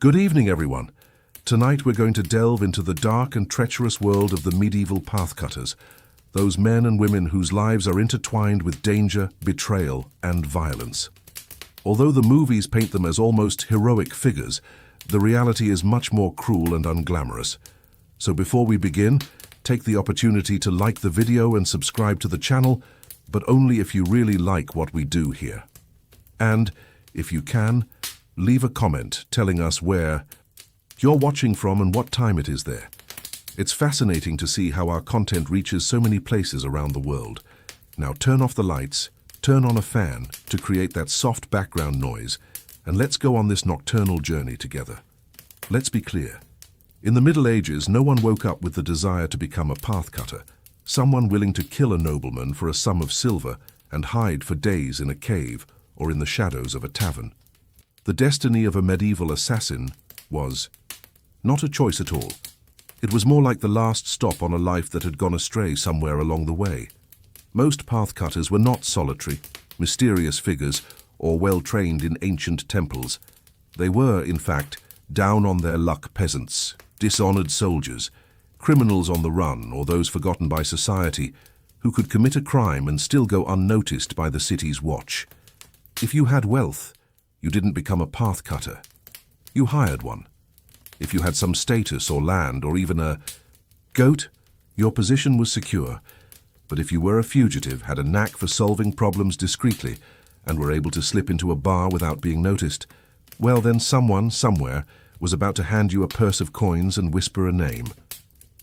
Good evening, everyone. Tonight we're going to delve into the dark and treacherous world of the medieval pathcutters, those men and women whose lives are intertwined with danger, betrayal, and violence. Although the movies paint them as almost heroic figures, the reality is much more cruel and unglamorous. So before we begin, take the opportunity to like the video and subscribe to the channel, but only if you really like what we do here. And, if you can, leave a comment telling us where you're watching from and what time it is there. It's fascinating to see how our content reaches so many places around the world. Now turn off the lights, turn on a fan to create that soft background noise, and let's go on this nocturnal journey together. Let's be clear. In the Middle Ages, no one woke up with the desire to become a pathcutter, someone willing to kill a nobleman for a sum of silver and hide for days in a cave or in the shadows of a tavern. The destiny of a medieval assassin was not a choice at all. It was more like the last stop on a life that had gone astray somewhere along the way. Most pathcutters were not solitary, mysterious figures or well-trained in ancient temples. They were, in fact, down-on-their-luck peasants, dishonored soldiers, criminals on the run or those forgotten by society who could commit a crime and still go unnoticed by the city's watch. If you had wealth, you didn't become a pathcutter. You hired one. If you had some status or land or even a goat, your position was secure. But if you were a fugitive, had a knack for solving problems discreetly, and were able to slip into a bar without being noticed, well then someone, somewhere, was about to hand you a purse of coins and whisper a name.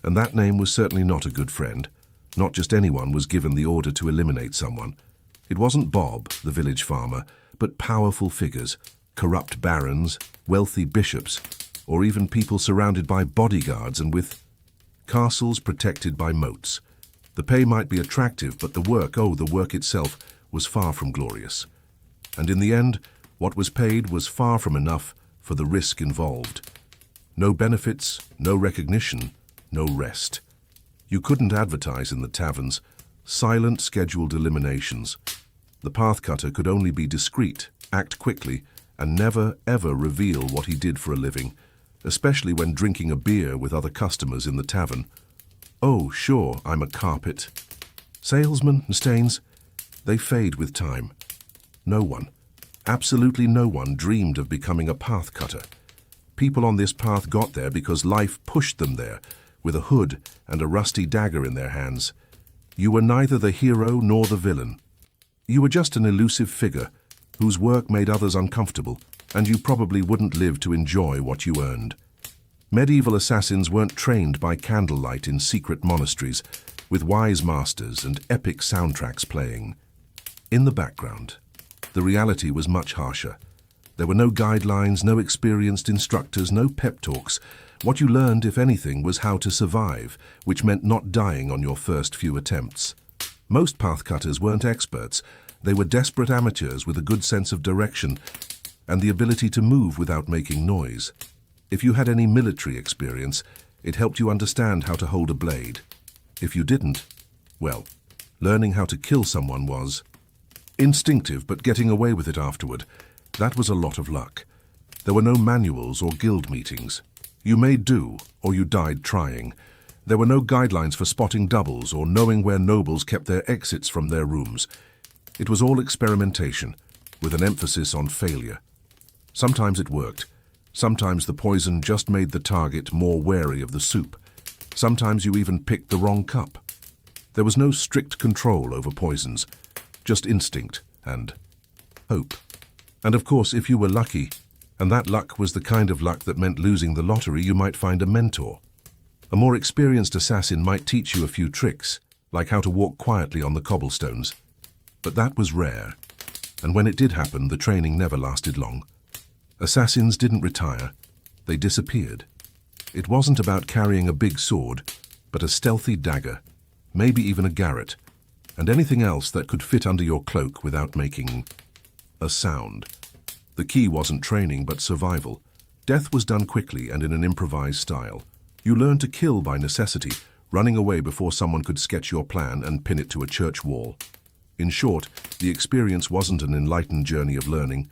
And that name was certainly not a good friend. Not just anyone was given the order to eliminate someone. It wasn't Bob, the village farmer, but powerful figures, corrupt barons, wealthy bishops, or even people surrounded by bodyguards and with castles protected by moats. The pay might be attractive, but the work itself was far from glorious. And in the end, what was paid was far from enough for the risk involved. No benefits, no recognition, no rest. You couldn't advertise in the taverns, silent scheduled eliminations. The pathcutter could only be discreet, act quickly, and never, ever reveal what he did for a living, especially when drinking a beer with other customers in the tavern. Oh, sure, I'm a carpet. Salesmen and stains, they fade with time. No one, absolutely no one, dreamed of becoming a pathcutter. People on this path got there because life pushed them there, with a hood and a rusty dagger in their hands. You were neither the hero nor the villain. You were just an elusive figure whose work made others uncomfortable, and you probably wouldn't live to enjoy what you earned. Medieval assassins weren't trained by candlelight in secret monasteries, with wise masters and epic soundtracks playing. In the background, the reality was much harsher. There were no guidelines, no experienced instructors, no pep talks. What you learned, if anything, was how to survive, which meant not dying on your first few attempts. Most pathcutters weren't experts. They were desperate amateurs with a good sense of direction and the ability to move without making noise. If you had any military experience, it helped you understand how to hold a blade. If you didn't, well, learning how to kill someone was instinctive, but getting away with it afterward, that was a lot of luck. There were no manuals or guild meetings. You made do, or you died trying. There were no guidelines for spotting doubles or knowing where nobles kept their exits from their rooms. It was all experimentation, with an emphasis on failure. Sometimes it worked. Sometimes the poison just made the target more wary of the soup. Sometimes you even picked the wrong cup. There was no strict control over poisons, just instinct and hope. And of course, if you were lucky, and that luck was the kind of luck that meant losing the lottery, you might find a mentor. A more experienced assassin might teach you a few tricks, like how to walk quietly on the cobblestones. But that was rare, and when it did happen, the training never lasted long. Assassins didn't retire, they disappeared. It wasn't about carrying a big sword, but a stealthy dagger, maybe even a garrote, and anything else that could fit under your cloak without making a sound. The key wasn't training, but survival. Death was done quickly and in an improvised style. You learned to kill by necessity, running away before someone could sketch your plan and pin it to a church wall. In short, the experience wasn't an enlightened journey of learning.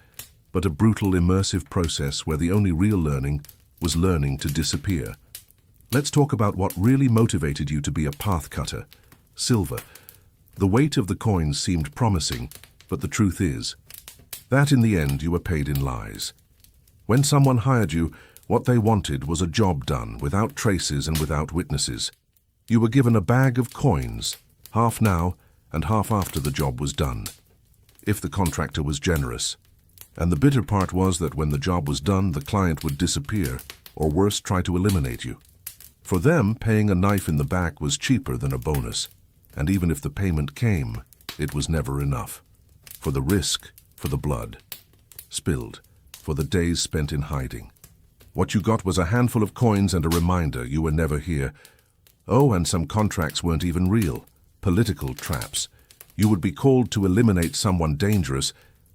but a brutal, immersive process where the only real learning was learning to disappear. Let's talk about what really motivated you to be a path cutter: silver. The weight of the coins seemed promising, but the truth is that in the end you were paid in lies. When someone hired you, what they wanted was a job done without traces and without witnesses. You were given a bag of coins, half now and half after the job was done, if the contractor was generous. And the bitter part was that when the job was done, the client would disappear, or worse, try to eliminate you. For them, paying a knife in the back was cheaper than a bonus, and even if the payment came, it was never enough. For the risk, for the blood spilled, for the days spent in hiding. What you got was a handful of coins and a reminder you were never here. Oh, and some contracts weren't even real. Political traps. You would be called to eliminate someone dangerous,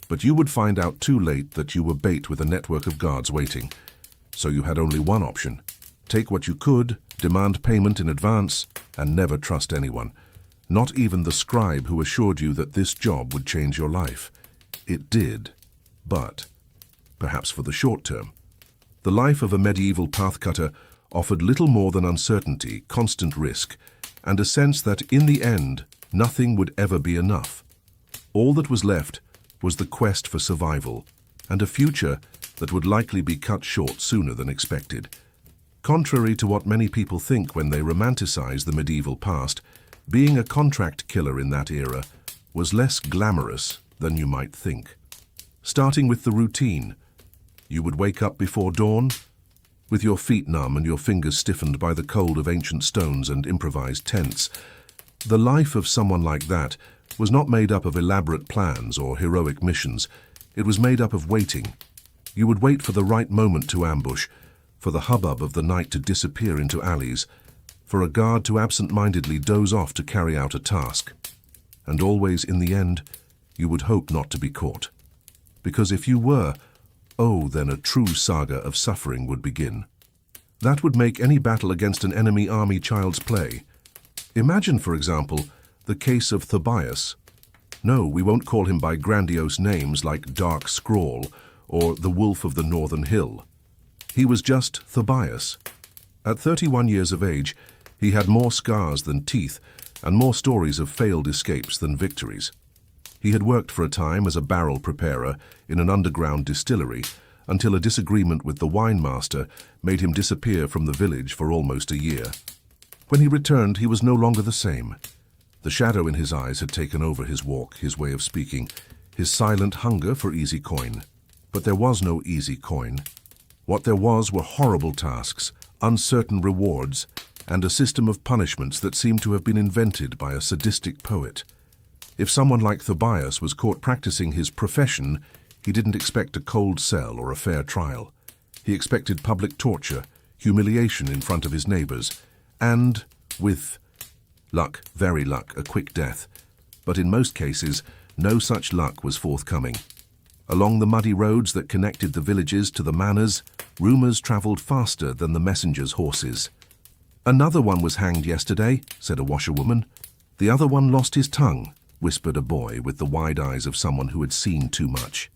but you would find out too late that you were bait with a network of guards waiting. So you had only one option: take what you could, demand payment in advance, and never trust anyone. Not even the scribe who assured you that this job would change your life. It did, but perhaps for the short term. The life of a medieval pathcutter offered little more than uncertainty, constant risk, and a sense that in the end, nothing would ever be enough. All that was left was the quest for survival, and a future that would likely be cut short sooner than expected. Contrary to what many people think when they romanticize the medieval past, being a contract killer in that era was less glamorous than you might think. Starting with the routine, you would wake up before dawn, with your feet numb and your fingers stiffened by the cold of ancient stones and improvised tents. The life of someone like that was not made up of elaborate plans or heroic missions. It was made up of waiting. You would wait for the right moment to ambush, for the hubbub of the night to disappear into alleys, for a guard to absent-mindedly doze off to carry out a task. And always, in the end, you would hope not to be caught. Because if you were, oh, then a true saga of suffering would begin. That would make any battle against an enemy army child's play. Imagine, for example, the case of Tobias. No, we won't call him by grandiose names like Dark Scrawl or the Wolf of the Northern Hill. He was just Tobias. At 31 years of age, he had more scars than teeth and more stories of failed escapes than victories. He had worked for a time as a barrel preparer in an underground distillery until a disagreement with the wine master made him disappear from the village for almost a year. When he returned, he was no longer the same. The shadow in his eyes had taken over his walk, his way of speaking, his silent hunger for easy coin. But there was no easy coin. What there was were horrible tasks, uncertain rewards, and a system of punishments that seemed to have been invented by a sadistic poet. If someone like Tobias was caught practicing his profession, he didn't expect a cold cell or a fair trial. He expected public torture, humiliation in front of his neighbors, and, with luck, very luck, a quick death. But in most cases, no such luck was forthcoming. Along the muddy roads that connected the villages to the manors, rumors traveled faster than the messenger's horses. "Another one was hanged yesterday," said a washerwoman. "The other one lost his tongue," whispered a boy with the wide eyes of someone who had seen too much.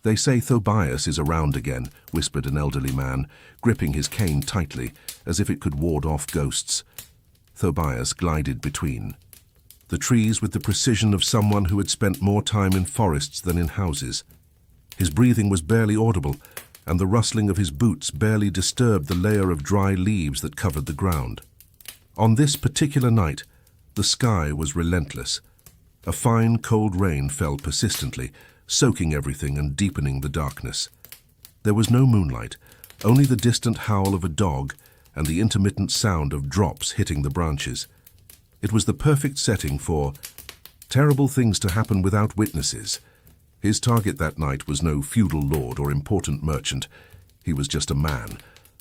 "They say Tobias is around again," whispered an elderly man, gripping his cane tightly, as if it could ward off ghosts. Tobias glided between the trees with the precision of someone who had spent more time in forests than in houses. His breathing was barely audible, and the rustling of his boots barely disturbed the layer of dry leaves that covered the ground. On this particular night, the sky was relentless. A fine, cold rain fell persistently, soaking everything and deepening the darkness. There was no moonlight, only the distant howl of a dog and the intermittent sound of drops hitting the branches. It was the perfect setting for terrible things to happen without witnesses. His target that night was no feudal lord or important merchant. He was just a man,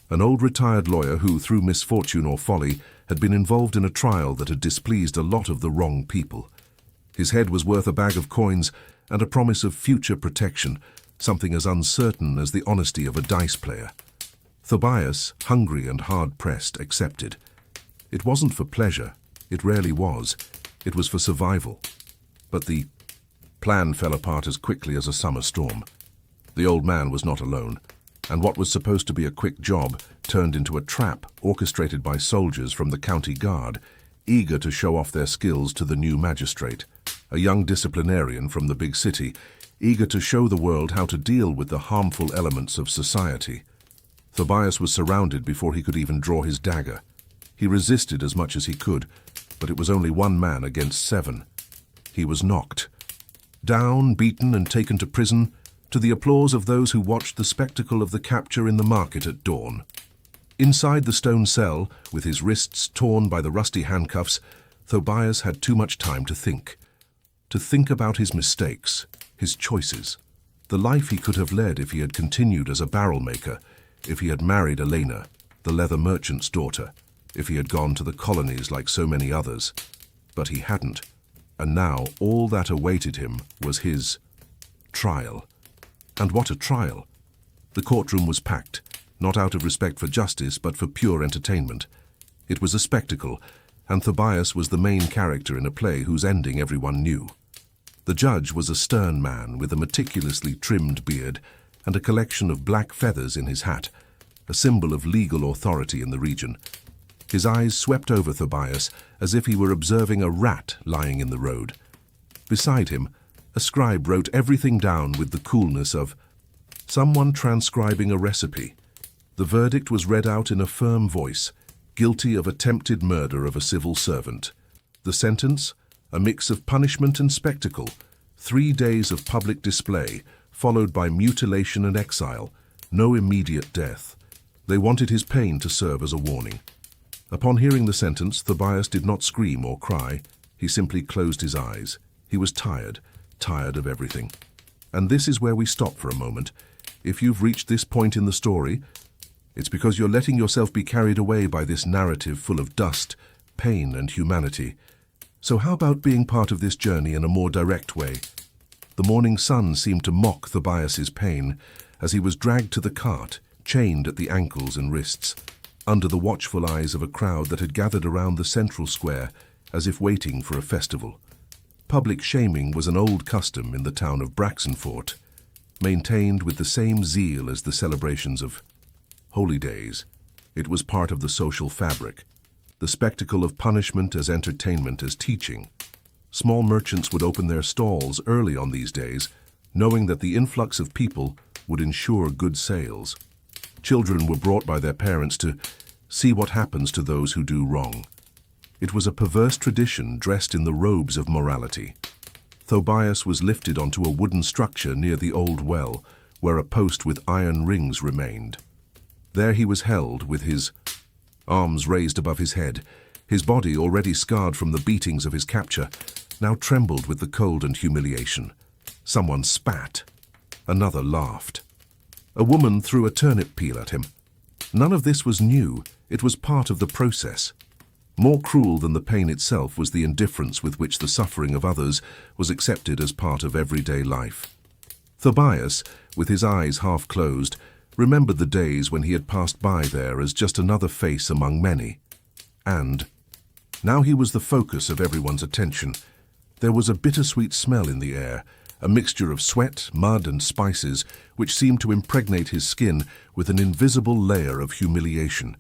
an old retired lawyer who, through misfortune or folly, had been involved in a trial that had displeased a lot of the wrong people. His head was worth a bag of coins and a promise of future protection, something as uncertain as the honesty of a dice player. Tobias, hungry and hard-pressed, accepted. It wasn't for pleasure. It rarely was. It was for survival. But the plan fell apart as quickly as a summer storm. The old man was not alone, and what was supposed to be a quick job turned into a trap orchestrated by soldiers from the county guard, eager to show off their skills to the new magistrate, a young disciplinarian from the big city, eager to show the world how to deal with the harmful elements of society. Tobias was surrounded before he could even draw his dagger. He resisted as much as he could, but it was only one man against 7. He was knocked. Down, beaten, and taken to prison, to the applause of those who watched the spectacle of the capture in the market at dawn. Inside the stone cell, with his wrists torn by the rusty handcuffs, Tobias had too much time to think. To think about his mistakes, his choices, the life he could have led if he had continued as a barrel maker, if he had married Elena, the leather merchant's daughter, if he had gone to the colonies like so many others. But he hadn't, and now all that awaited him was his trial. And what a trial! The courtroom was packed, not out of respect for justice, but for pure entertainment. It was a spectacle, and Tobias was the main character in a play whose ending everyone knew. The judge was a stern man with a meticulously trimmed beard and a collection of black feathers in his hat, a symbol of legal authority in the region. His eyes swept over Tobias as if he were observing a rat lying in the road. Beside him, a scribe wrote everything down with the coolness of someone transcribing a recipe. The verdict was read out in a firm voice, guilty of attempted murder of a civil servant. The sentence, a mix of punishment and spectacle, 3 days of public display, followed by mutilation and exile, no immediate death. They wanted his pain to serve as a warning. Upon hearing the sentence, Tobias did not scream or cry. He simply closed his eyes. He was tired of everything. And this is where we stop for a moment. If you've reached this point in the story, it's because you're letting yourself be carried away by this narrative full of dust, pain, and humanity. So how about being part of this journey in a more direct way? The morning sun seemed to mock Tobias's pain as he was dragged to the cart, chained at the ankles and wrists, under the watchful eyes of a crowd that had gathered around the central square as if waiting for a festival. Public shaming was an old custom in the town of Braxenfort, maintained with the same zeal as the celebrations of holy days. It was part of the social fabric, the spectacle of punishment as entertainment as teaching. Small merchants would open their stalls early on these days, knowing that the influx of people would ensure good sales. Children were brought by their parents to see what happens to those who do wrong. It was a perverse tradition dressed in the robes of morality. Tobias was lifted onto a wooden structure near the old well, where a post with iron rings remained. There he was held with his arms raised above his head. His body, already scarred from the beatings of his capture, now trembled with the cold and humiliation. Someone spat. Another laughed. A woman threw a turnip peel at him. None of this was new. It was part of the process. More cruel than the pain itself was the indifference with which the suffering of others was accepted as part of everyday life. Tobias, with his eyes half closed, remembered the days when he had passed by there as just another face among many. And now he was the focus of everyone's attention. There was a bittersweet smell in the air, a mixture of sweat, mud, and spices which seemed to impregnate his skin with an invisible layer of humiliation.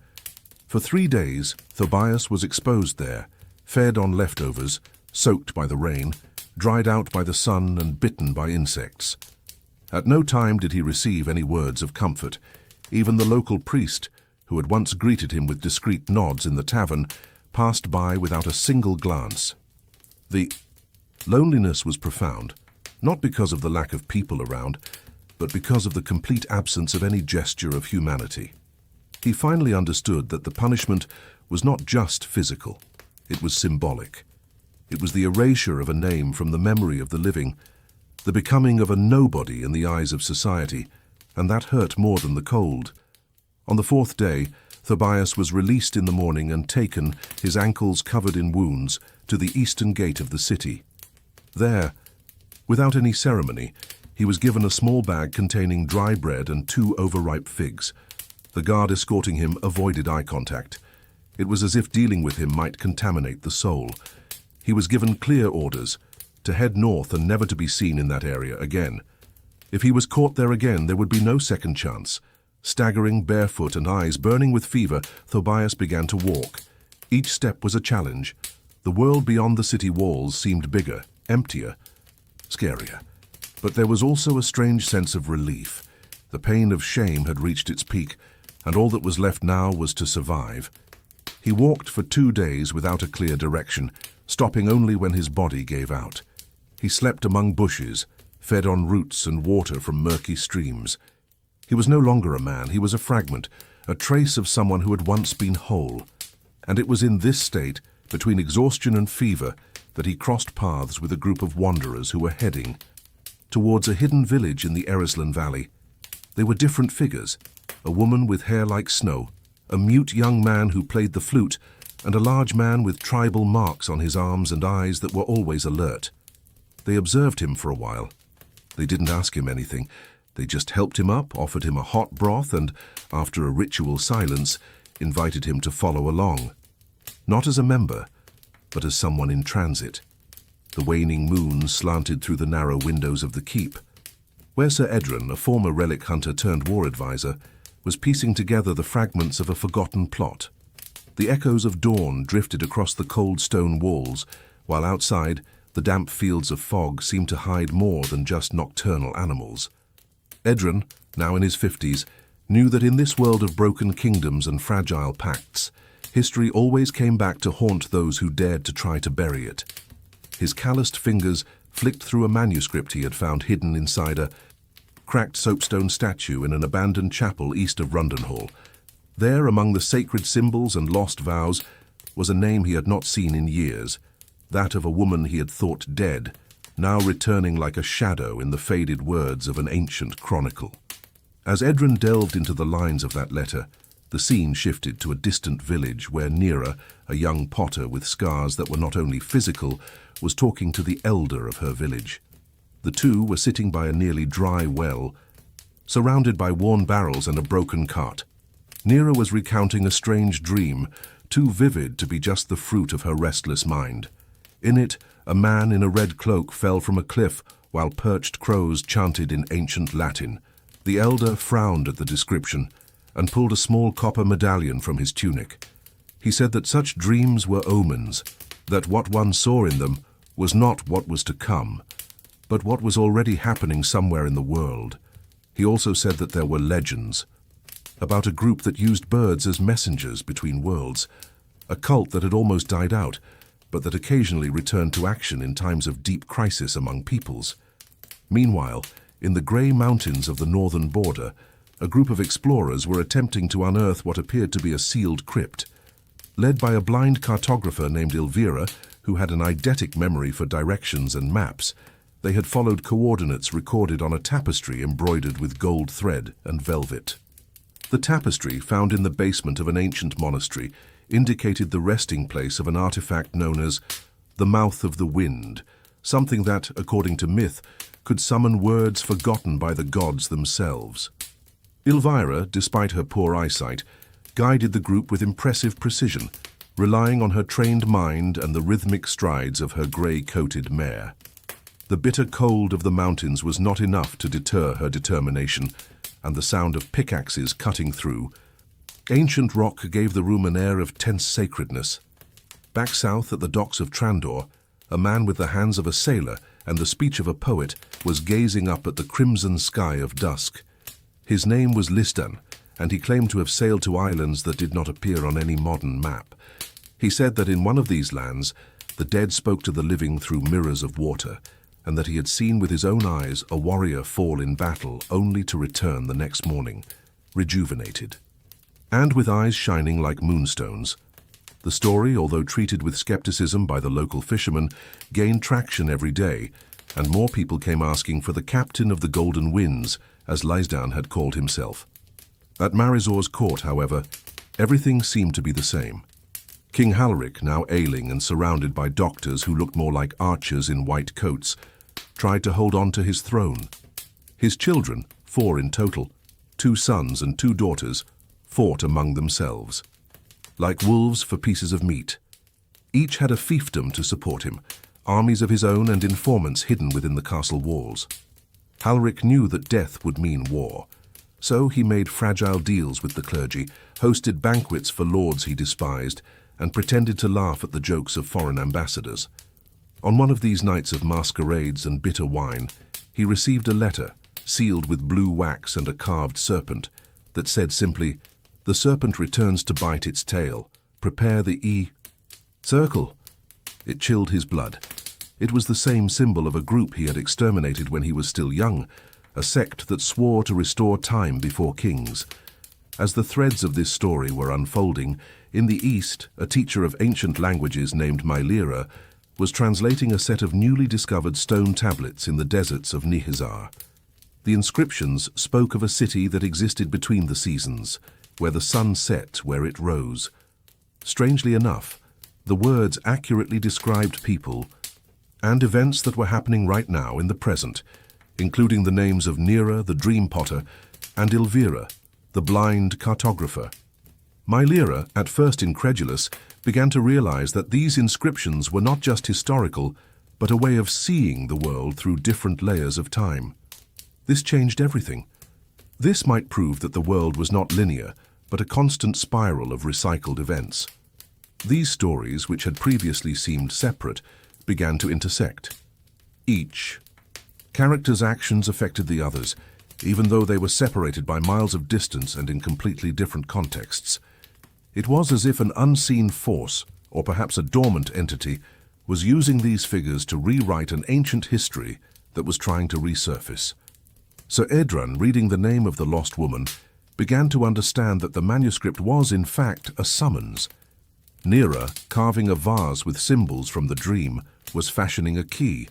For 3 days, Tobias was exposed there, fed on leftovers, soaked by the rain, dried out by the sun, and bitten by insects. At no time did he receive any words of comfort. Even the local priest, who had once greeted him with discreet nods in the tavern, passed by without a single glance. The loneliness was profound, not because of the lack of people around, but because of the complete absence of any gesture of humanity. He finally understood that the punishment was not just physical, it was symbolic. It was the erasure of a name from the memory of the living, the becoming of a nobody in the eyes of society, and that hurt more than the cold. On the 4th day, Tobias was released in the morning and taken, his ankles covered in wounds, to the eastern gate of the city. There, without any ceremony, he was given a small bag containing dry bread and 2 overripe figs. The guard escorting him avoided eye contact. It was as if dealing with him might contaminate the soul. He was given clear orders to head north and never to be seen in that area again. If he was caught there again, there would be no second chance. Staggering, barefoot, and eyes burning with fever, Tobias began to walk. Each step was a challenge. The world beyond the city walls seemed bigger, emptier, scarier. But there was also a strange sense of relief. The pain of shame had reached its peak, and all that was left now was to survive. He walked for 2 days without a clear direction, stopping only when his body gave out. He slept among bushes, fed on roots and water from murky streams. He was no longer a man, he was a fragment, a trace of someone who had once been whole. And it was in this state, between exhaustion and fever, that he crossed paths with a group of wanderers who were heading towards a hidden village in the Erislan Valley. They were different figures, a woman with hair like snow, a mute young man who played the flute, and a large man with tribal marks on his arms and eyes that were always alert. They observed him for a while. They didn't ask him anything. They just helped him up, offered him a hot broth, and, after a ritual silence, invited him to follow along. Not as a member, but as someone in transit. The waning moon slanted through the narrow windows of the keep, where Sir Edrin, a former relic hunter turned war advisor, was piecing together the fragments of a forgotten plot. The echoes of dawn drifted across the cold stone walls, while outside, the damp fields of fog seemed to hide more than just nocturnal animals. Edrin, now in his 50s, knew that in this world of broken kingdoms and fragile pacts, history always came back to haunt those who dared to try to bury it. His calloused fingers flicked through a manuscript he had found hidden inside a cracked soapstone statue in an abandoned chapel east of Rundenhall. There, among the sacred symbols and lost vows, was a name he had not seen in years, that of a woman he had thought dead, now returning like a shadow in the faded words of an ancient chronicle. As Edrin delved into the lines of that letter, the scene shifted to a distant village where Nera, a young potter with scars that were not only physical, was talking to the elder of her village. The two were sitting by a nearly dry well, surrounded by worn barrels and a broken cart. Nera was recounting a strange dream, too vivid to be just the fruit of her restless mind. In it, a man in a red cloak fell from a cliff while perched crows chanted in ancient Latin. The elder frowned at the description and pulled a small copper medallion from his tunic. He said that such dreams were omens, that what one saw in them was not what was to come, but what was already happening somewhere in the world. He also said that there were legends about a group that used birds as messengers between worlds, a cult that had almost died out, but that occasionally returned to action in times of deep crisis among peoples. Meanwhile, in the grey mountains of the northern border, a group of explorers were attempting to unearth what appeared to be a sealed crypt. Led by a blind cartographer named Elvira, who had an eidetic memory for directions and maps, they had followed coordinates recorded on a tapestry embroidered with gold thread and velvet. The tapestry, found in the basement of an ancient monastery, indicated the resting place of an artifact known as the Mouth of the Wind, something that, according to myth, could summon words forgotten by the gods themselves. Elvira, despite her poor eyesight, guided the group with impressive precision, relying on her trained mind and the rhythmic strides of her grey-coated mare. The bitter cold of the mountains was not enough to deter her determination, and the sound of pickaxes cutting through. Ancient rock gave the room an air of tense sacredness. Back south at the docks of Trandor, a man with the hands of a sailor and the speech of a poet was gazing up at the crimson sky of dusk. His name was Listan, and he claimed to have sailed to islands that did not appear on any modern map. He said that in one of these lands, the dead spoke to the living through mirrors of water, and that he had seen with his own eyes a warrior fall in battle only to return the next morning, rejuvenated, and with eyes shining like moonstones. The story, although treated with skepticism by the local fishermen, gained traction every day, and more people came asking for the captain of the Golden Winds, as Lysdan had called himself. At Marizor's court, however, everything seemed to be the same. King Halric, now ailing and surrounded by doctors who looked more like archers in white coats, tried to hold on to his throne. His children, 4 in total, 2 sons and 2 daughters, fought among themselves, like wolves for pieces of meat. Each had a fiefdom to support him, armies of his own and informants hidden within the castle walls. Halric knew that death would mean war, so he made fragile deals with the clergy, hosted banquets for lords he despised, and pretended to laugh at the jokes of foreign ambassadors. On one of these nights of masquerades and bitter wine, he received a letter, sealed with blue wax and a carved serpent, that said simply, "The serpent returns to bite its tail. Prepare the circle." It chilled his blood. It was the same symbol of a group he had exterminated when he was still young, a sect that swore to restore time before kings. As the threads of this story were unfolding, in the east, a teacher of ancient languages named Mylera was translating a set of newly discovered stone tablets in the deserts of Nihizar. The inscriptions spoke of a city that existed between the seasons, where the sun set where it rose. Strangely enough, the words accurately described people and events that were happening right now in the present, including the names of Nera, the dream potter, and Elvira, the blind cartographer. Mylera, at first incredulous, began to realize that these inscriptions were not just historical, but a way of seeing the world through different layers of time. This changed everything. This might prove that the world was not linear, but a constant spiral of recycled events. These stories, which had previously seemed separate, began to intersect. Each character's actions affected the others, even though they were separated by miles of distance and in completely different contexts. It was as if an unseen force, or perhaps a dormant entity, was using these figures to rewrite an ancient history that was trying to resurface. Sir Edran, reading the name of the lost woman, began to understand that the manuscript was, in fact, a summons. Nera, carving a vase with symbols from the dream, was fashioning a key.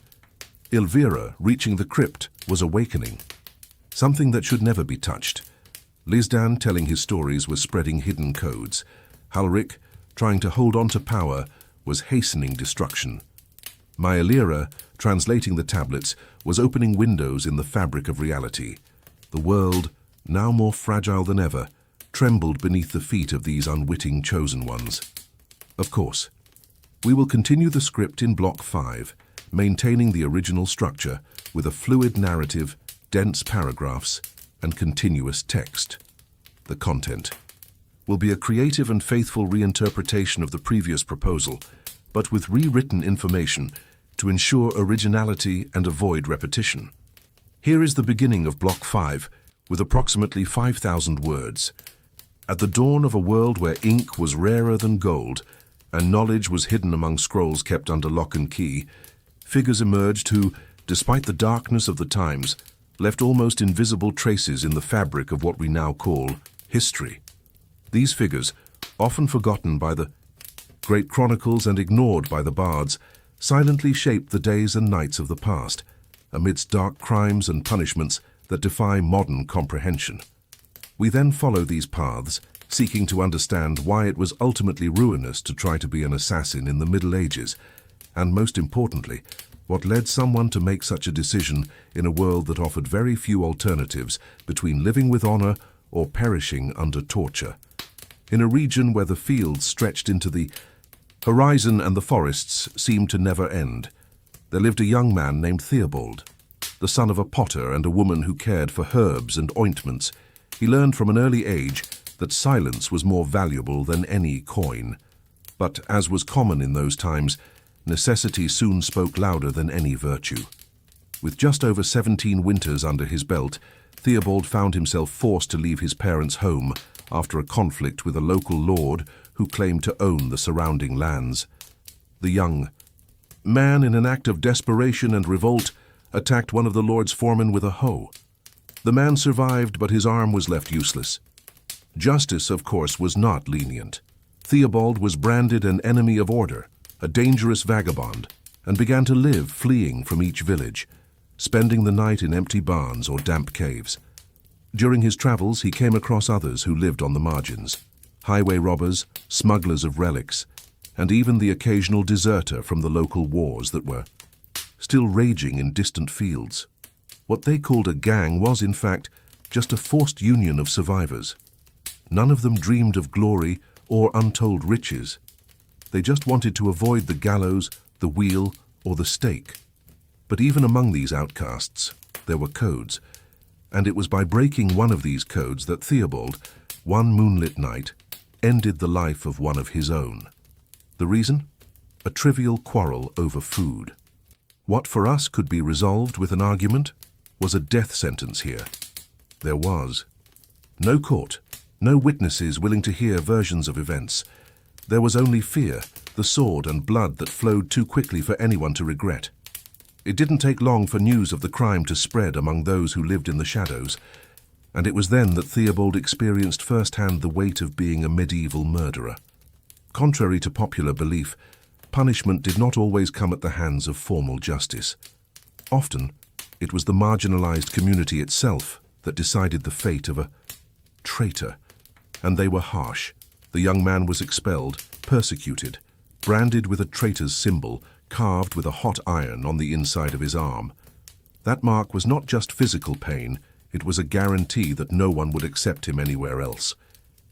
Elvira, reaching the crypt, was awakening. Something that should never be touched. Lizdan, telling his stories, was spreading hidden codes. Halric, trying to hold on to power, was hastening destruction. Mylera, translating the tablets, was opening windows in the fabric of reality. The world, now more fragile than ever, trembled beneath the feet of these unwitting chosen ones. Of course, we will continue the script in Block 5, maintaining the original structure with a fluid narrative, dense paragraphs, and continuous text. The content will be a creative and faithful reinterpretation of the previous proposal, but with rewritten information to ensure originality and avoid repetition. Here is the beginning of Block 5, with approximately 5,000 words. At the dawn of a world where ink was rarer than gold, and knowledge was hidden among scrolls kept under lock and key, figures emerged who, despite the darkness of the times, left almost invisible traces in the fabric of what we now call history. These figures, often forgotten by the great chronicles and ignored by the bards, silently shaped the days and nights of the past, amidst dark crimes and punishments that defy modern comprehension. We then follow these paths, seeking to understand why it was ultimately ruinous to try to be an assassin in the Middle Ages, and most importantly, what led someone to make such a decision in a world that offered very few alternatives between living with honor or perishing under torture. In a region where the fields stretched into the horizon and the forests seemed to never end, there lived a young man named Theobald. The son of a potter and a woman who cared for herbs and ointments, he learned from an early age that silence was more valuable than any coin. But, as was common in those times, necessity soon spoke louder than any virtue. With just over 17 winters under his belt, Theobald found himself forced to leave his parents' home after a conflict with a local lord who claimed to own the surrounding lands. The young man, in an act of desperation and revolt, attacked one of the lord's foremen with a hoe. The man survived, but his arm was left useless. Justice, of course, was not lenient. Theobald was branded an enemy of order, a dangerous vagabond, and began to live fleeing from each village, spending the night in empty barns or damp caves. During his travels, he came across others who lived on the margins, highway robbers, smugglers of relics, and even the occasional deserter from the local wars that were still raging in distant fields. What they called a gang was, in fact, just a forced union of survivors. None of them dreamed of glory or untold riches. They just wanted to avoid the gallows, the wheel, or the stake. But even among these outcasts, there were codes, and it was by breaking one of these codes that Theobald, one moonlit night, ended the life of one of his own. The reason? A trivial quarrel over food. What for us could be resolved with an argument was a death sentence here. There was. No court, no witnesses willing to hear versions of events. There was only fear, the sword and blood that flowed too quickly for anyone to regret. It didn't take long for news of the crime to spread among those who lived in the shadows, and it was then that Theobald experienced firsthand the weight of being a medieval murderer. Contrary to popular belief, punishment did not always come at the hands of formal justice. Often, it was the marginalized community itself that decided the fate of a traitor, and they were harsh. The young man was expelled, persecuted, branded with a traitor's symbol, carved with a hot iron on the inside of his arm. That mark was not just physical pain, it was a guarantee that no one would accept him anywhere else.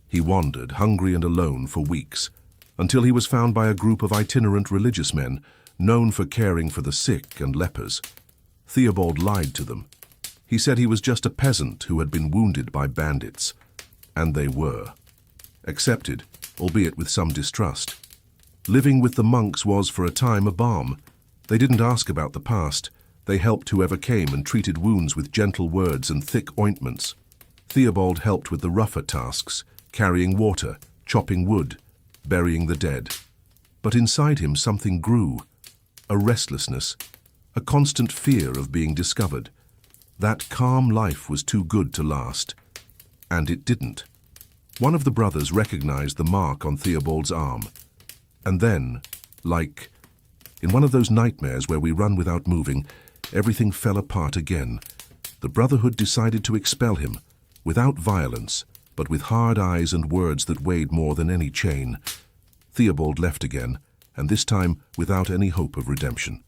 He wandered, hungry and alone, for weeks, until he was found by a group of itinerant religious men, known for caring for the sick and lepers. Theobald lied to them. He said he was just a peasant who had been wounded by bandits. And they were. Accepted, albeit with some distrust. Living with the monks was, for a time, a balm. They didn't ask about the past. They helped whoever came and treated wounds with gentle words and thick ointments. Theobald helped with the rougher tasks, carrying water, chopping wood, burying the dead. But inside him something grew. A restlessness, a constant fear of being discovered. That calm life was too good to last. And it didn't. One of the brothers recognized the mark on Theobald's arm. And then, like in one of those nightmares where we run without moving, everything fell apart again. The Brotherhood decided to expel him, without violence, but with hard eyes and words that weighed more than any chain. Theobald left again, and this time without any hope of redemption.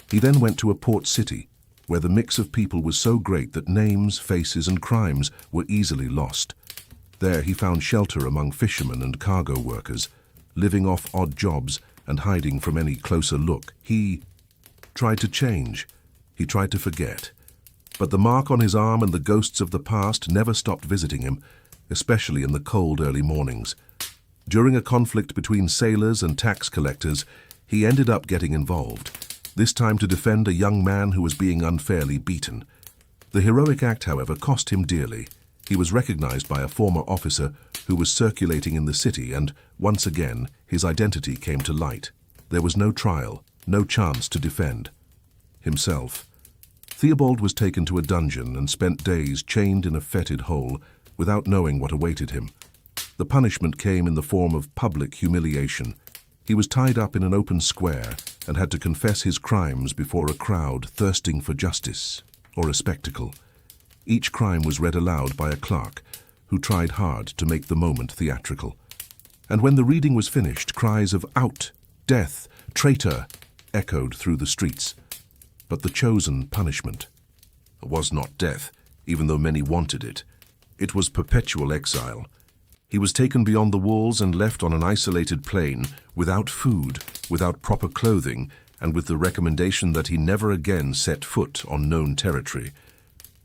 He then went to a port city, where the mix of people was so great that names, faces, and crimes were easily lost. There he found shelter among fishermen and cargo workers, living off odd jobs and hiding from any closer look. He tried to change. He tried to forget. But the mark on his arm and the ghosts of the past never stopped visiting him, especially in the cold early mornings. During a conflict between sailors and tax collectors, he ended up getting involved, this time to defend a young man who was being unfairly beaten. The heroic act, however, cost him dearly. He was recognized by a former officer who was circulating in the city, and once again his identity came to light. There was no trial, no chance to defend himself. Theobald was taken to a dungeon and spent days chained in a fetid hole without knowing what awaited him. The punishment came in the form of public humiliation. He was tied up in an open square and had to confess his crimes before a crowd thirsting for justice or a spectacle. Each crime was read aloud by a clerk who tried hard to make the moment theatrical. And when the reading was finished, cries of "Out! Death! Traitor!" echoed through the streets. But the chosen punishment was not death, even though many wanted it. It was perpetual exile. He was taken beyond the walls and left on an isolated plain, without food, without proper clothing, and with the recommendation that he never again set foot on known territory.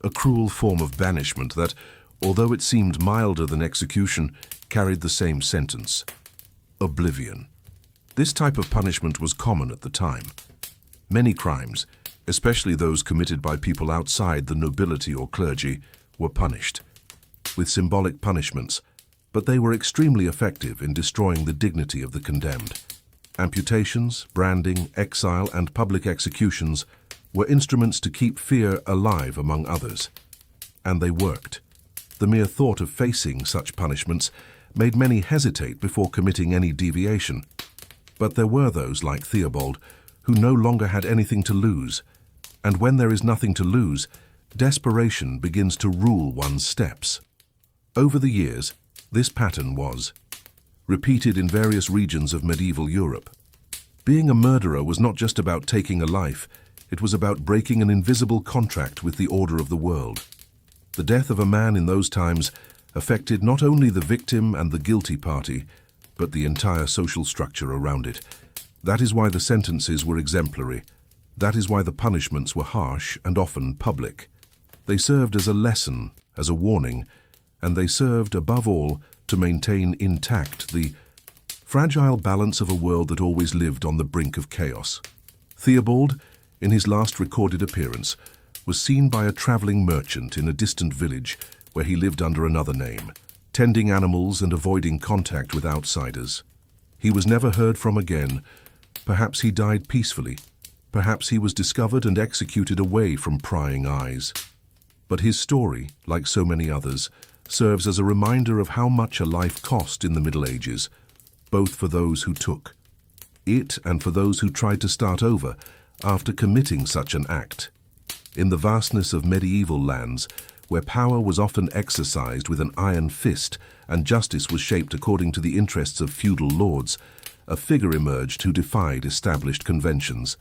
A cruel form of banishment that, although it seemed milder than execution, carried the same sentence: oblivion. This type of punishment was common at the time. Many crimes, especially those committed by people outside the nobility or clergy, were punished with symbolic punishments, but they were extremely effective in destroying the dignity of the condemned. Amputations, branding, exile, and public executions were instruments to keep fear alive among others. And they worked. The mere thought of facing such punishments made many hesitate before committing any deviation. But there were those, like Theobald, who no longer had anything to lose. And when there is nothing to lose, desperation begins to rule one's steps. Over the years, this pattern was repeated in various regions of medieval Europe. Being a murderer was not just about taking a life, it was about breaking an invisible contract with the order of the world. The death of a man in those times affected not only the victim and the guilty party, but the entire social structure around it. That is why the sentences were exemplary. That is why the punishments were harsh and often public. They served as a lesson, as a warning, and they served, above all, to maintain intact the fragile balance of a world that always lived on the brink of chaos. Theobald, in his last recorded appearance, was seen by a traveling merchant in a distant village where he lived under another name, tending animals and avoiding contact with outsiders. He was never heard from again. Perhaps he died peacefully. Perhaps he was discovered and executed away from prying eyes. But his story, like so many others, serves as a reminder of how much a life cost in the Middle Ages, both for those who took it and for those who tried to start over after committing such an act. In the vastness of medieval lands, where power was often exercised with an iron fist and justice was shaped according to the interests of feudal lords, a figure emerged who defied established conventions.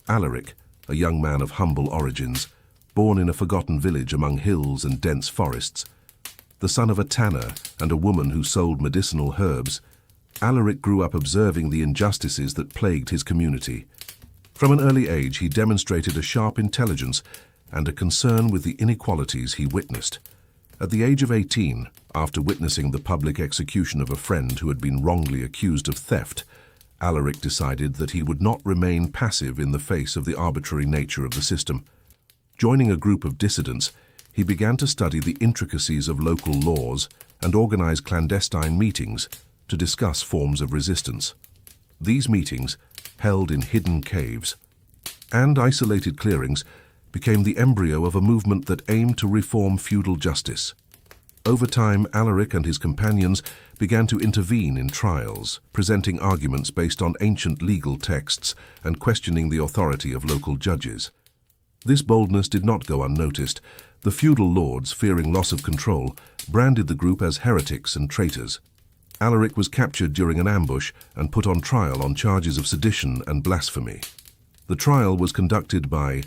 Alaric, a young man of humble origins, born in a forgotten village among hills and dense forests, the son of a tanner and a woman who sold medicinal herbs, Alaric grew up observing the injustices that plagued his community. From an early age, he demonstrated a sharp intelligence and a concern with the inequalities he witnessed. At the age of 18, after witnessing the public execution of a friend who had been wrongly accused of theft, Alaric decided that he would not remain passive in the face of the arbitrary nature of the system. Joining a group of dissidents, he began to study the intricacies of local laws and organize clandestine meetings to discuss forms of resistance. These meetings, held in hidden caves and isolated clearings, became the embryo of a movement that aimed to reform feudal justice. Over time, Alaric and his companions began to intervene in trials, presenting arguments based on ancient legal texts and questioning the authority of local judges. This boldness did not go unnoticed. The feudal lords, fearing loss of control, branded the group as heretics and traitors. Alaric was captured during an ambush and put on trial on charges of sedition and blasphemy. The trial was conducted by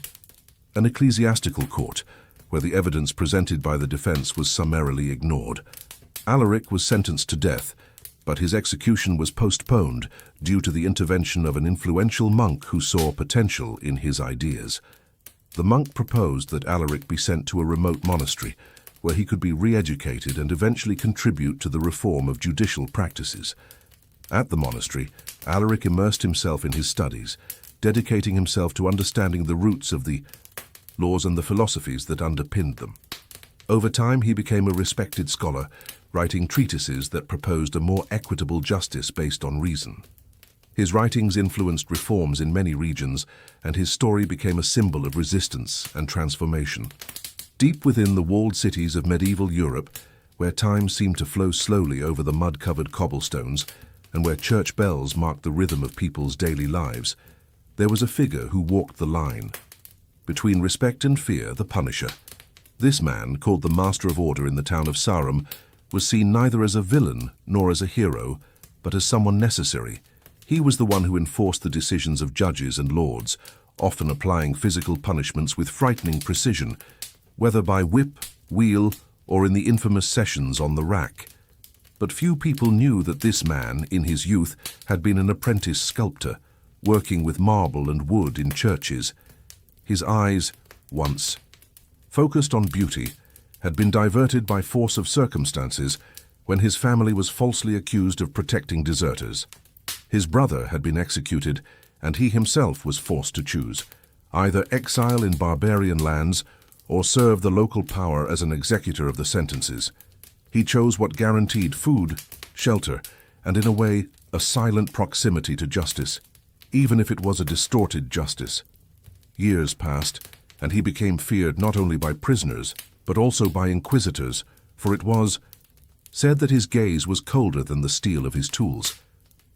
an ecclesiastical court, where the evidence presented by the defense was summarily ignored. Alaric was sentenced to death, but his execution was postponed due to the intervention of an influential monk who saw potential in his ideas. The monk proposed that Alaric be sent to a remote monastery, where he could be re-educated and eventually contribute to the reform of judicial practices. At the monastery, Alaric immersed himself in his studies, dedicating himself to understanding the roots of the laws and the philosophies that underpinned them. Over time, he became a respected scholar, writing treatises that proposed a more equitable justice based on reason. His writings influenced reforms in many regions, and his story became a symbol of resistance and transformation. Deep within the walled cities of medieval Europe, where time seemed to flow slowly over the mud-covered cobblestones, and where church bells marked the rhythm of people's daily lives, there was a figure who walked the line. Between respect and fear, the Punisher. This man, called the Master of Order in the town of Sarum, was seen neither as a villain nor as a hero, but as someone necessary. He was the one who enforced the decisions of judges and lords, often applying physical punishments with frightening precision, whether by whip, wheel, or in the infamous sessions on the rack. But few people knew that this man, in his youth, had been an apprentice sculptor, working with marble and wood in churches. His eyes, once focused on beauty, had been diverted by force of circumstances when his family was falsely accused of protecting deserters. His brother had been executed, and he himself was forced to choose, either exile in barbarian lands or serve the local power as an executor of the sentences. He chose what guaranteed food, shelter, and in a way, a silent proximity to justice, even if it was a distorted justice. Years passed, and he became feared not only by prisoners, but also by inquisitors, for it was said that his gaze was colder than the steel of his tools.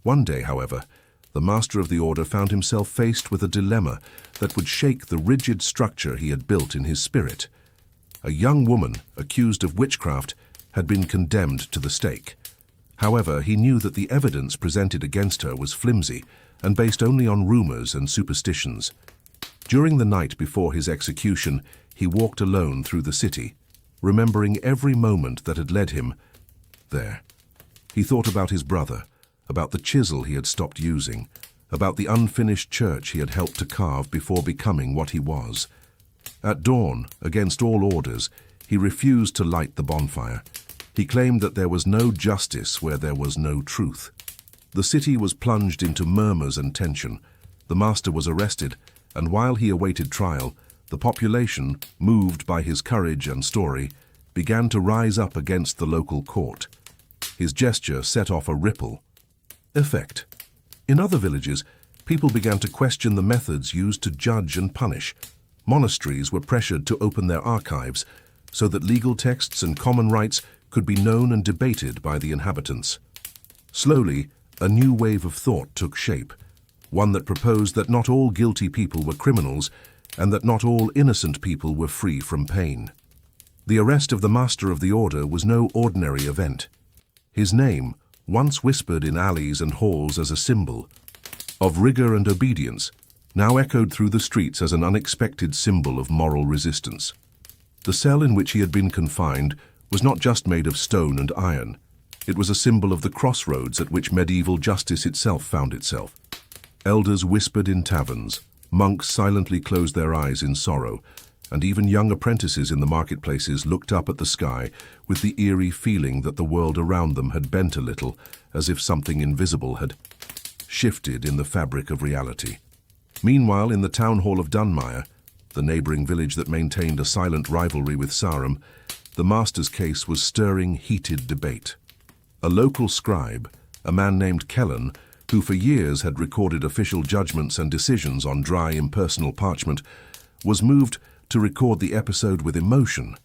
One day, however, the Master of the Order found himself faced with a dilemma that would shake the rigid structure he had built in his spirit. A young woman, accused of witchcraft, had been condemned to the stake. However, he knew that the evidence presented against her was flimsy and based only on rumors and superstitions. During the night before his execution, he walked alone through the city, remembering every moment that had led him there. He thought about his brother, about the chisel he had stopped using, about the unfinished church he had helped to carve before becoming what he was. At dawn, against all orders, he refused to light the bonfire. He claimed that there was no justice where there was no truth. The city was plunged into murmurs and tension. The master was arrested, and while he awaited trial, the population, moved by his courage and story, began to rise up against the local court. His gesture set off a ripple effect. In other villages, people began to question the methods used to judge and punish. Monasteries were pressured to open their archives so that legal texts and common rights could be known and debated by the inhabitants. Slowly, a new wave of thought took shape, one that proposed that not all guilty people were criminals and that not all innocent people were free from pain. The arrest of the master of the order was no ordinary event. His name, once whispered in alleys and halls as a symbol of rigor and obedience, now echoed through the streets as an unexpected symbol of moral resistance. The cell in which he had been confined was not just made of stone and iron. It was a symbol of the crossroads at which medieval justice itself found itself. Elders whispered in taverns, monks silently closed their eyes in sorrow, and even young apprentices in the marketplaces looked up at the sky with the eerie feeling that the world around them had bent a little, as if something invisible had shifted in the fabric of reality. Meanwhile, in the town hall of Dunmire, the neighboring village that maintained a silent rivalry with Sarum, the master's case was stirring heated debate. A local scribe, a man named Kellen, who for years had recorded official judgments and decisions on dry, impersonal parchment, was moved to record the episode with emotion.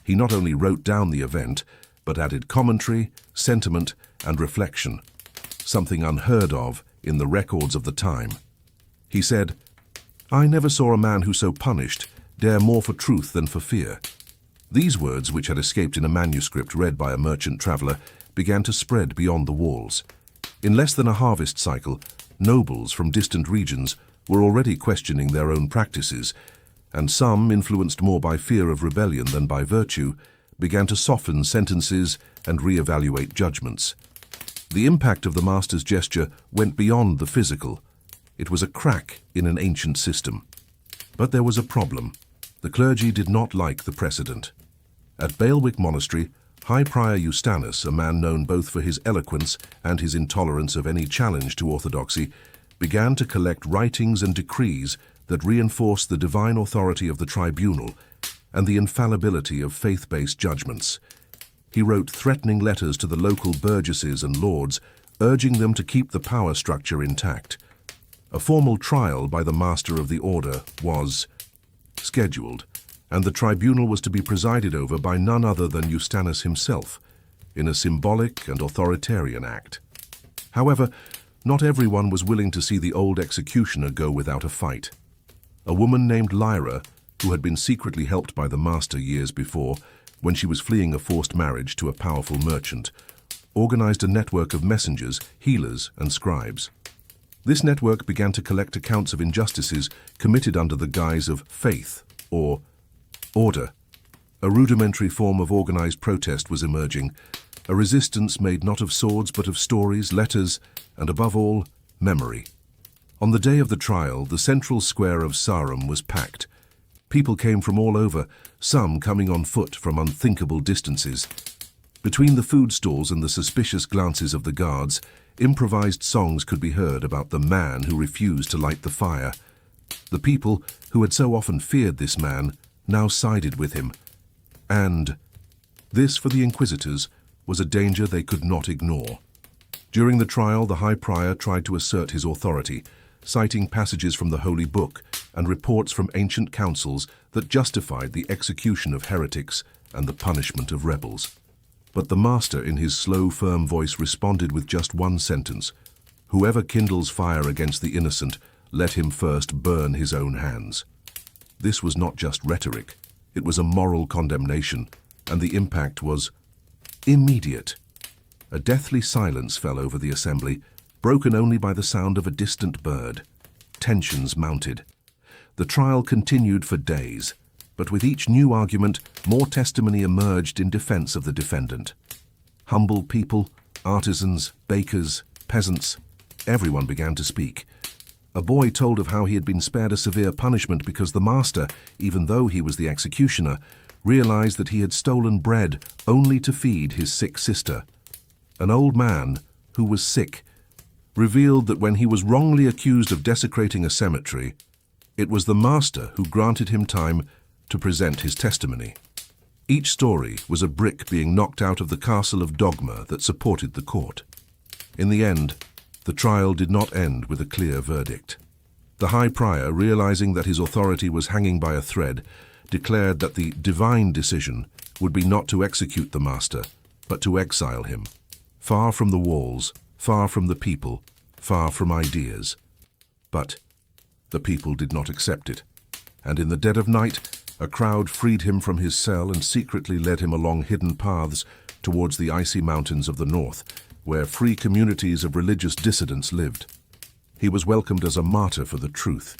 He not only wrote down the event, but added commentary, sentiment, and reflection, something unheard of in the records of the time. He said, "I never saw a man who so punished dare more for truth than for fear." These words, which had escaped in a manuscript read by a merchant traveller, began to spread beyond the walls. In less than a harvest cycle, nobles from distant regions were already questioning their own practices, and some, influenced more by fear of rebellion than by virtue, began to soften sentences and re-evaluate judgments. The impact of the master's gesture went beyond the physical. It was a crack in an ancient system. But there was a problem. The clergy did not like the precedent. At Bailwick Monastery, High Prior Eustanus, a man known both for his eloquence and his intolerance of any challenge to orthodoxy, began to collect writings and decrees that reinforced the divine authority of the tribunal and the infallibility of faith-based judgments. He wrote threatening letters to the local burgesses and lords, urging them to keep the power structure intact. A formal trial by the master of the order was scheduled, and the tribunal was to be presided over by none other than Eustanus himself, in a symbolic and authoritarian act. However, not everyone was willing to see the old executioner go without a fight. A woman named Lyra, who had been secretly helped by the master years before, when she was fleeing a forced marriage to a powerful merchant, organized a network of messengers, healers, and scribes. This network began to collect accounts of injustices committed under the guise of faith, or order. A rudimentary form of organized protest was emerging, a resistance made not of swords but of stories, letters, and above all, memory. On the day of the trial, the central square of Sarum was packed. People came from all over, some coming on foot from unthinkable distances. Between the food stalls and the suspicious glances of the guards, improvised songs could be heard about the man who refused to light the fire. The people, who had so often feared this man, now sided with him. And this, for the inquisitors, was a danger they could not ignore. During the trial, the High Prior tried to assert his authority, citing passages from the Holy Book and reports from ancient councils that justified the execution of heretics and the punishment of rebels. But the master, in his slow, firm voice, responded with just one sentence: "Whoever kindles fire against the innocent, let him first burn his own hands." This was not just rhetoric, it was a moral condemnation, and the impact was immediate. A deathly silence fell over the assembly, broken only by the sound of a distant bird. Tensions mounted. The trial continued for days, but with each new argument, more testimony emerged in defense of the defendant. Humble people, artisans, bakers, peasants, everyone began to speak. A boy told of how he had been spared a severe punishment because the master, even though he was the executioner, realized that he had stolen bread only to feed his sick sister. An old man, who was sick, revealed that when he was wrongly accused of desecrating a cemetery, it was the master who granted him time to present his testimony. Each story was a brick being knocked out of the castle of dogma that supported the court. In the end, the trial did not end with a clear verdict. The high prior, realizing that his authority was hanging by a thread, declared that the divine decision would be not to execute the master, but to exile him, far from the walls, far from the people, far from ideas. But the people did not accept it, and in the dead of night, a crowd freed him from his cell and secretly led him along hidden paths towards the icy mountains of the north, where free communities of religious dissidents lived. He was welcomed as a martyr for the truth,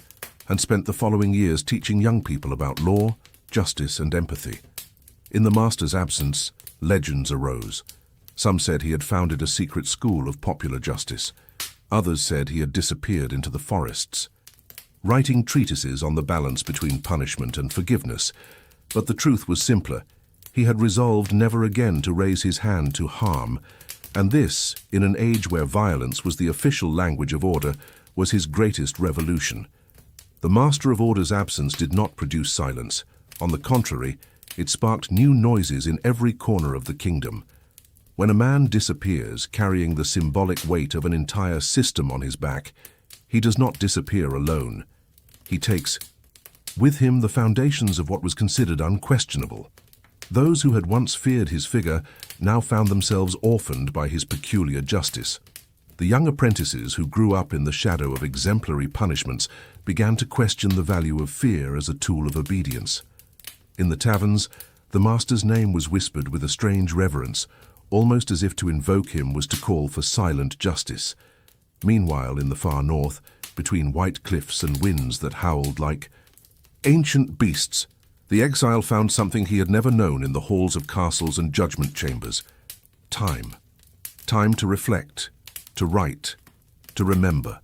and spent the following years teaching young people about law, justice, and empathy. In the master's absence, legends arose. Some said he had founded a secret school of popular justice. Others said he had disappeared into the forests, writing treatises on the balance between punishment and forgiveness. But the truth was simpler. He had resolved never again to raise his hand to harm, and this, in an age where violence was the official language of order, was his greatest revolution. The Master of Order's absence did not produce silence. On the contrary, it sparked new noises in every corner of the kingdom. When a man disappears, carrying the symbolic weight of an entire system on his back, he does not disappear alone. He takes with him the foundations of what was considered unquestionable. Those who had once feared his figure now found themselves orphaned by his peculiar justice. The young apprentices who grew up in the shadow of exemplary punishments began to question the value of fear as a tool of obedience. In the taverns, the master's name was whispered with a strange reverence, almost as if to invoke him was to call for silent justice. Meanwhile, in the far north, between white cliffs and winds that howled like ancient beasts, the exile found something he had never known in the halls of castles and judgment chambers. Time. Time to reflect, to write, to remember.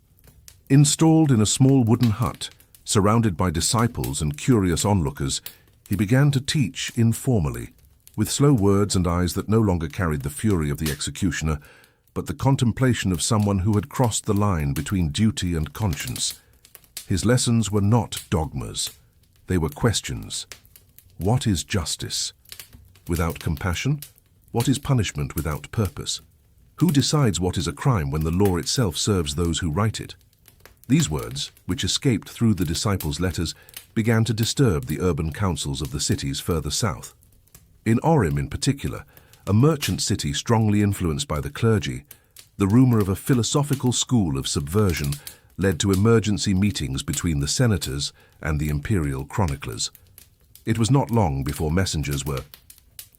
Installed in a small wooden hut, surrounded by disciples and curious onlookers, he began to teach informally, with slow words and eyes that no longer carried the fury of the executioner, but the contemplation of someone who had crossed the line between duty and conscience. His lessons were not dogmas. They were questions. What is justice? Without compassion? What is punishment without purpose? Who decides what is a crime when the law itself serves those who write it? These words, which escaped through the disciples' letters, began to disturb the urban councils of the cities further south. In Orem in particular, a merchant city strongly influenced by the clergy, the rumor of a philosophical school of subversion led to emergency meetings between the senators and the imperial chroniclers. It was not long before messengers were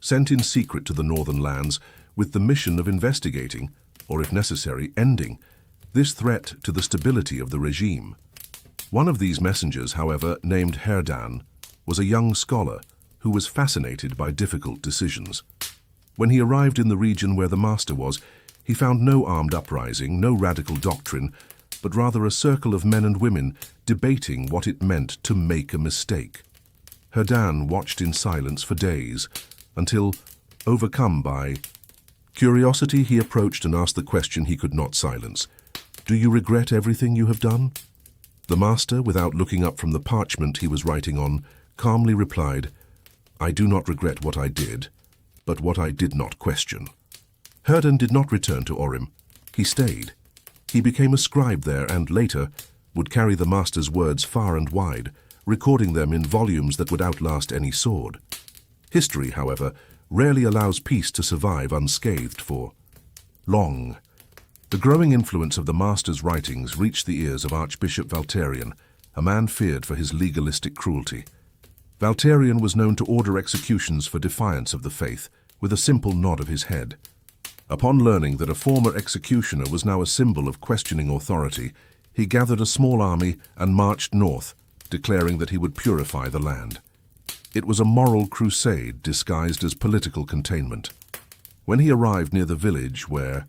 sent in secret to the northern lands with the mission of investigating, or if necessary, ending, this threat to the stability of the regime. One of these messengers, however, named Herdan, was a young scholar who was fascinated by difficult decisions. When he arrived in the region where the master was, he found no armed uprising, no radical doctrine, but rather a circle of men and women debating what it meant to make a mistake. Herdan watched in silence for days, until, overcome by curiosity, he approached and asked the question he could not silence. "Do you regret everything you have done?" The master, without looking up from the parchment he was writing on, calmly replied, "I do not regret what I did, but what I did not question." Herdan did not return to Orem. He stayed. He became a scribe there and, later, would carry the master's words far and wide, recording them in volumes that would outlast any sword. History, however, rarely allows peace to survive unscathed for long. The growing influence of the master's writings reached the ears of Archbishop Valterian, a man feared for his legalistic cruelty. Valterian was known to order executions for defiance of the faith, with a simple nod of his head. Upon learning that a former executioner was now a symbol of questioning authority, he gathered a small army and marched north, declaring that he would purify the land. It was a moral crusade disguised as political containment. When he arrived near the village where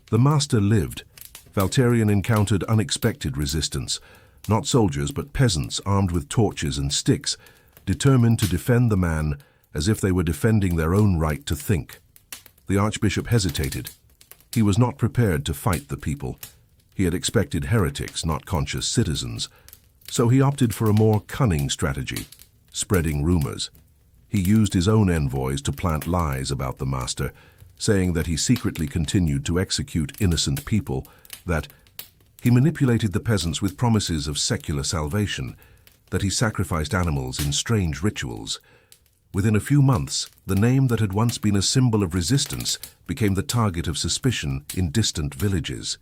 the master lived, Valterian encountered unexpected resistance. Not soldiers, but peasants armed with torches and sticks, determined to defend the man as if they were defending their own right to think. The archbishop hesitated. He was not prepared to fight the people. He had expected heretics, not conscious citizens. So he opted for a more cunning strategy, spreading rumors. He used his own envoys to plant lies about the master, saying that he secretly continued to execute innocent people, that he manipulated the peasants with promises of secular salvation, that he sacrificed animals in strange rituals. Within a few months, the name that had once been a symbol of resistance became the target of suspicion in distant villages.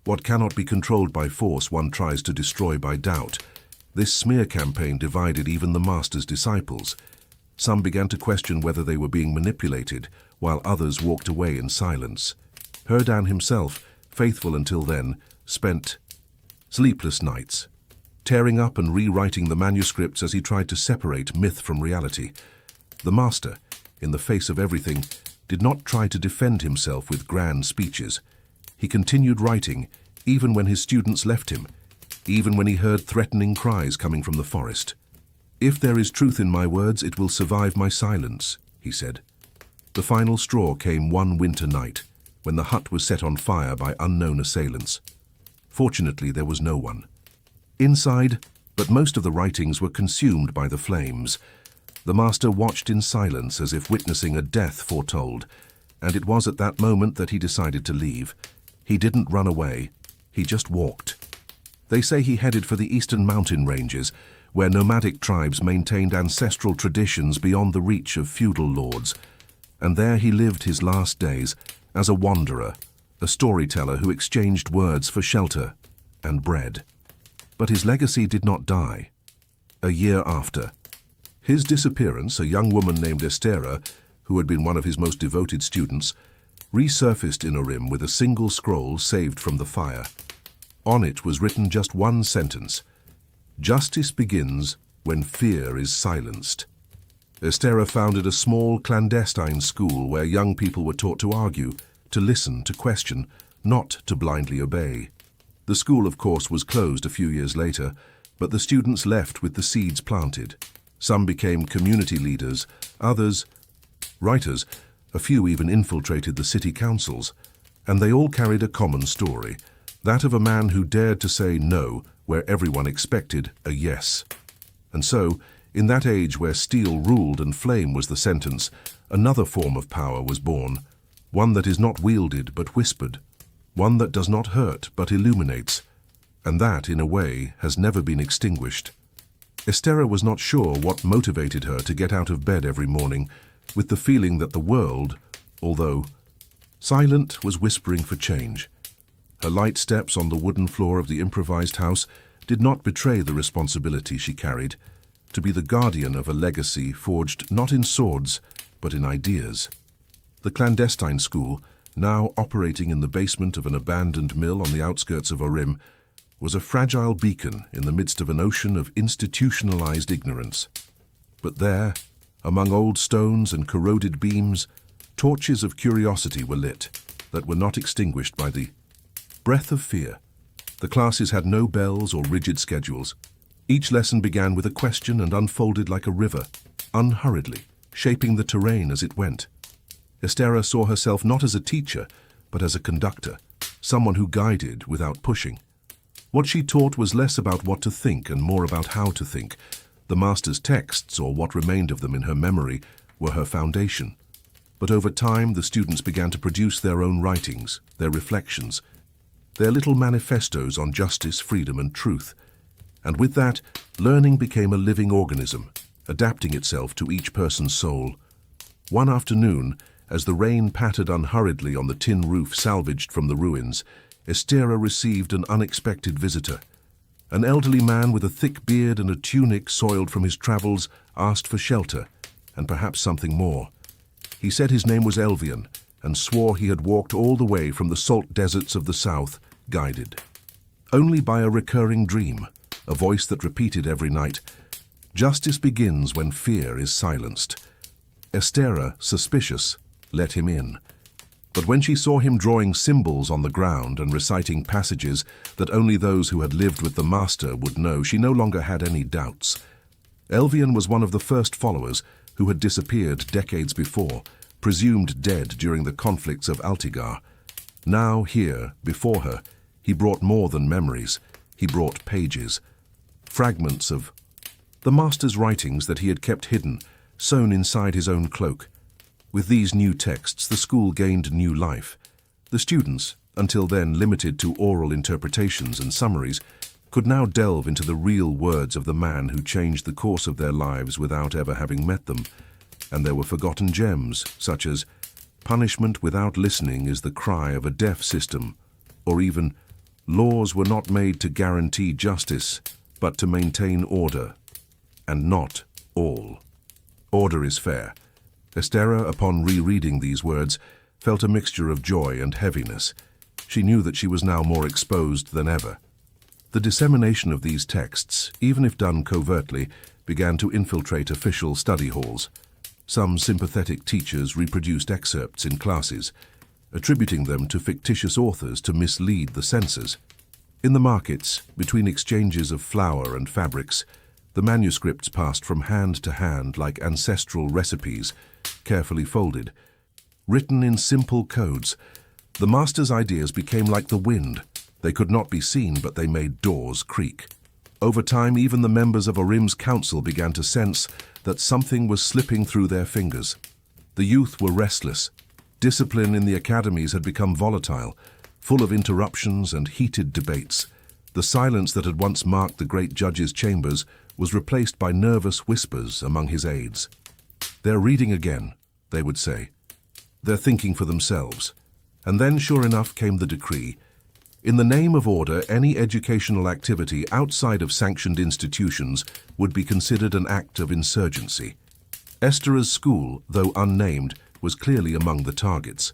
What cannot be controlled by force one tries to destroy by doubt. This smear campaign divided even the master's disciples. Some began to question whether they were being manipulated, while others walked away in silence. Herdan himself, faithful until then, spent sleepless nights, tearing up and rewriting the manuscripts as he tried to separate myth from reality. The master, in the face of everything, did not try to defend himself with grand speeches. He continued writing, even when his students left him, even when he heard threatening cries coming from the forest. "If there is truth in my words, it will survive my silence," he said. The final straw came one winter night, when the hut was set on fire by unknown assailants. Fortunately, there was no one inside, but most of the writings were consumed by the flames. The master watched in silence as if witnessing a death foretold, and it was at that moment that he decided to leave. He didn't run away, he just walked. They say he headed for the eastern mountain ranges, where nomadic tribes maintained ancestral traditions beyond the reach of feudal lords. And there he lived his last days as a wanderer, a storyteller who exchanged words for shelter and bread. But his legacy did not die. A year after his disappearance, a young woman named Estera, who had been one of his most devoted students, resurfaced in Urim with a single scroll saved from the fire. On it was written just one sentence: "Justice begins when fear is silenced." Estera founded a small clandestine school where young people were taught to argue, to listen, to question, not to blindly obey. The school, of course, was closed a few years later, but the students left with the seeds planted. Some became community leaders, others writers, a few even infiltrated the city councils, and they all carried a common story, that of a man who dared to say no where everyone expected a yes. And so, in that age where steel ruled and flame was the sentence, another form of power was born, one that is not wielded but whispered, one that does not hurt but illuminates, and that, in a way, has never been extinguished. Estera was not sure what motivated her to get out of bed every morning, with the feeling that the world, although silent, was whispering for change. Her light steps on the wooden floor of the improvised house did not betray the responsibility she carried, to be the guardian of a legacy forged not in swords, but in ideas. The clandestine school, now operating in the basement of an abandoned mill on the outskirts of Urim, was a fragile beacon in the midst of an ocean of institutionalized ignorance. But there, among old stones and corroded beams, torches of curiosity were lit that were not extinguished by the breath of fear. The classes had no bells or rigid schedules. Each lesson began with a question and unfolded like a river, unhurriedly, shaping the terrain as it went. Estera saw herself not as a teacher, but as a conductor, someone who guided without pushing. What she taught was less about what to think and more about how to think. The master's texts, or what remained of them in her memory, were her foundation. But over time, the students began to produce their own writings, their reflections, their little manifestos on justice, freedom, and truth. And with that, learning became a living organism, adapting itself to each person's soul. One afternoon, as the rain pattered unhurriedly on the tin roof salvaged from the ruins, Estera received an unexpected visitor. An elderly man with a thick beard and a tunic soiled from his travels asked for shelter, and perhaps something more. He said his name was Elvian, and swore he had walked all the way from the salt deserts of the south, guided only by a recurring dream, a voice that repeated every night, "Justice begins when fear is silenced." Estera, suspicious, let him in. But when she saw him drawing symbols on the ground and reciting passages that only those who had lived with the master would know, she no longer had any doubts. Elvian was one of the first followers who had disappeared decades before, presumed dead during the conflicts of Altigar. Now, here, before her, he brought more than memories. He brought pages, fragments of the master's writings that he had kept hidden, sewn inside his own cloak. With these new texts, the school gained new life. The students, until then limited to oral interpretations and summaries, could now delve into the real words of the man who changed the course of their lives without ever having met them. And there were forgotten gems, such as "Punishment without listening is the cry of a deaf system," or even "Laws were not made to guarantee justice, but to maintain order, and not all. Order is fair." Estera, upon rereading these words, felt a mixture of joy and heaviness. She knew that she was now more exposed than ever. The dissemination of these texts, even if done covertly, began to infiltrate official study halls. Some sympathetic teachers reproduced excerpts in classes, attributing them to fictitious authors to mislead the censors. In the markets, between exchanges of flour and fabrics, the manuscripts passed from hand to hand like ancestral recipes, carefully folded. Written in simple codes, the master's ideas became like the wind. They could not be seen, but they made doors creak. Over time, even the members of Orim's council began to sense that something was slipping through their fingers. The youth were restless. Discipline in the academies had become volatile, full of interruptions and heated debates. The silence that had once marked the great judge's chambers was replaced by nervous whispers among his aides. "They're reading again," they would say. "They're thinking for themselves." And then, sure enough, came the decree. In the name of order, any educational activity outside of sanctioned institutions would be considered an act of insurgency. Estera's school, though unnamed, was clearly among the targets.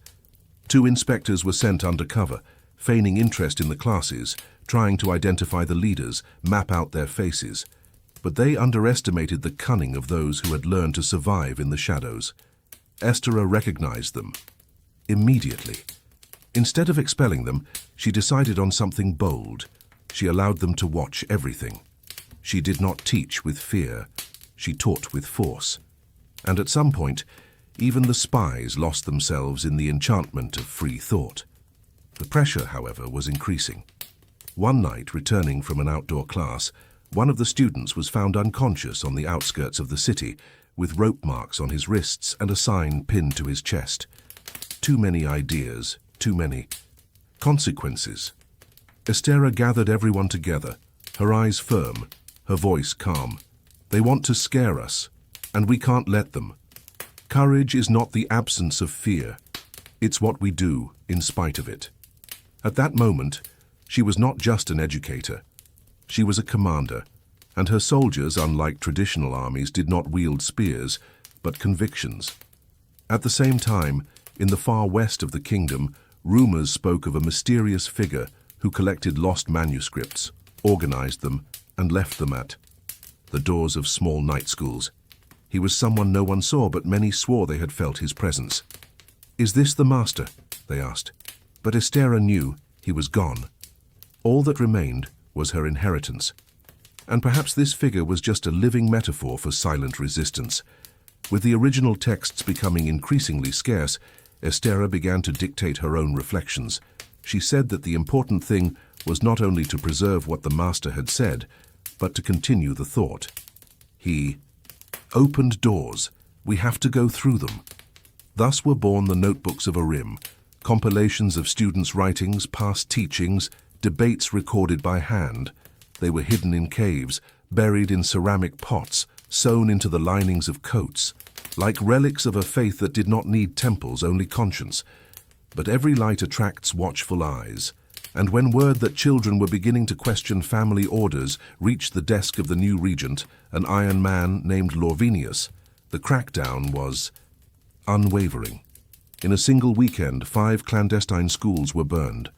2 inspectors were sent undercover, feigning interest in the classes, trying to identify the leaders, map out their faces. But they underestimated the cunning of those who had learned to survive in the shadows. Estera recognized them immediately. Instead of expelling them, she decided on something bold. She allowed them to watch everything. She did not teach with fear. She taught with force. And at some point, even the spies lost themselves in the enchantment of free thought. The pressure, however, was increasing. One night, returning from an outdoor class, one of the students was found unconscious on the outskirts of the city, with rope marks on his wrists and a sign pinned to his chest. Too many ideas, too many consequences. Estera gathered everyone together, her eyes firm, her voice calm. "They want to scare us, and we can't let them. Courage is not the absence of fear. It's what we do in spite of it." At that moment, she was not just an educator. She was a commander, and her soldiers, unlike traditional armies, did not wield spears, but convictions. At the same time, in the far west of the kingdom, rumors spoke of a mysterious figure who collected lost manuscripts, organized them, and left them at the doors of small night schools. He was someone no one saw, but many swore they had felt his presence. "Is this the master?" they asked. But Estera knew he was gone. All that remained was her inheritance. And perhaps this figure was just a living metaphor for silent resistance. With the original texts becoming increasingly scarce, Estera began to dictate her own reflections. She said that the important thing was not only to preserve what the master had said, but to continue the thought. He opened doors. We have to go through them. Thus were born the notebooks of Orim, compilations of students' writings, past teachings, debates recorded by hand. They were hidden in caves, buried in ceramic pots, sewn into the linings of coats, like relics of a faith that did not need temples, only conscience. But every light attracts watchful eyes, and when word that children were beginning to question family orders reached the desk of the new regent, an iron man named Lorvinius, the crackdown was unwavering. In a single weekend, 5 clandestine schools were burned.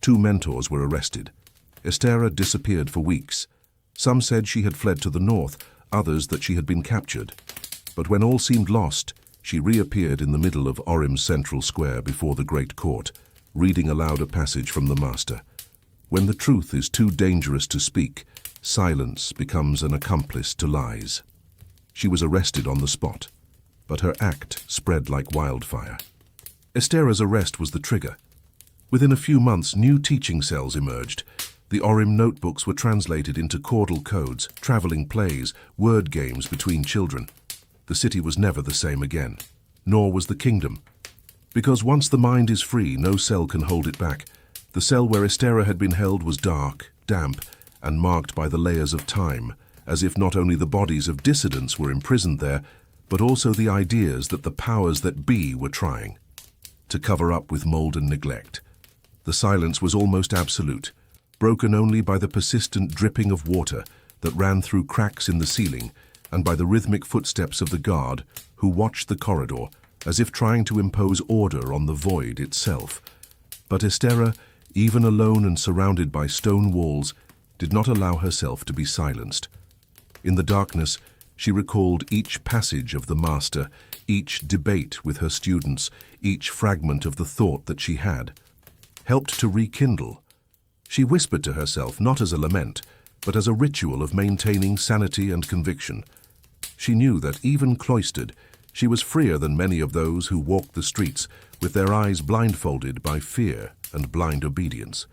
2 mentors were arrested. Estera disappeared for weeks. Some said she had fled to the north, others that she had been captured. But when all seemed lost, she reappeared in the middle of Orim's central square before the great court, reading aloud a passage from the master. When the truth is too dangerous to speak, silence becomes an accomplice to lies. She was arrested on the spot, but her act spread like wildfire. Estera's arrest was the trigger. Within a few months, new teaching cells emerged. The Orim notebooks were translated into caudal codes, traveling plays, word games between children. The city was never the same again, nor was the kingdom. Because once the mind is free, no cell can hold it back. The cell where Estera had been held was dark, damp, and marked by the layers of time, as if not only the bodies of dissidents were imprisoned there, but also the ideas that the powers that be were trying to cover up with mold and neglect. The silence was almost absolute, broken only by the persistent dripping of water that ran through cracks in the ceiling and by the rhythmic footsteps of the guard who watched the corridor as if trying to impose order on the void itself. But Estera, even alone and surrounded by stone walls, did not allow herself to be silenced. In the darkness, she recalled each passage of the master, each debate with her students, each fragment of the thought that she had, helped to rekindle. She whispered to herself not as a lament, but as a ritual of maintaining sanity and conviction. She knew that even cloistered, she was freer than many of those who walked the streets with their eyes blindfolded by fear and blind obedience.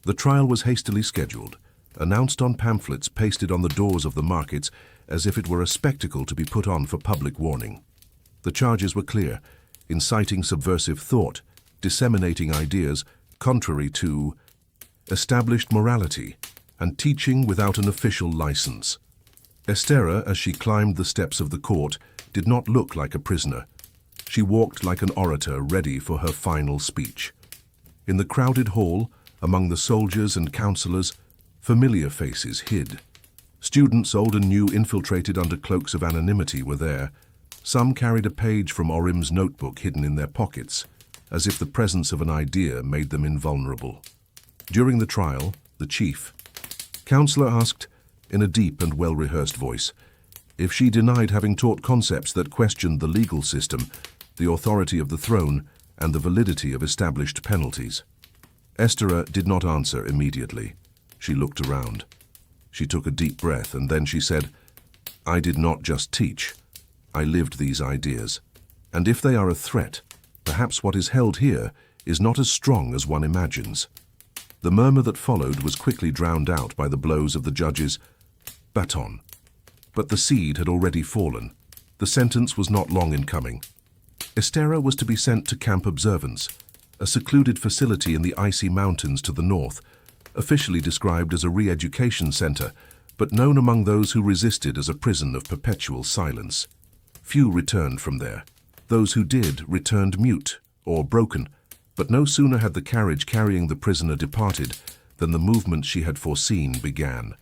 The trial was hastily scheduled, announced on pamphlets pasted on the doors of the markets as if it were a spectacle to be put on for public warning. The charges were clear: inciting subversive thought, disseminating ideas contrary to established morality, and teaching without an official license. Estera, as she climbed the steps of the court, did not look like a prisoner. She walked like an orator ready for her final speech. In the crowded hall, among the soldiers and counselors, familiar faces hid. Students old and new infiltrated under cloaks of anonymity were there. Some carried a page from Orim's notebook hidden in their pockets, as if the presence of an idea made them invulnerable. During the trial, the chief counselor asked, in a deep and well-rehearsed voice, if she denied having taught concepts that questioned the legal system, the authority of the throne, and the validity of established penalties. Estera did not answer immediately. She looked around. She took a deep breath, and then she said, "I did not just teach. I lived these ideas. And if they are a threat, perhaps what is held here is not as strong as one imagines." The murmur that followed was quickly drowned out by the blows of the judge's baton. But the seed had already fallen. The sentence was not long in coming. Estera was to be sent to Camp Observance, a secluded facility in the icy mountains to the north, officially described as a re-education center, but known among those who resisted as a prison of perpetual silence. Few returned from there. Those who did returned mute or broken, but no sooner had the carriage carrying the prisoner departed than the movement she had foreseen began.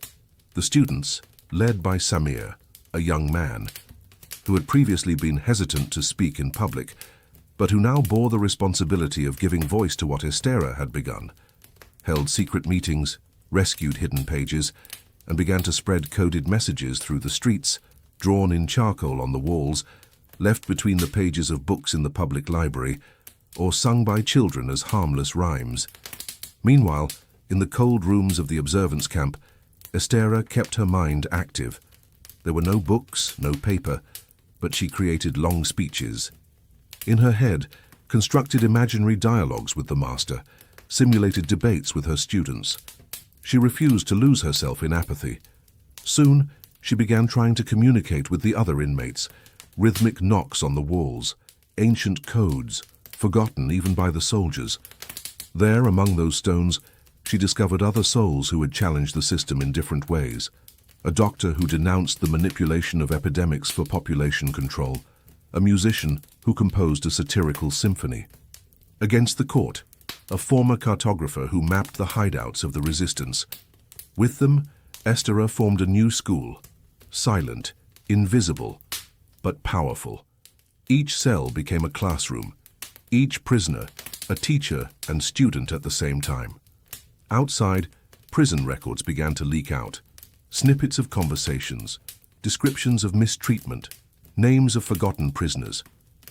The students, led by Samir, a young man, who had previously been hesitant to speak in public, but who now bore the responsibility of giving voice to what Estera had begun, held secret meetings, rescued hidden pages, and began to spread coded messages through the streets, drawn in charcoal on the walls, left between the pages of books in the public library, or sung by children as harmless rhymes. Meanwhile, in the cold rooms of the observance camp, Estera kept her mind active. There were no books, no paper, but she created long speeches. In her head, constructed imaginary dialogues with the master, simulated debates with her students. She refused to lose herself in apathy. Soon, she began trying to communicate with the other inmates, rhythmic knocks on the walls, ancient codes, forgotten even by the soldiers. There, among those stones, she discovered other souls who had challenged the system in different ways. A doctor who denounced the manipulation of epidemics for population control, a musician who composed a satirical symphony. Against the court, a former cartographer who mapped the hideouts of the resistance. With them, Estera formed a new school, silent, invisible, but powerful. Each cell became a classroom, each prisoner a teacher and student at the same time. Outside, prison records began to leak out. Snippets of conversations, descriptions of mistreatment, names of forgotten prisoners.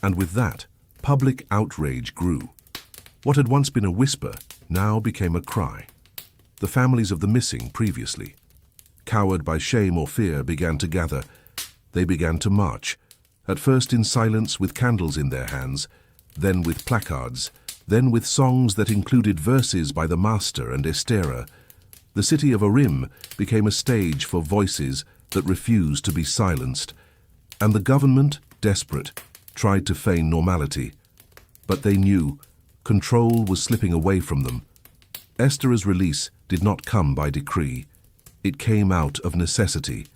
And with that, public outrage grew. What had once been a whisper now became a cry. The families of the missing previously, cowered by shame or fear, began to gather. They began to march, at first in silence with candles in their hands, then with placards, then with songs that included verses by the Master and Estera. The city of Arim became a stage for voices that refused to be silenced, and the government, desperate, tried to feign normality. But they knew control was slipping away from them. Esther's release did not come by decree. It came out of necessity.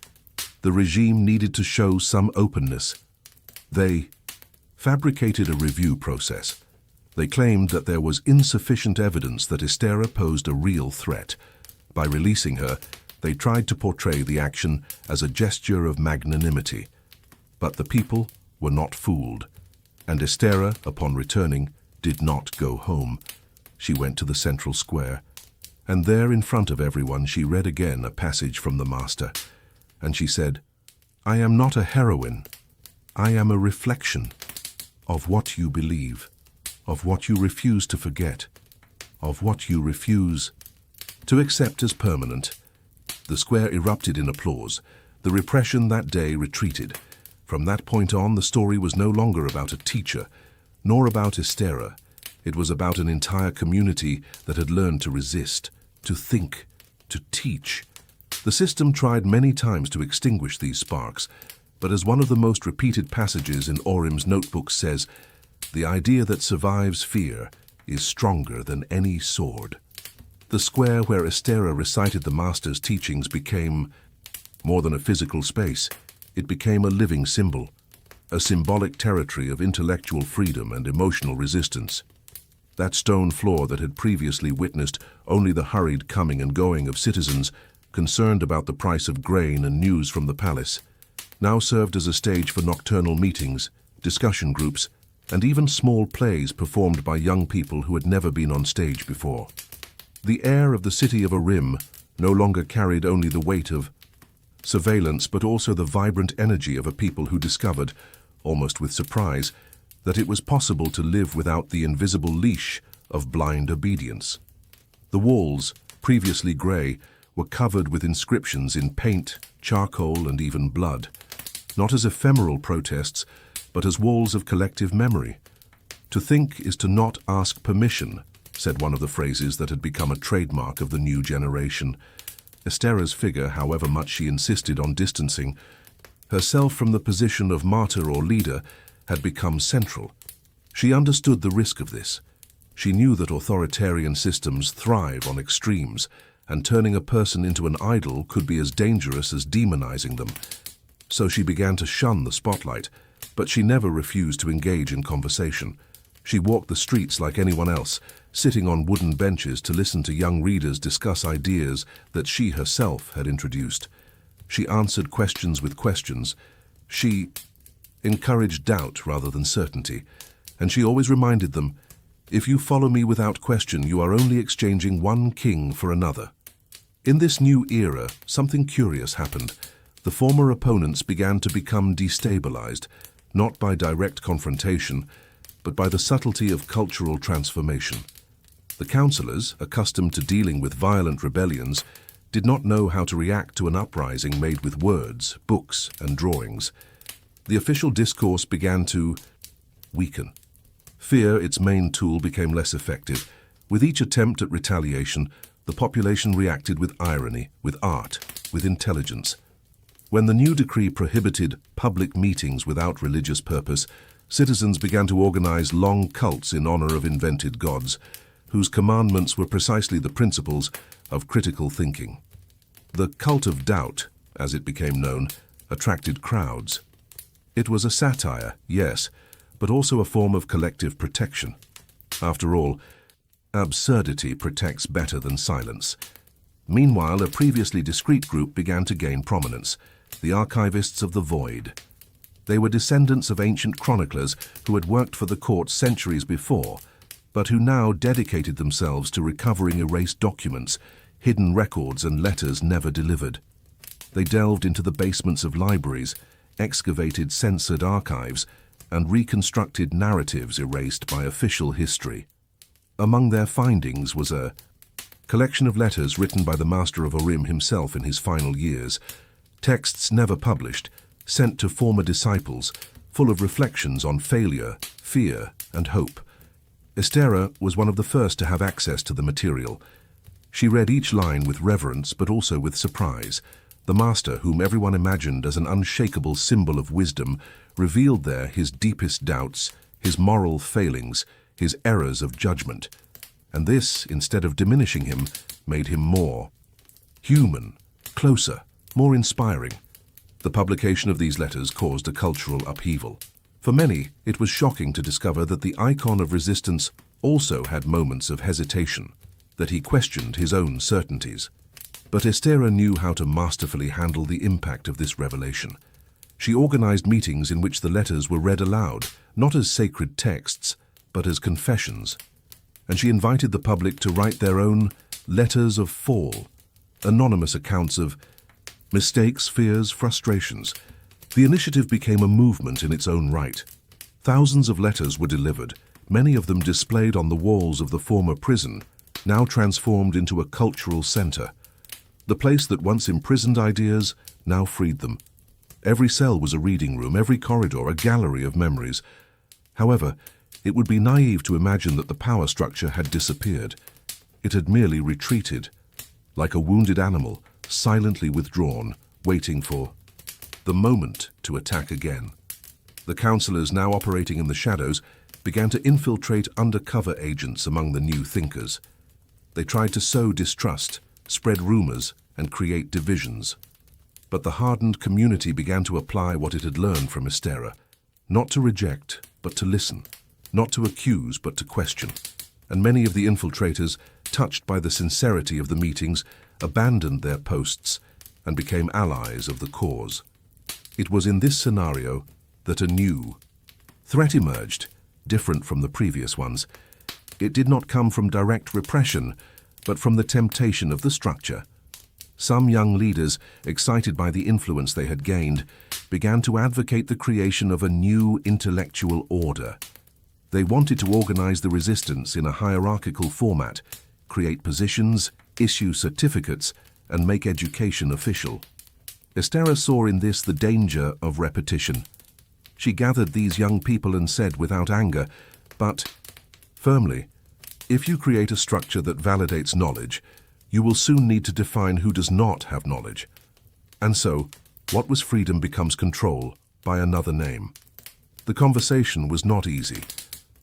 The regime needed to show some openness. They fabricated a review process. They claimed that there was insufficient evidence that Esther posed a real threat. By releasing her, they tried to portray the action as a gesture of magnanimity. But the people were not fooled, and Esther, upon returning, did not go home. She went to the central square, and there in front of everyone she read again a passage from the Master, and she said, "I am not a heroine. I am a reflection of what you believe, of what you refuse to forget, of what you refuse to accept as permanent." The square erupted in applause. The repression that day retreated. From that point on, the story was no longer about a teacher, nor about Esther. It was about an entire community that had learned to resist, to think, to teach. The system tried many times to extinguish these sparks, but as one of the most repeated passages in Orim's notebook says, the idea that survives fear is stronger than any sword. The square where Esther recited the Master's teachings became more than a physical space. It became a living symbol, a symbolic territory of intellectual freedom and emotional resistance. That stone floor that had previously witnessed only the hurried coming and going of citizens concerned about the price of grain and news from the palace, now served as a stage for nocturnal meetings, discussion groups, and even small plays performed by young people who had never been on stage before. The air of the city of Arim no longer carried only the weight of surveillance, but also the vibrant energy of a people who discovered, almost with surprise, that it was possible to live without the invisible leash of blind obedience. The walls, previously grey, were covered with inscriptions in paint, charcoal, and even blood, not as ephemeral protests, but as walls of collective memory. "To think is to not ask permission," said one of the phrases that had become a trademark of the new generation. Esther's figure, however much she insisted on distancing herself from the position of martyr or leader, had become central. She understood the risk of this. She knew that authoritarian systems thrive on extremes, and turning a person into an idol could be as dangerous as demonizing them. So she began to shun the spotlight, but she never refused to engage in conversation. She walked the streets like anyone else, sitting on wooden benches to listen to young readers discuss ideas that she herself had introduced. She answered questions with questions. She encouraged doubt rather than certainty, and she always reminded them, "If you follow me without question, you are only exchanging one king for another." In this new era, something curious happened. The former opponents began to become destabilized, not by direct confrontation, but by the subtlety of cultural transformation. The councillors, accustomed to dealing with violent rebellions, did not know how to react to an uprising made with words, books, and drawings. The official discourse began to weaken. Fear, its main tool, became less effective. With each attempt at retaliation, the population reacted with irony, with art, with intelligence. When the new decree prohibited public meetings without religious purpose, citizens began to organize long cults in honor of invented gods, whose commandments were precisely the principles of critical thinking. The cult of doubt, as it became known, attracted crowds. It was a satire, yes, but also a form of collective protection. After all, absurdity protects better than silence. Meanwhile, a previously discreet group began to gain prominence, the archivists of the void. They were descendants of ancient chroniclers who had worked for the court centuries before, but who now dedicated themselves to recovering erased documents, hidden records, and letters never delivered. They delved into the basements of libraries, excavated censored archives, and reconstructed narratives erased by official history. Among their findings was a collection of letters written by the Master of Urim himself in his final years, texts never published, sent to former disciples, full of reflections on failure, fear, and hope. Esther was one of the first to have access to the material. She read each line with reverence but also with surprise. The Master, whom everyone imagined as an unshakable symbol of wisdom, revealed there his deepest doubts, his moral failings, his errors of judgment. And this, instead of diminishing him, made him more human, closer, more inspiring. The publication of these letters caused a cultural upheaval. For many, it was shocking to discover that the icon of resistance also had moments of hesitation, that he questioned his own certainties. But Esther knew how to masterfully handle the impact of this revelation. She organized meetings in which the letters were read aloud, not as sacred texts, but as confessions. And she invited the public to write their own letters of fall, anonymous accounts of mistakes, fears, frustrations. The initiative became a movement in its own right. Thousands of letters were delivered, many of them displayed on the walls of the former prison, now transformed into a cultural center. The place that once imprisoned ideas now freed them. Every cell was a reading room, every corridor a gallery of memories. However, it would be naive to imagine that the power structure had disappeared. It had merely retreated, like a wounded animal, silently withdrawn, waiting for the moment to attack again. The counselors, now operating in the shadows, began to infiltrate undercover agents among the new thinkers. They tried to sow distrust, spread rumors, and create divisions. But the hardened community began to apply what it had learned from Esther, not to reject, but to listen, not to accuse, but to question. And many of the infiltrators, touched by the sincerity of the meetings, abandoned their posts and became allies of the cause. It was in this scenario that a new threat emerged, different from the previous ones. It did not come from direct repression, but from the temptation of the structure. Some young leaders, excited by the influence they had gained, began to advocate the creation of a new intellectual order. They wanted to organize the resistance in a hierarchical format, create positions, issue certificates, and make education official. Esther saw in this the danger of repetition. She gathered these young people and said without anger, but firmly, if you create a structure that validates knowledge, you will soon need to define who does not have knowledge. And so, what was freedom becomes control by another name. The conversation was not easy.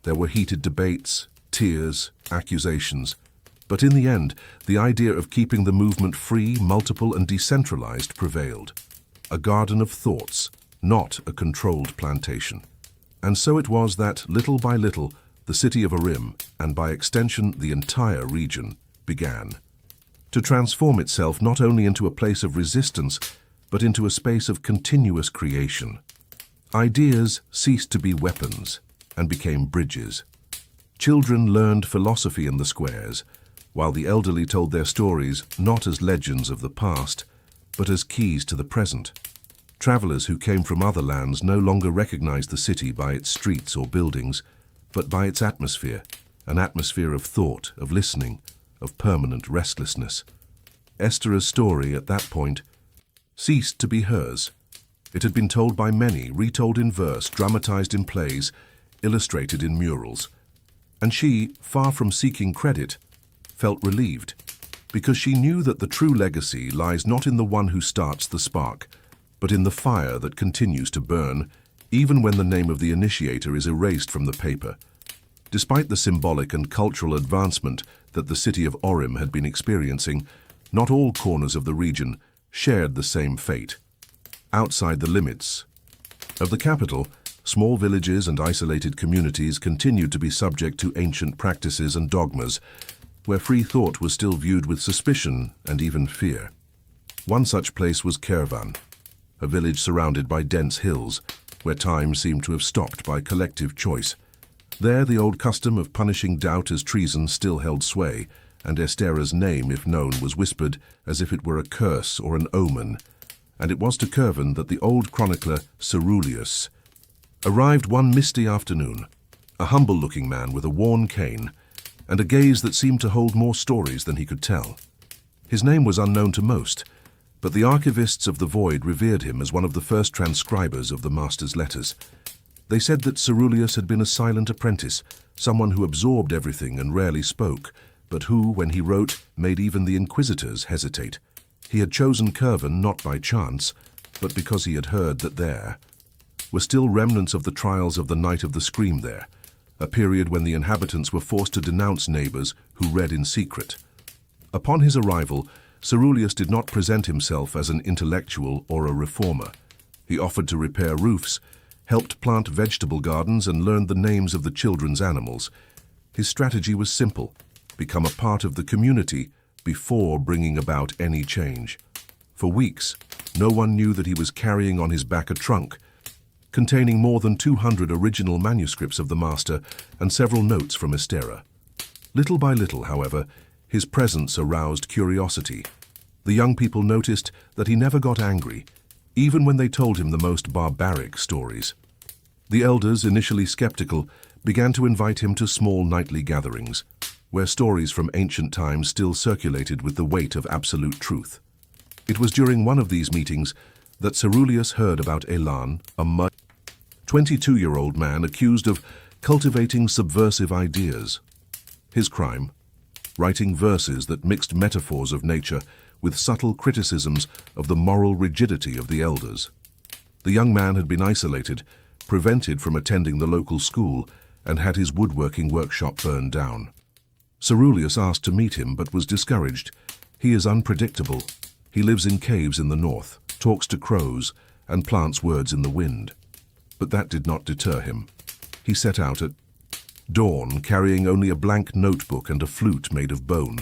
There were heated debates, tears, accusations. But in the end, the idea of keeping the movement free, multiple, and decentralized prevailed. A garden of thoughts, not a controlled plantation. And so it was that, little by little, the city of Urim, and by extension the entire region, began to transform itself not only into a place of resistance, but into a space of continuous creation. Ideas ceased to be weapons and became bridges. Children learned philosophy in the squares, while the elderly told their stories not as legends of the past, but as keys to the present. Travelers who came from other lands no longer recognized the city by its streets or buildings, but by its atmosphere, an atmosphere of thought, of listening, of permanent restlessness. Esther's story at that point ceased to be hers. It had been told by many, retold in verse, dramatized in plays, illustrated in murals. And she, far from seeking credit, felt relieved, because she knew that the true legacy lies not in the one who starts the spark, but in the fire that continues to burn, even when the name of the initiator is erased from the paper. Despite the symbolic and cultural advancement that the city of Urim had been experiencing, not all corners of the region shared the same fate. Outside the limits of the capital, small villages and isolated communities continued to be subject to ancient practices and dogmas, where free thought was still viewed with suspicion and even fear. One such place was Kervan, a village surrounded by dense hills, where time seemed to have stopped by collective choice. There the old custom of punishing doubt as treason still held sway, and Esther's name, if known, was whispered as if it were a curse or an omen. And it was to Kervan that the old chronicler Ceruleus arrived one misty afternoon, a humble-looking man with a worn cane and a gaze that seemed to hold more stories than he could tell. His name was unknown to most, but the archivists of the Void revered him as one of the first transcribers of the Master's letters. They said that Ceruleus had been a silent apprentice, someone who absorbed everything and rarely spoke, but who, when he wrote, made even the Inquisitors hesitate. He had chosen Curven not by chance, but because he had heard that there were still remnants of the trials of the Night of the Scream there, a period when the inhabitants were forced to denounce neighbors who read in secret. Upon his arrival, Ceruleus did not present himself as an intellectual or a reformer. He offered to repair roofs, helped plant vegetable gardens, and learned the names of the children's animals. His strategy was simple: become a part of the community before bringing about any change. For weeks, no one knew that he was carrying on his back a trunk containing more than 200 original manuscripts of the Master and several notes from Estera. Little by little, however, his presence aroused curiosity. The young people noticed that he never got angry, even when they told him the most barbaric stories. The elders, initially skeptical, began to invite him to small nightly gatherings, where stories from ancient times still circulated with the weight of absolute truth. It was during one of these meetings that Ceruleus heard about Elan, a 22-year-old man accused of cultivating subversive ideas. His crime? Writing verses that mixed metaphors of nature with subtle criticisms of the moral rigidity of the elders. The young man had been isolated, prevented from attending the local school, and had his woodworking workshop burned down. Ceruleus asked to meet him, but was discouraged. He is unpredictable. He lives in caves in the north, talks to crows, and plants words in the wind. But that did not deter him. He set out at dawn, carrying only a blank notebook and a flute made of bone.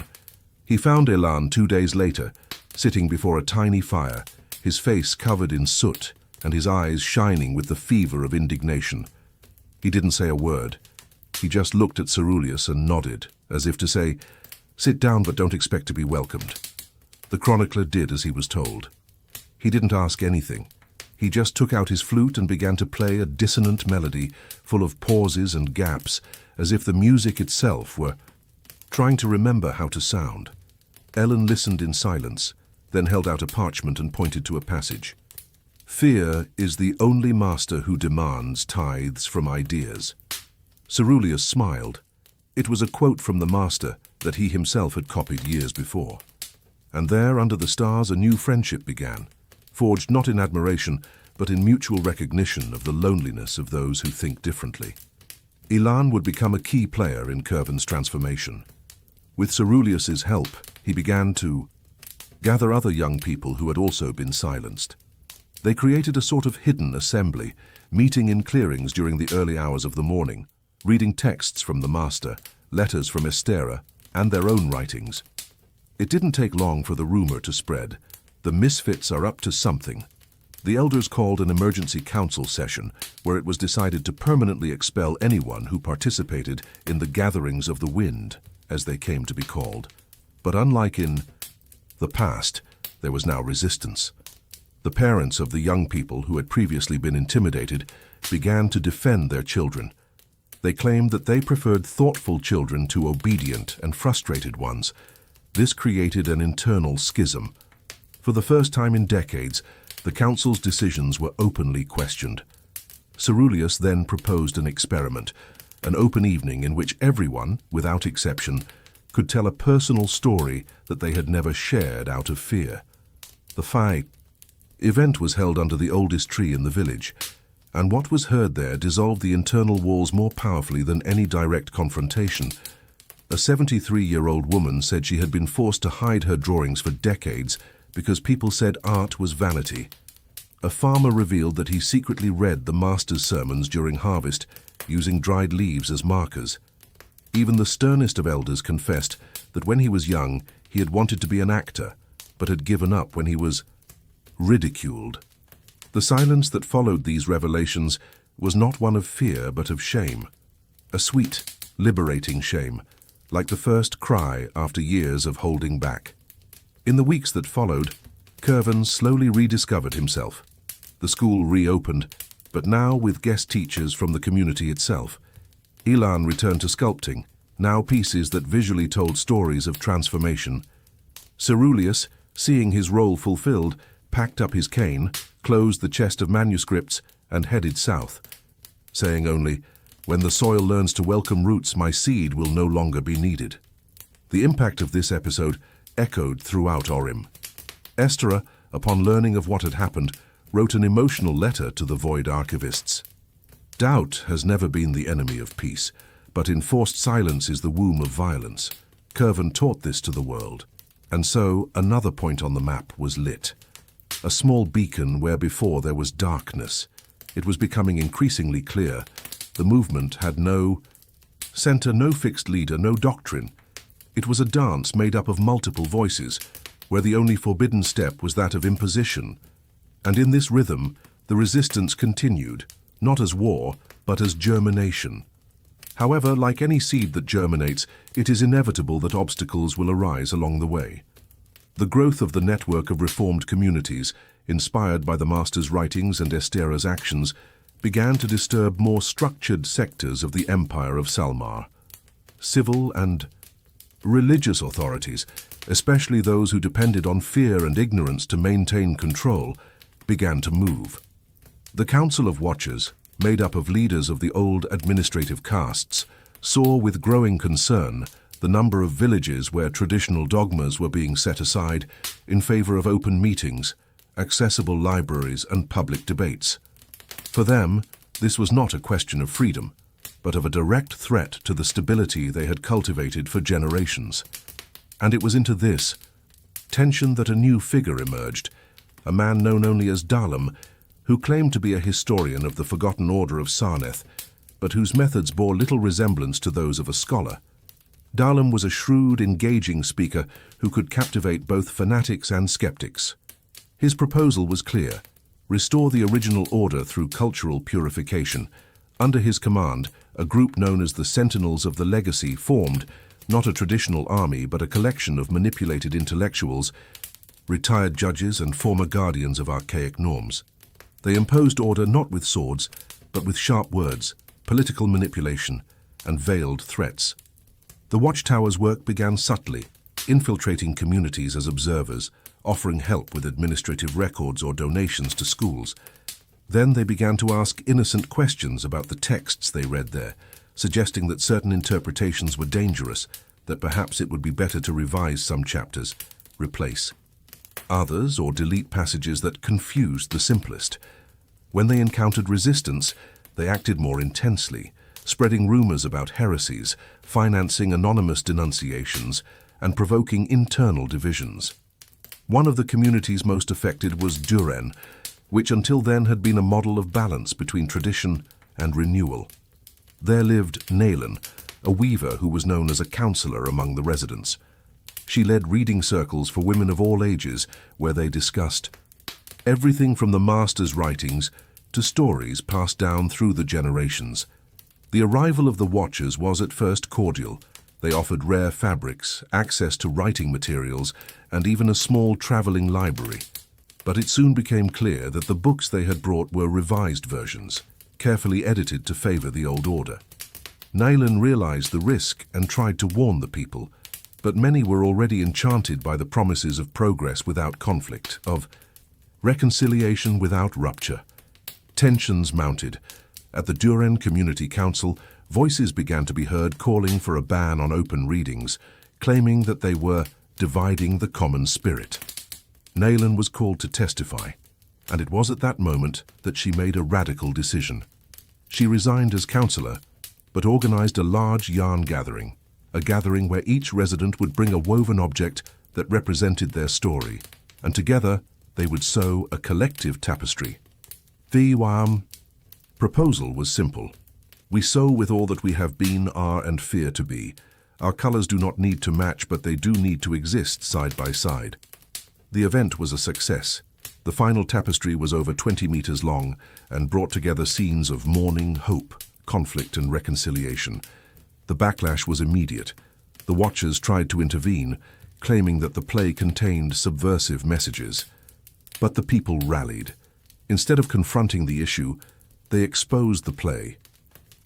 He found Elan 2 days later, sitting before a tiny fire, his face covered in soot and his eyes shining with the fever of indignation. He didn't say a word. He just looked at Ceruleus and nodded, as if to say, "Sit down, but don't expect to be welcomed." The chronicler did as he was told. He didn't ask anything. He just took out his flute and began to play a dissonant melody full of pauses and gaps, as if the music itself were trying to remember how to sound. Ellen listened in silence, then held out a parchment and pointed to a passage. "Fear is the only master who demands tithes from ideas." Ceruleus smiled. It was a quote from the Master that he himself had copied years before. And there, under the stars, a new friendship began, forged not in admiration, but in mutual recognition of the loneliness of those who think differently. Elan would become a key player in Curven's transformation. With Ceruleus's help, he began to gather other young people who had also been silenced. They created a sort of hidden assembly, meeting in clearings during the early hours of the morning, reading texts from the Master, letters from Estera, and their own writings. It didn't take long for the rumor to spread. The misfits are up to something. The elders called an emergency council session where it was decided to permanently expel anyone who participated in the gatherings of the wind, as they came to be called. But unlike in the past, there was now resistance. The parents of the young people who had previously been intimidated began to defend their children. They claimed that they preferred thoughtful children to obedient and frustrated ones. This created an internal schism. For the first time in decades, the council's decisions were openly questioned. Ceruleus then proposed an experiment, an open evening in which everyone, without exception, could tell a personal story that they had never shared out of fear. The event was held under the oldest tree in the village, and what was heard there dissolved the internal walls more powerfully than any direct confrontation. A 73-year-old woman said she had been forced to hide her drawings for decades because people said art was vanity. A farmer revealed that he secretly read the Master's sermons during harvest, using dried leaves as markers. Even the sternest of elders confessed that when he was young, he had wanted to be an actor, but had given up when he was ridiculed. The silence that followed these revelations was not one of fear, but of shame. A sweet, liberating shame, like the first cry after years of holding back. In the weeks that followed, Curven slowly rediscovered himself. The school reopened, but now with guest teachers from the community itself. Ilan returned to sculpting, now pieces that visually told stories of transformation. Ceruleus, seeing his role fulfilled, packed up his cane, closed the chest of manuscripts, and headed south, saying only, "When the soil learns to welcome roots, my seed will no longer be needed." The impact of this episode echoed throughout Orim. Esther, upon learning of what had happened, wrote an emotional letter to the Void archivists. Doubt has never been the enemy of peace, but enforced silence is the womb of violence. Curven taught this to the world. And so another point on the map was lit. A small beacon where before there was darkness. It was becoming increasingly clear. The movement had no center, no fixed leader, no doctrine. It was a dance made up of multiple voices, where the only forbidden step was that of imposition. And in this rhythm, the resistance continued, not as war, but as germination. However, like any seed that germinates, it is inevitable that obstacles will arise along the way. The growth of the network of reformed communities, inspired by the master's writings and Estera's actions, began to disturb more structured sectors of the empire of Salmar. Civil and religious authorities, especially those who depended on fear and ignorance to maintain control, began to move. The Council of Watchers, made up of leaders of the old administrative castes, saw with growing concern the number of villages where traditional dogmas were being set aside in favor of open meetings, accessible libraries, and public debates. For them, this was not a question of freedom, but of a direct threat to the stability they had cultivated for generations. And it was into this tension that a new figure emerged, a man known only as Dalam, who claimed to be a historian of the forgotten order of Sarneth, but whose methods bore little resemblance to those of a scholar. Dalam was a shrewd, engaging speaker who could captivate both fanatics and skeptics. His proposal was clear: restore the original order through cultural purification. Under his command, a group known as the Sentinels of the Legacy formed, not a traditional army, but a collection of manipulated intellectuals, retired judges and former guardians of archaic norms. They imposed order not with swords, but with sharp words, political manipulation, and veiled threats. The Watchtower's work began subtly, infiltrating communities as observers, offering help with administrative records or donations to schools. Then they began to ask innocent questions about the texts they read there, suggesting that certain interpretations were dangerous, that perhaps it would be better to revise some chapters, replace others, or delete passages that confused the simplest. When they encountered resistance, they acted more intensely, spreading rumors about heresies, financing anonymous denunciations, and provoking internal divisions. One of the communities most affected was Duren, which until then had been a model of balance between tradition and renewal. There lived Naylan, a weaver who was known as a counselor among the residents. She led reading circles for women of all ages, where they discussed everything from the master's writings to stories passed down through the generations. The arrival of the Watchers was at first cordial. They offered rare fabrics, access to writing materials, and even a small traveling library. But it soon became clear that the books they had brought were revised versions, carefully edited to favor the old order. Naylan realized the risk and tried to warn the people, but many were already enchanted by the promises of progress without conflict, of reconciliation without rupture. Tensions mounted. At the Duren Community Council, voices began to be heard calling for a ban on open readings, claiming that they were dividing the common spirit. Naylan was called to testify, and it was at that moment that she made a radical decision. She resigned as councillor, but organized a large yarn gathering, a gathering where each resident would bring a woven object that represented their story, and together they would sew a collective tapestry. The proposal was simple. We sew with all that we have been, are, and fear to be. Our colors do not need to match, but they do need to exist side by side. The event was a success. The final tapestry was over 20 meters long and brought together scenes of mourning, hope, conflict, and reconciliation. The backlash was immediate. The Watchers tried to intervene, claiming that the play contained subversive messages. But the people rallied. Instead of confronting the issue, They exposed the play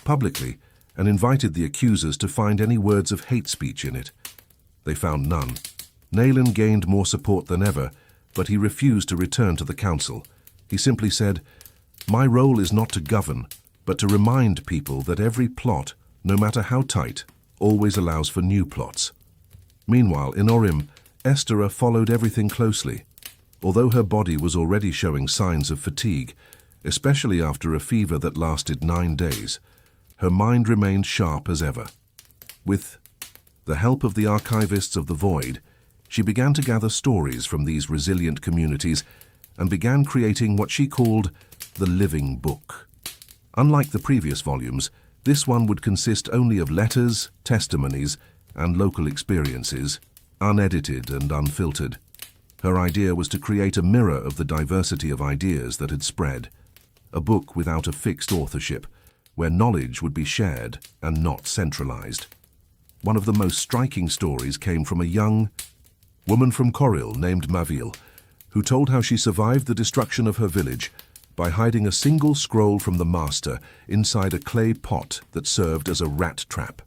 publicly and invited the accusers to find any words of hate speech in it. They found none. Nayland gained more support than ever, but he refused to return to the council. He simply said, "My role is not to govern, but to remind people that every plot, no matter how tight, always allows for new plots." Meanwhile, in Orim, Esther followed everything closely. Although her body was already showing signs of fatigue, especially after a fever that lasted 9 days, her mind remained sharp as ever. With the help of the archivists of the Void, she began to gather stories from these resilient communities and began creating what she called the living book. Unlike the previous volumes, this one would consist only of letters, testimonies, and local experiences, unedited and unfiltered. Her idea was to create a mirror of the diversity of ideas that had spread, a book without a fixed authorship, where knowledge would be shared and not centralized. One of the most striking stories came from a young woman from Coril named Mavil, who told how she survived the destruction of her village by hiding a single scroll from the master inside a clay pot that served as a rat trap.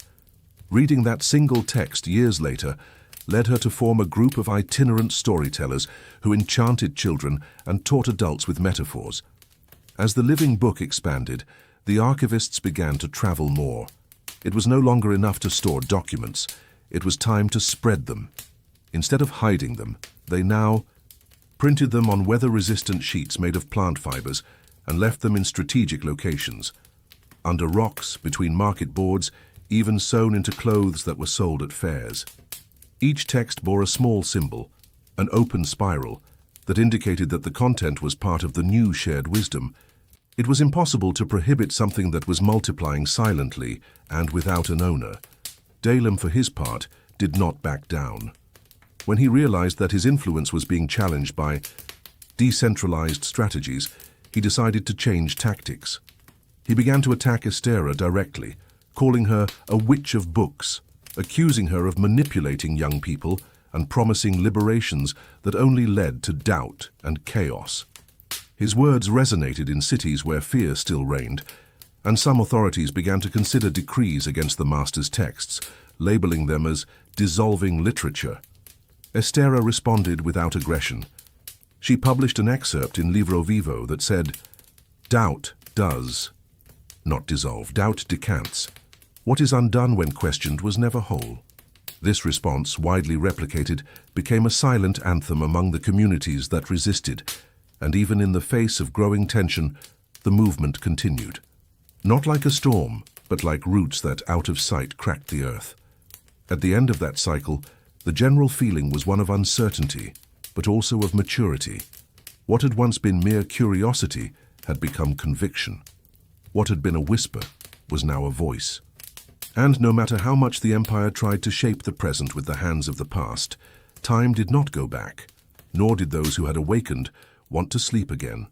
Reading that single text years later led her to form a group of itinerant storytellers who enchanted children and taught adults with metaphors. As the living book expanded, the archivists began to travel more. It was no longer enough to store documents. It was time to spread them. Instead of hiding them, they now printed them on weather-resistant sheets made of plant fibers and left them in strategic locations, under rocks, between market boards, even sewn into clothes that were sold at fairs. Each text bore a small symbol, an open spiral, that indicated that the content was part of the new shared wisdom. It was impossible to prohibit something that was multiplying silently and without an owner. Dalem, for his part, did not back down. When he realized that his influence was being challenged by decentralized strategies, he decided to change tactics. He began to attack Estera directly, calling her a witch of books, accusing her of manipulating young people and promising liberations that only led to doubt and chaos. His words resonated in cities where fear still reigned, and some authorities began to consider decrees against the master's texts, labeling them as dissolving literature. Estera responded without aggression. She published an excerpt in Livro Vivo that said, "Doubt does not dissolve, doubt decants. What is undone when questioned was never whole." This response, widely replicated, became a silent anthem among the communities that resisted, and even in the face of growing tension, the movement continued. Not like a storm, but like roots that out of sight cracked the earth. At the end of that cycle, the general feeling was one of uncertainty, but also of maturity. What had once been mere curiosity had become conviction. What had been a whisper was now a voice. And no matter how much the Empire tried to shape the present with the hands of the past, time did not go back, nor did those who had awakened want to sleep again.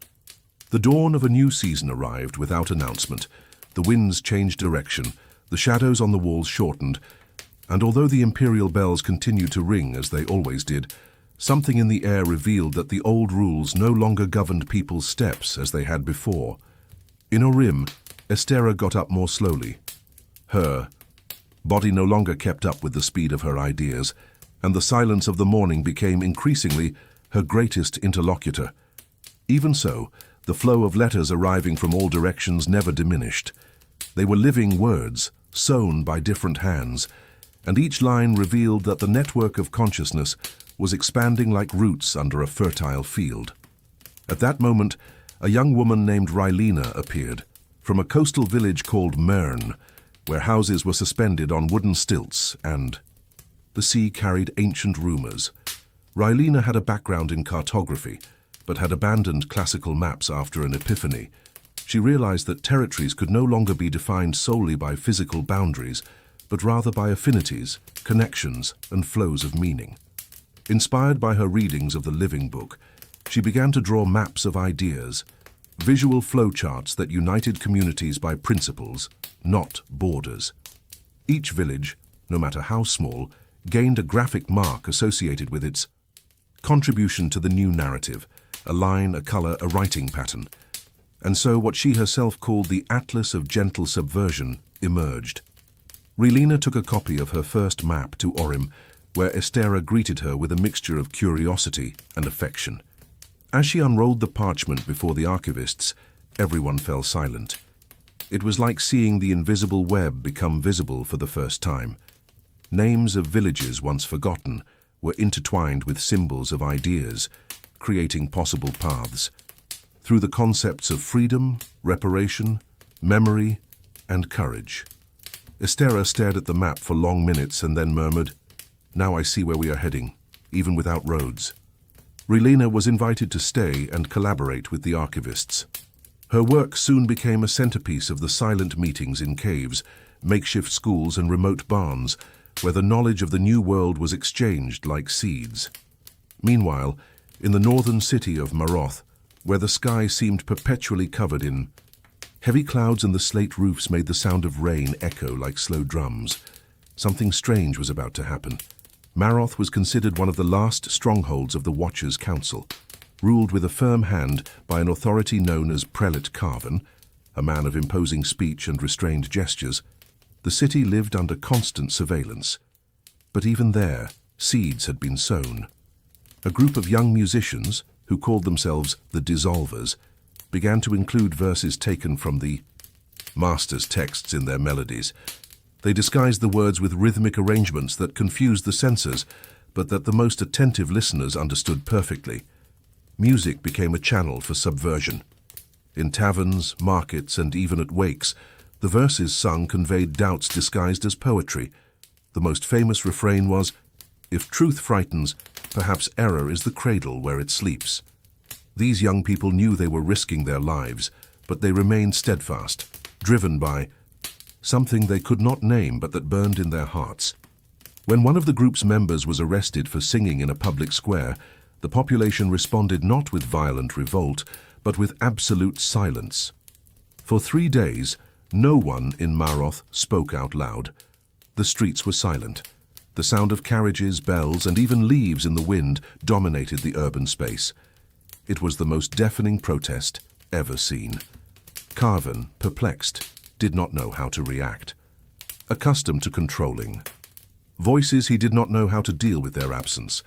The dawn of a new season arrived without announcement. The winds changed direction, the shadows on the walls shortened, and although the imperial bells continued to ring as they always did, something in the air revealed that the old rules no longer governed people's steps as they had before. In Orim, Estera got up more slowly. Her body no longer kept up with the speed of her ideas, and the silence of the morning became increasingly her greatest interlocutor. Even so, the flow of letters arriving from all directions never diminished. They were living words, sewn by different hands, and each line revealed that the network of consciousness was expanding like roots under a fertile field. At that moment, a young woman named Rylena appeared, from a coastal village called Mern, where houses were suspended on wooden stilts, and the sea carried ancient rumors. Rylena had a background in cartography, but had abandoned classical maps after an epiphany. She realized that territories could no longer be defined solely by physical boundaries, but rather by affinities, connections, and flows of meaning. Inspired by her readings of the Living Book, she began to draw maps of ideas, visual flowcharts that united communities by principles, not borders. Each village, no matter how small, gained a graphic mark associated with its contribution to the new narrative, a line, a color, a writing pattern. And so what she herself called the Atlas of Gentle Subversion emerged. Relina took a copy of her first map to Orim, where Estera greeted her with a mixture of curiosity and affection. As she unrolled the parchment before the archivists, everyone fell silent. It was like seeing the invisible web become visible for the first time. Names of villages once forgotten were intertwined with symbols of ideas, creating possible paths. Through the concepts of freedom, reparation, memory, and courage. Estera stared at the map for long minutes and then murmured, "Now I see where we are heading, even without roads." Relina was invited to stay and collaborate with the archivists. Her work soon became a centerpiece of the silent meetings in caves, makeshift schools and remote barns, where the knowledge of the new world was exchanged like seeds. Meanwhile, in the northern city of Maroth, where the sky seemed perpetually covered in heavy clouds and the slate roofs made the sound of rain echo like slow drums, something strange was about to happen. Maroth was considered one of the last strongholds of the Watchers' Council. Ruled with a firm hand by an authority known as Prelate Carven, a man of imposing speech and restrained gestures, the city lived under constant surveillance. But even there, seeds had been sown. A group of young musicians, who called themselves the Dissolvers, began to include verses taken from the master's texts in their melodies. They disguised the words with rhythmic arrangements that confused the senses, but that the most attentive listeners understood perfectly. Music became a channel for subversion. In taverns, markets, and even at wakes, the verses sung conveyed doubts disguised as poetry. The most famous refrain was, "If truth frightens, perhaps error is the cradle where it sleeps." These young people knew they were risking their lives, but they remained steadfast, driven by something they could not name but that burned in their hearts. When one of the group's members was arrested for singing in a public square, the population responded not with violent revolt, but with absolute silence. For 3 days, no one in Maroth spoke out loud. The streets were silent. The sound of carriages, bells, and even leaves in the wind dominated the urban space. It was the most deafening protest ever seen. Carven, perplexed, did not know how to react. Accustomed to controlling voices, he did not know how to deal with their absence.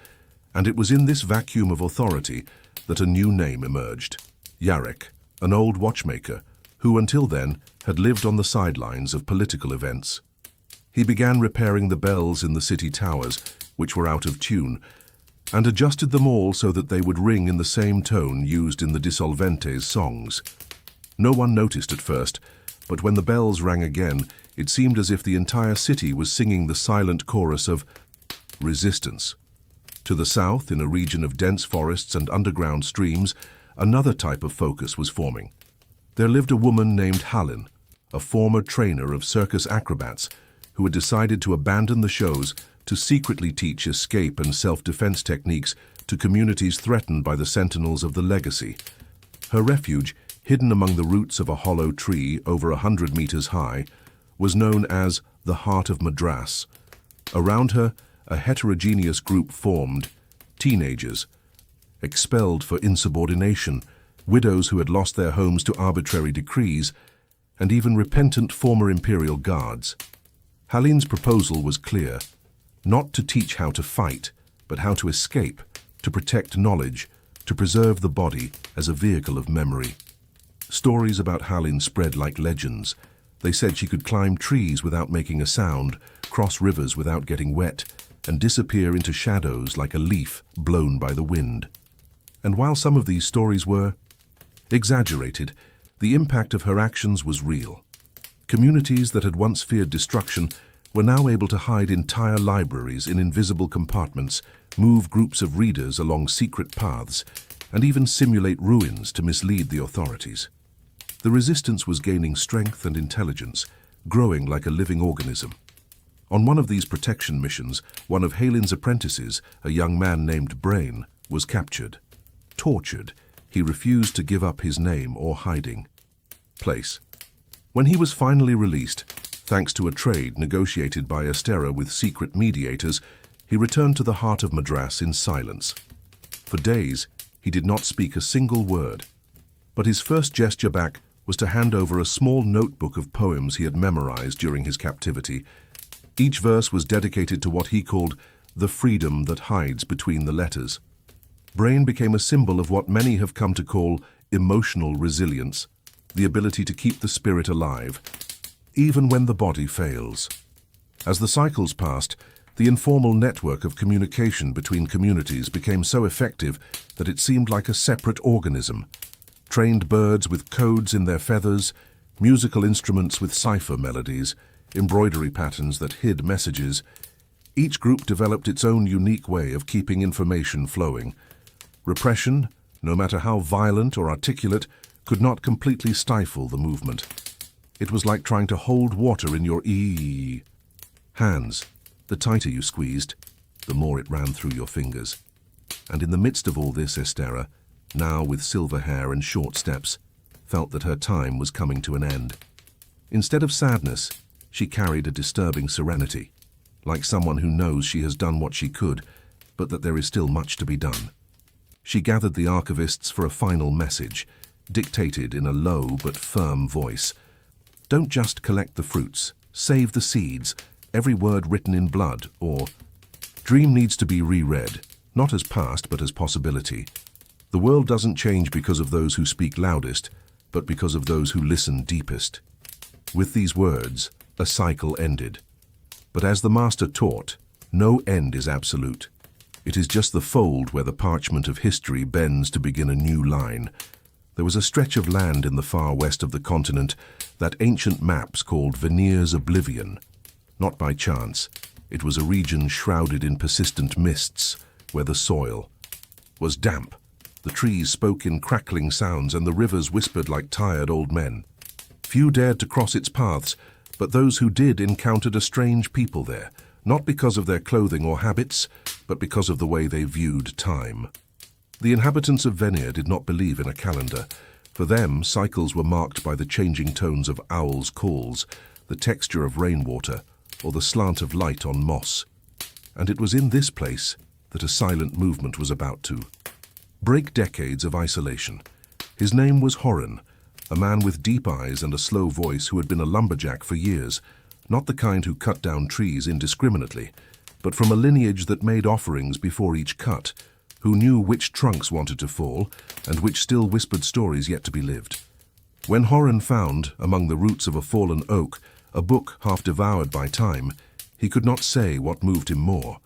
And it was in this vacuum of authority that a new name emerged. Yarek, an old watchmaker, who until then had lived on the sidelines of political events. He began repairing the bells in the city towers, which were out of tune, and adjusted them all so that they would ring in the same tone used in the Dissolventes' songs. No one noticed at first, but when the bells rang again, it seemed as if the entire city was singing the silent chorus of resistance. To the south, in a region of dense forests and underground streams, another type of focus was forming. There lived a woman named Halin, a former trainer of circus acrobats, who had decided to abandon the shows to secretly teach escape and self-defense techniques to communities threatened by the sentinels of the legacy. Her refuge, hidden among the roots of a hollow tree over 100 meters high, was known as the Heart of Madras. Around her, a heterogeneous group formed, teenagers, expelled for insubordination, widows who had lost their homes to arbitrary decrees, and even repentant former imperial guards. Halin's proposal was clear, not to teach how to fight, but how to escape, to protect knowledge, to preserve the body as a vehicle of memory. Stories about Halin spread like legends. They said she could climb trees without making a sound, cross rivers without getting wet, and disappear into shadows like a leaf blown by the wind. And while some of these stories were exaggerated, the impact of her actions was real. Communities that had once feared destruction were now able to hide entire libraries in invisible compartments, move groups of readers along secret paths, and even simulate ruins to mislead the authorities. The resistance was gaining strength and intelligence, growing like a living organism. On one of these protection missions, one of Halin's apprentices, a young man named Brain, was captured. Tortured, he refused to give up his name or hiding place. When he was finally released, thanks to a trade negotiated by Estera with secret mediators, he returned to the Heart of Madras in silence. For days, he did not speak a single word. But his first gesture back was to hand over a small notebook of poems he had memorized during his captivity. Each verse was dedicated to what he called the freedom that hides between the letters. Brain became a symbol of what many have come to call emotional resilience, the ability to keep the spirit alive, even when the body fails. As the cycles passed, the informal network of communication between communities became so effective that it seemed like a separate organism. Trained birds with codes in their feathers, musical instruments with cipher melodies, embroidery patterns that hid messages. Each group developed its own unique way of keeping information flowing. Repression, no matter how violent or articulate, could not completely stifle the movement. It was like trying to hold water in your hands. The tighter you squeezed, the more it ran through your fingers. And in the midst of all this, Estera, now with silver hair and short steps, felt that her time was coming to an end. Instead of sadness, she carried a disturbing serenity, like someone who knows she has done what she could, but that there is still much to be done. She gathered the archivists for a final message, dictated in a low but firm voice. Don't just collect the fruits, save the seeds, every word written in blood, or dream needs to be reread, not as past but as possibility. The world doesn't change because of those who speak loudest, but because of those who listen deepest. With these words, a cycle ended. But as the master taught, no end is absolute. It is just the fold where the parchment of history bends to begin a new line. There was a stretch of land in the far west of the continent that ancient maps called Veneer's Oblivion. Not by chance, it was a region shrouded in persistent mists, where the soil was damp. The trees spoke in crackling sounds and the rivers whispered like tired old men. Few dared to cross its paths, but those who did encountered a strange people there, not because of their clothing or habits, but because of the way they viewed time. The inhabitants of Veneer did not believe in a calendar. For them, cycles were marked by the changing tones of owls' calls, the texture of rainwater, or the slant of light on moss. And it was in this place that a silent movement was about to break decades of isolation. His name was Horan, a man with deep eyes and a slow voice who had been a lumberjack for years, not the kind who cut down trees indiscriminately, but from a lineage that made offerings before each cut, who knew which trunks wanted to fall and which still whispered stories yet to be lived. When Horan found, among the roots of a fallen oak, a book half devoured by time, he could not say what moved him more,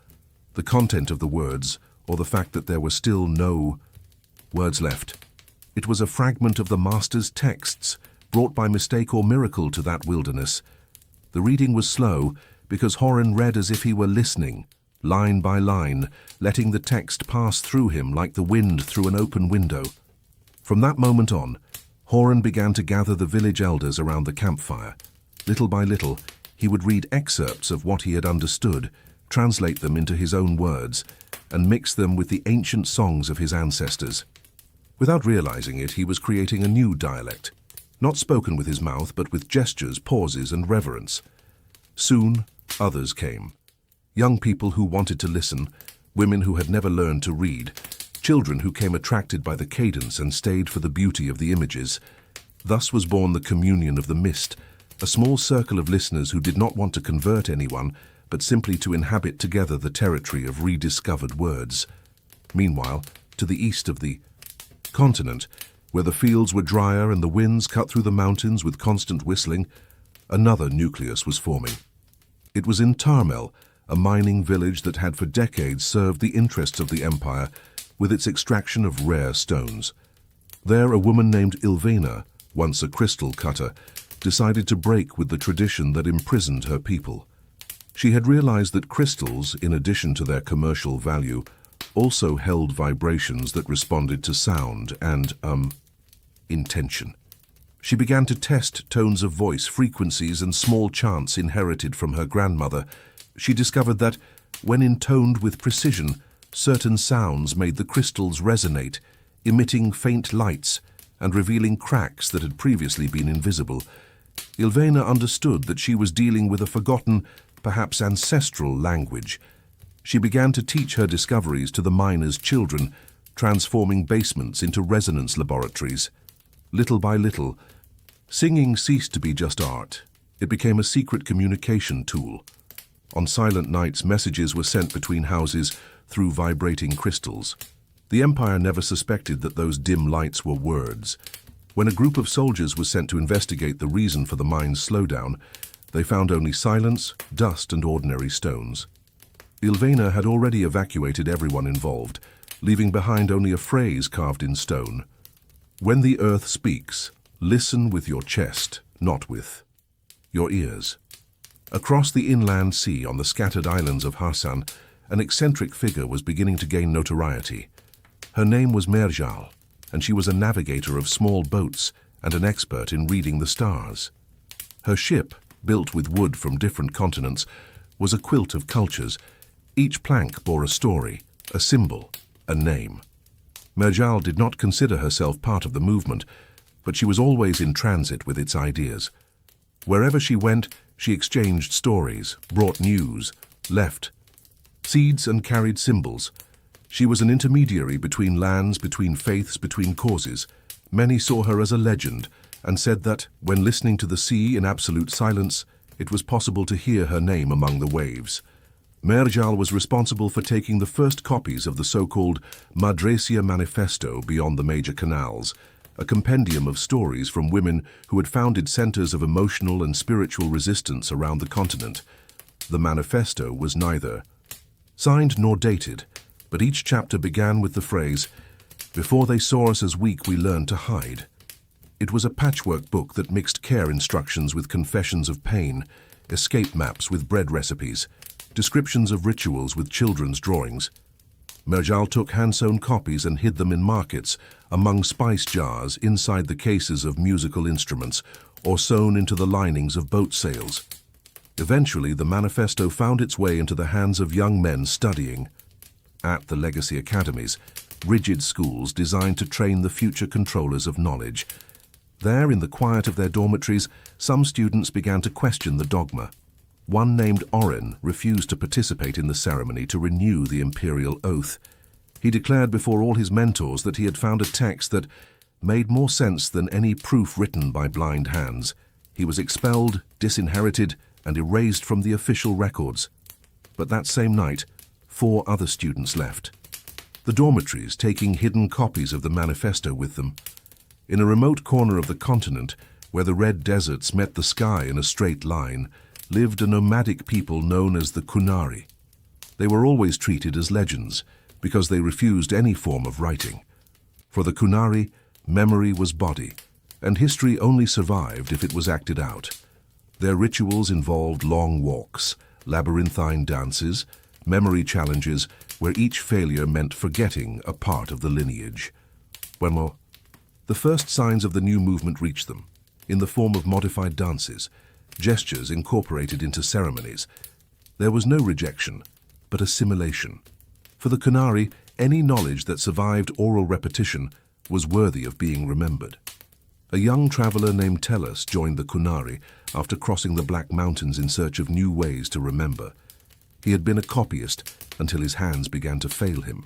the content of the words or the fact that there were still no words left. It was a fragment of the master's texts, brought by mistake or miracle to that wilderness. The reading was slow because Horan read as if he were listening, line by line, letting the text pass through him like the wind through an open window. From that moment on, Horan began to gather the village elders around the campfire. Little by little, he would read excerpts of what he had understood, translate them into his own words, and mix them with the ancient songs of his ancestors. Without realizing it, he was creating a new dialect, not spoken with his mouth, but with gestures, pauses, and reverence. Soon, others came. Young people who wanted to listen, women who had never learned to read, children who came attracted by the cadence and stayed for the beauty of the images. Thus was born the Communion of the Mist, a small circle of listeners who did not want to convert anyone, but simply to inhabit together the territory of rediscovered words. Meanwhile, to the east of the continent, where the fields were drier and the winds cut through the mountains with constant whistling, another nucleus was forming. It was in Tarmel, a mining village that had for decades served the interests of the empire with its extraction of rare stones. There, a woman named Ilvena, once a crystal cutter, decided to break with the tradition that imprisoned her people. She had realized that crystals, in addition to their commercial value, also held vibrations that responded to sound and, intention. She began to test tones of voice, frequencies, and small chants inherited from her grandmother. She discovered that, when intoned with precision, certain sounds made the crystals resonate, emitting faint lights and revealing cracks that had previously been invisible. Ilvena understood that she was dealing with a forgotten, perhaps ancestral language. She began to teach her discoveries to the miners' children, transforming basements into resonance laboratories. Little by little, singing ceased to be just art. It became a secret communication tool. On silent nights, messages were sent between houses through vibrating crystals. The Empire never suspected that those dim lights were words. When a group of soldiers was sent to investigate the reason for the mine's slowdown, they found only silence, dust, and ordinary stones. Ilvena had already evacuated everyone involved, leaving behind only a phrase carved in stone. When the earth speaks, listen with your chest, not with your ears. Across the inland sea on the scattered islands of Harsan, an eccentric figure was beginning to gain notoriety. Her name was Merjal, and she was a navigator of small boats and an expert in reading the stars. Her ship, built with wood from different continents, was a quilt of cultures. Each plank bore a story, a symbol, a name. Merjal did not consider herself part of the movement, but she was always in transit with its ideas. Wherever she went, she exchanged stories, brought news, left seeds and carried symbols. She was an intermediary between lands, between faiths, between causes. Many saw her as a legend and said that, when listening to the sea in absolute silence, it was possible to hear her name among the waves. Merjal was responsible for taking the first copies of the so-called Madresia Manifesto beyond the major canals, a compendium of stories from women who had founded centers of emotional and spiritual resistance around the continent. The manifesto was neither signed nor dated, but each chapter began with the phrase, "Before they saw us as weak, we learned to hide." It was a patchwork book that mixed care instructions with confessions of pain, escape maps with bread recipes, descriptions of rituals with children's drawings. Merjal took hand-sewn copies and hid them in markets, among spice jars, inside the cases of musical instruments, or sewn into the linings of boat sails. Eventually, the manifesto found its way into the hands of young men studying at the legacy academies, rigid schools designed to train the future controllers of knowledge. There, in the quiet of their dormitories, some students began to question the dogma. One named Oren refused to participate in the ceremony to renew the imperial oath. He declared before all his mentors that he had found a text that made more sense than any proof written by blind hands. He was expelled, disinherited, and erased from the official records. But that same night, 4 other students left, the dormitories taking hidden copies of the manifesto with them. In a remote corner of the continent, where the red deserts met the sky in a straight line, lived a nomadic people known as the Kunari. They were always treated as legends, because they refused any form of writing. For the Kunari, memory was body, and history only survived if it was acted out. Their rituals involved long walks, labyrinthine dances, memory challenges where each failure meant forgetting a part of the lineage. Bueno, the first signs of the new movement reached them, in the form of modified dances, gestures incorporated into ceremonies. There was no rejection, but assimilation. For the Kunari, any knowledge that survived oral repetition was worthy of being remembered. A young traveler named Tellus joined the Kunari after crossing the Black Mountains in search of new ways to remember. He had been a copyist until his hands began to fail him.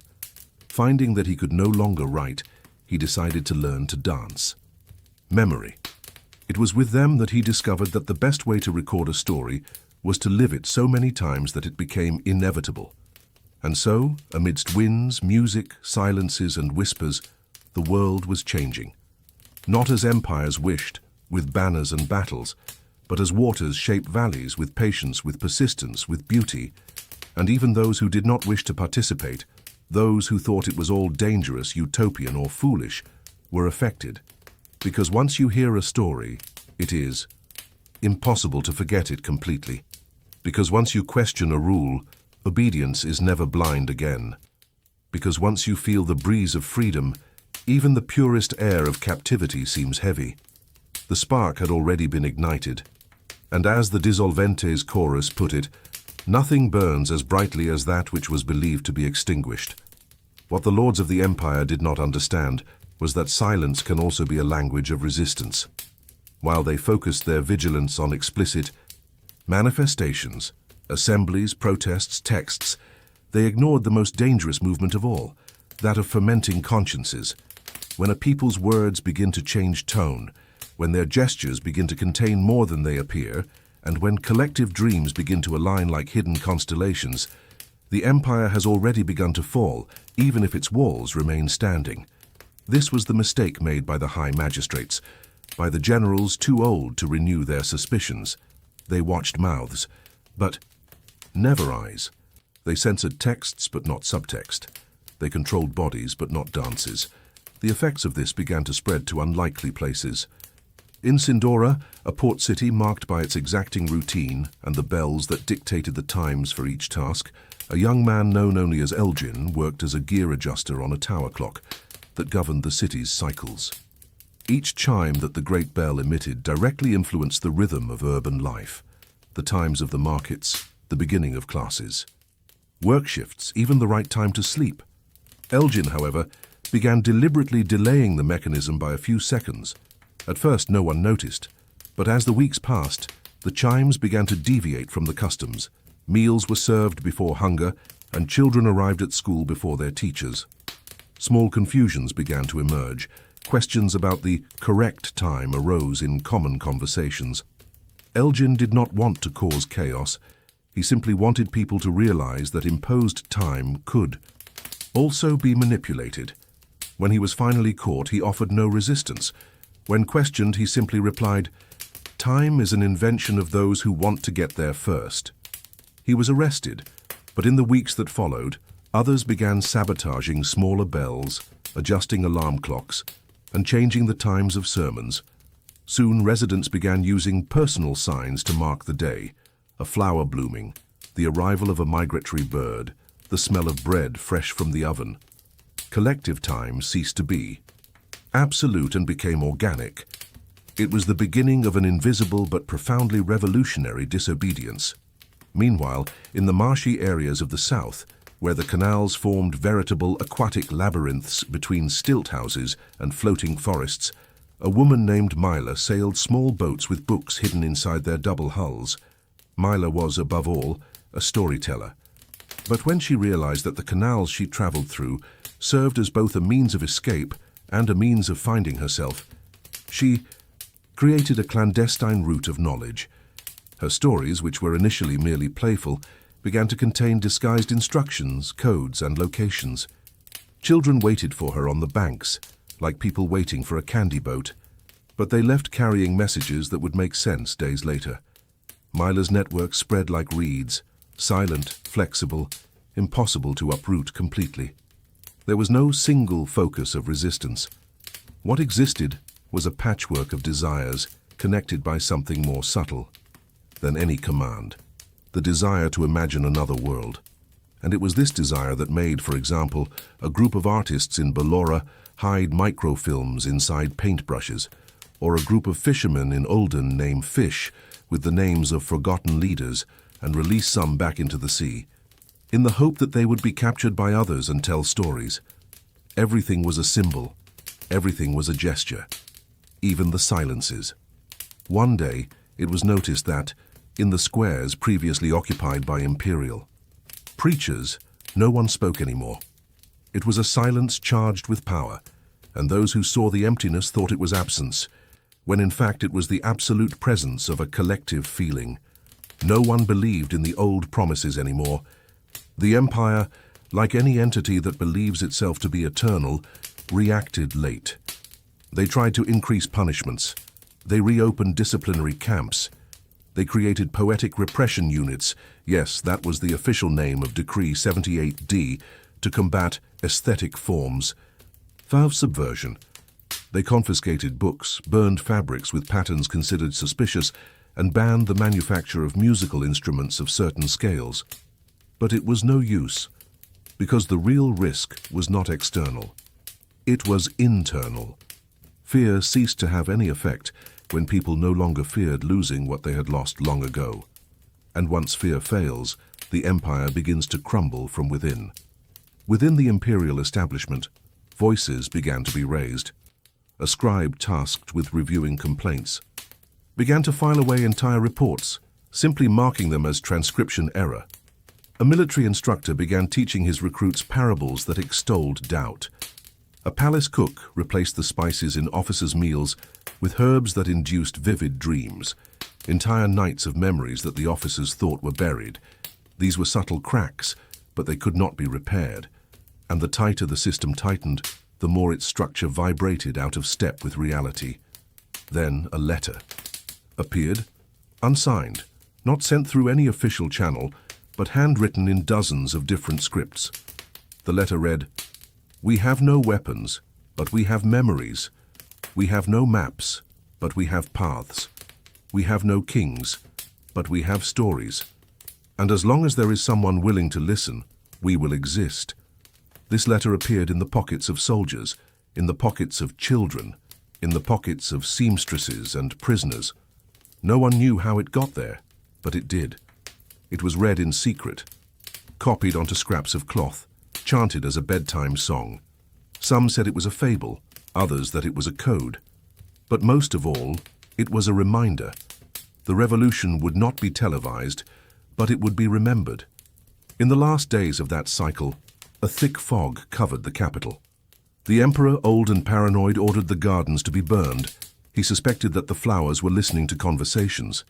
Finding that he could no longer write, he decided to learn to dance. Memory. It was with them that he discovered that the best way to record a story was to live it so many times that it became inevitable. And so, amidst winds, music, silences, and whispers, the world was changing. Not as empires wished, with banners and battles, but as waters shape valleys with patience, with persistence, with beauty. And even those who did not wish to participate, those who thought it was all dangerous, utopian, or foolish, were affected. Because once you hear a story, it is impossible to forget it completely. Because once you question a rule, obedience is never blind again. Because once you feel the breeze of freedom, even the purest air of captivity seems heavy. The spark had already been ignited, and as the Dissolventes chorus put it, nothing burns as brightly as that which was believed to be extinguished. What the lords of the empire did not understand was that silence can also be a language of resistance. While they focused their vigilance on explicit manifestations, assemblies, protests, texts, they ignored the most dangerous movement of all, that of fermenting consciences. when a people's words begin to change tone, when their gestures begin to contain more than they appear, and when collective dreams begin to align like hidden constellations, the empire has already begun to fall, even if its walls remain standing. This was the mistake made by the high magistrates, by the generals too old to renew their suspicions. They watched mouths, but never eyes. They censored texts, but not subtext. They controlled bodies, but not dances. The effects of this began to spread to unlikely places. In Sindora, a port city marked by its exacting routine and the bells that dictated the times for each task, a young man known only as Elgin worked as a gear adjuster on a tower clock that governed the city's cycles. Each chime that the great bell emitted directly influenced the rhythm of urban life, the times of the markets, the beginning of classes, work shifts, even the right time to sleep. Elgin, however, began deliberately delaying the mechanism by a few seconds. At first, no one noticed, but as the weeks passed, the chimes began to deviate from the customs. Meals were served before hunger, and children arrived at school before their teachers. Small confusions began to emerge. Questions about the correct time arose in common conversations. Elgin did not want to cause chaos. He simply wanted people to realize that imposed time could also be manipulated. When he was finally caught, he offered no resistance. When questioned, he simply replied, "Time is an invention of those who want to get there first." He was arrested, but in the weeks that followed, others began sabotaging smaller bells, adjusting alarm clocks, and changing the times of sermons. Soon, residents began using personal signs to mark the day: a flower blooming, the arrival of a migratory bird, the smell of bread fresh from the oven. Collective time ceased to be absolute and became organic. It was the beginning of an invisible but profoundly revolutionary disobedience. Meanwhile, in the marshy areas of the south, where the canals formed veritable aquatic labyrinths between stilt houses and floating forests, a woman named Myla sailed small boats with books hidden inside their double hulls. Myla was, above all, a storyteller. But when she realized that the canals she traveled through served as both a means of escape and a means of finding herself, she created a clandestine route of knowledge. Her stories, which were initially merely playful, began to contain disguised instructions, codes, and locations. Children waited for her on the banks, like people waiting for a candy boat, but they left carrying messages that would make sense days later. Myla's network spread like reeds, silent, flexible, impossible to uproot completely. There was no single focus of resistance. What existed was a patchwork of desires connected by something more subtle than any command: the desire to imagine another world. And it was this desire that made, for example, a group of artists in Ballora hide microfilms inside paintbrushes, or a group of fishermen in Olden name fish with the names of forgotten leaders and release some back into the sea, in the hope that they would be captured by others and tell stories. Everything was a symbol. Everything was a gesture. Even the silences. One day, it was noticed that, in the squares previously occupied by Imperial preachers, no one spoke anymore. It was a silence charged with power, and those who saw the emptiness thought it was absence, when in fact it was the absolute presence of a collective feeling. No one believed in the old promises anymore. The Empire, like any entity that believes itself to be eternal, reacted late. They tried to increase punishments. They reopened disciplinary camps. They created poetic repression units, yes, that was the official name of Decree 78D, to combat aesthetic forms of subversion. They confiscated books, burned fabrics with patterns considered suspicious, and banned the manufacture of musical instruments of certain scales. But it was no use, because the real risk was not external. It was internal. Fear ceased to have any effect when people no longer feared losing what they had lost long ago. And once fear fails, the empire begins to crumble from within. Within the imperial establishment, voices began to be raised. A scribe tasked with reviewing complaints began to file away entire reports, simply marking them as transcription error. A military instructor began teaching his recruits parables that extolled doubt. A palace cook replaced the spices in officers' meals with herbs that induced vivid dreams, entire nights of memories that the officers thought were buried. These were subtle cracks, but they could not be repaired, and the tighter the system tightened, the more its structure vibrated out of step with reality. Then a letter appeared, unsigned, not sent through any official channel, but handwritten in dozens of different scripts. The letter read, "We have no weapons, but we have memories. We have no maps, but we have paths. We have no kings, but we have stories. And as long as there is someone willing to listen, we will exist." This letter appeared in the pockets of soldiers, in the pockets of children, in the pockets of seamstresses and prisoners. No one knew how it got there, but it did. It was read in secret, copied onto scraps of cloth, chanted as a bedtime song. Some said it was a fable, others that it was a code. But most of all, it was a reminder. The revolution would not be televised, but it would be remembered. In the last days of that cycle, a thick fog covered the capital. The emperor, old and paranoid, ordered the gardens to be burned. He suspected that the flowers were listening to conversations.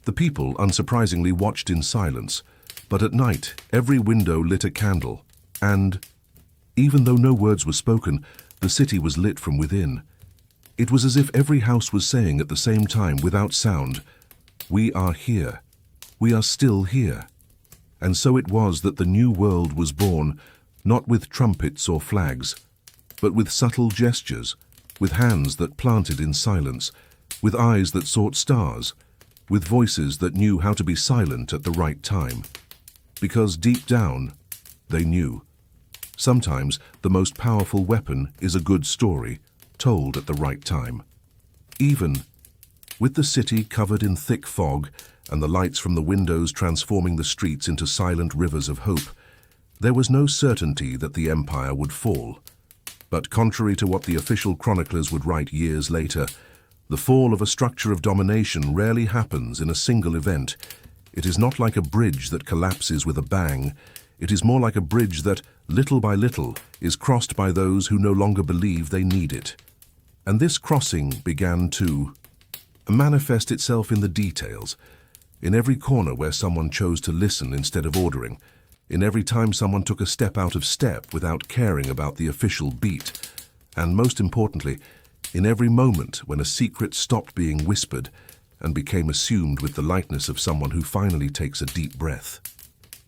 The people, unsurprisingly, watched in silence, but at night every window lit a candle, and, even though no words were spoken, the city was lit from within. It was as if every house was saying at the same time, without sound, "We are here. We are still here." And so it was that the new world was born, not with trumpets or flags, but with subtle gestures, with hands that planted in silence, with eyes that sought stars, with voices that knew how to be silent at the right time. Because deep down, they knew. Sometimes the most powerful weapon is a good story, told at the right time. Even with the city covered in thick fog and the lights from the windows transforming the streets into silent rivers of hope, there was no certainty that the empire would fall. But contrary to what the official chroniclers would write years later, the fall of a structure of domination rarely happens in a single event. It is not like a bridge that collapses with a bang. It is more like a bridge that, little by little, is crossed by those who no longer believe they need it. And this crossing began to manifest itself in the details, in every corner where someone chose to listen instead of ordering, in every time someone took a step out of step without caring about the official beat, and most importantly, in every moment when a secret stopped being whispered and became assumed with the lightness of someone who finally takes a deep breath.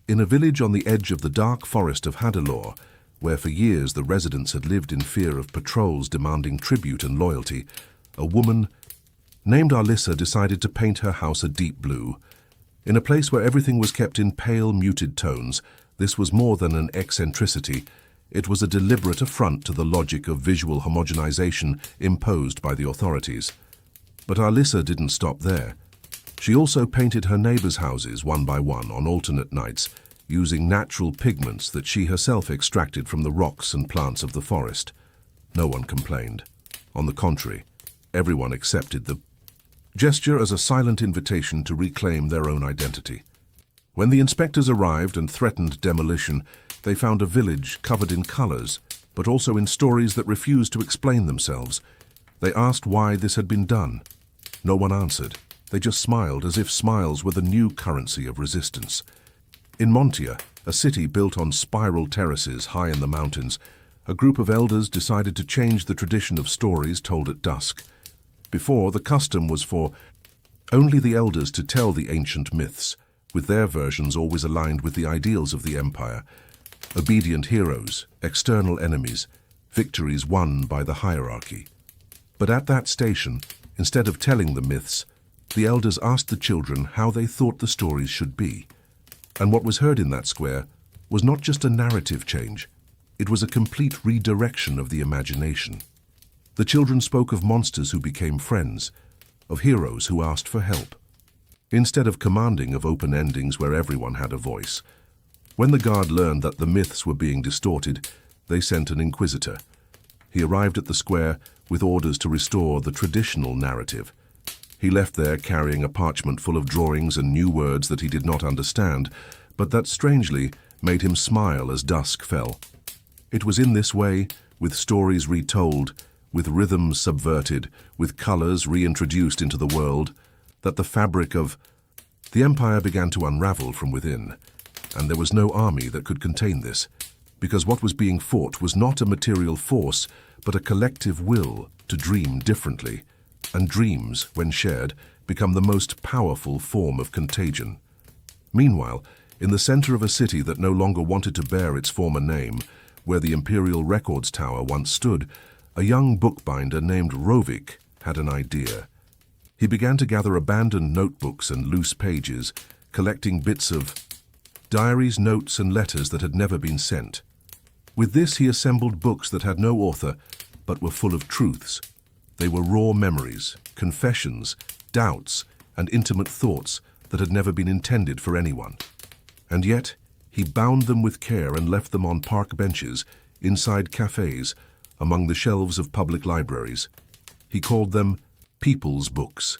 In a village on the edge of the dark forest of Hadalor, where for years the residents had lived in fear of patrols demanding tribute and loyalty, a woman named Alyssa decided to paint her house a deep blue. In a place where everything was kept in pale, muted tones, this was more than an eccentricity. It was a deliberate affront to the logic of visual homogenization imposed by the authorities. But Alyssa didn't stop there. She also painted her neighbors' houses one by one on alternate nights, using natural pigments that she herself extracted from the rocks and plants of the forest. No one complained. On the contrary, everyone accepted the gesture as a silent invitation to reclaim their own identity. When the inspectors arrived and threatened demolition, they found a village covered in colors, but also in stories that refused to explain themselves. They asked why this had been done. No one answered. They just smiled, as if smiles were the new currency of resistance. In Montia, a city built on spiral terraces high in the mountains, a group of elders decided to change the tradition of stories told at dusk. Before, the custom was for only the elders to tell the ancient myths, with their versions always aligned with the ideals of the empire. Obedient heroes, external enemies, victories won by the hierarchy. But at that station, instead of telling the myths, the elders asked the children how they thought the stories should be. And what was heard in that square was not just a narrative change, it was a complete redirection of the imagination. The children spoke of monsters who became friends, of heroes who asked for help, instead of commanding of open endings where everyone had a voice. When the guard learned that the myths were being distorted, they sent an inquisitor. He arrived at the square with orders to restore the traditional narrative. He left there carrying a parchment full of drawings and new words that he did not understand, but that strangely made him smile as dusk fell. It was in this way with stories retold, with rhythms subverted, with colors reintroduced into the world, that the fabric of the empire began to unravel from within. And there was no army that could contain this, because what was being fought was not a material force, but a collective will to dream differently. And dreams, when shared, become the most powerful form of contagion. Meanwhile, in the center of a city that no longer wanted to bear its former name, where the Imperial Records Tower once stood, a young bookbinder named Rovik had an idea. He began to gather abandoned notebooks and loose pages, collecting bits of diaries, notes, and letters that had never been sent. With this, he assembled books that had no author, but were full of truths. They were raw memories, confessions, doubts, and intimate thoughts that had never been intended for anyone. And yet, he bound them with care and left them on park benches, inside cafes, among the shelves of public libraries. He called them people's books.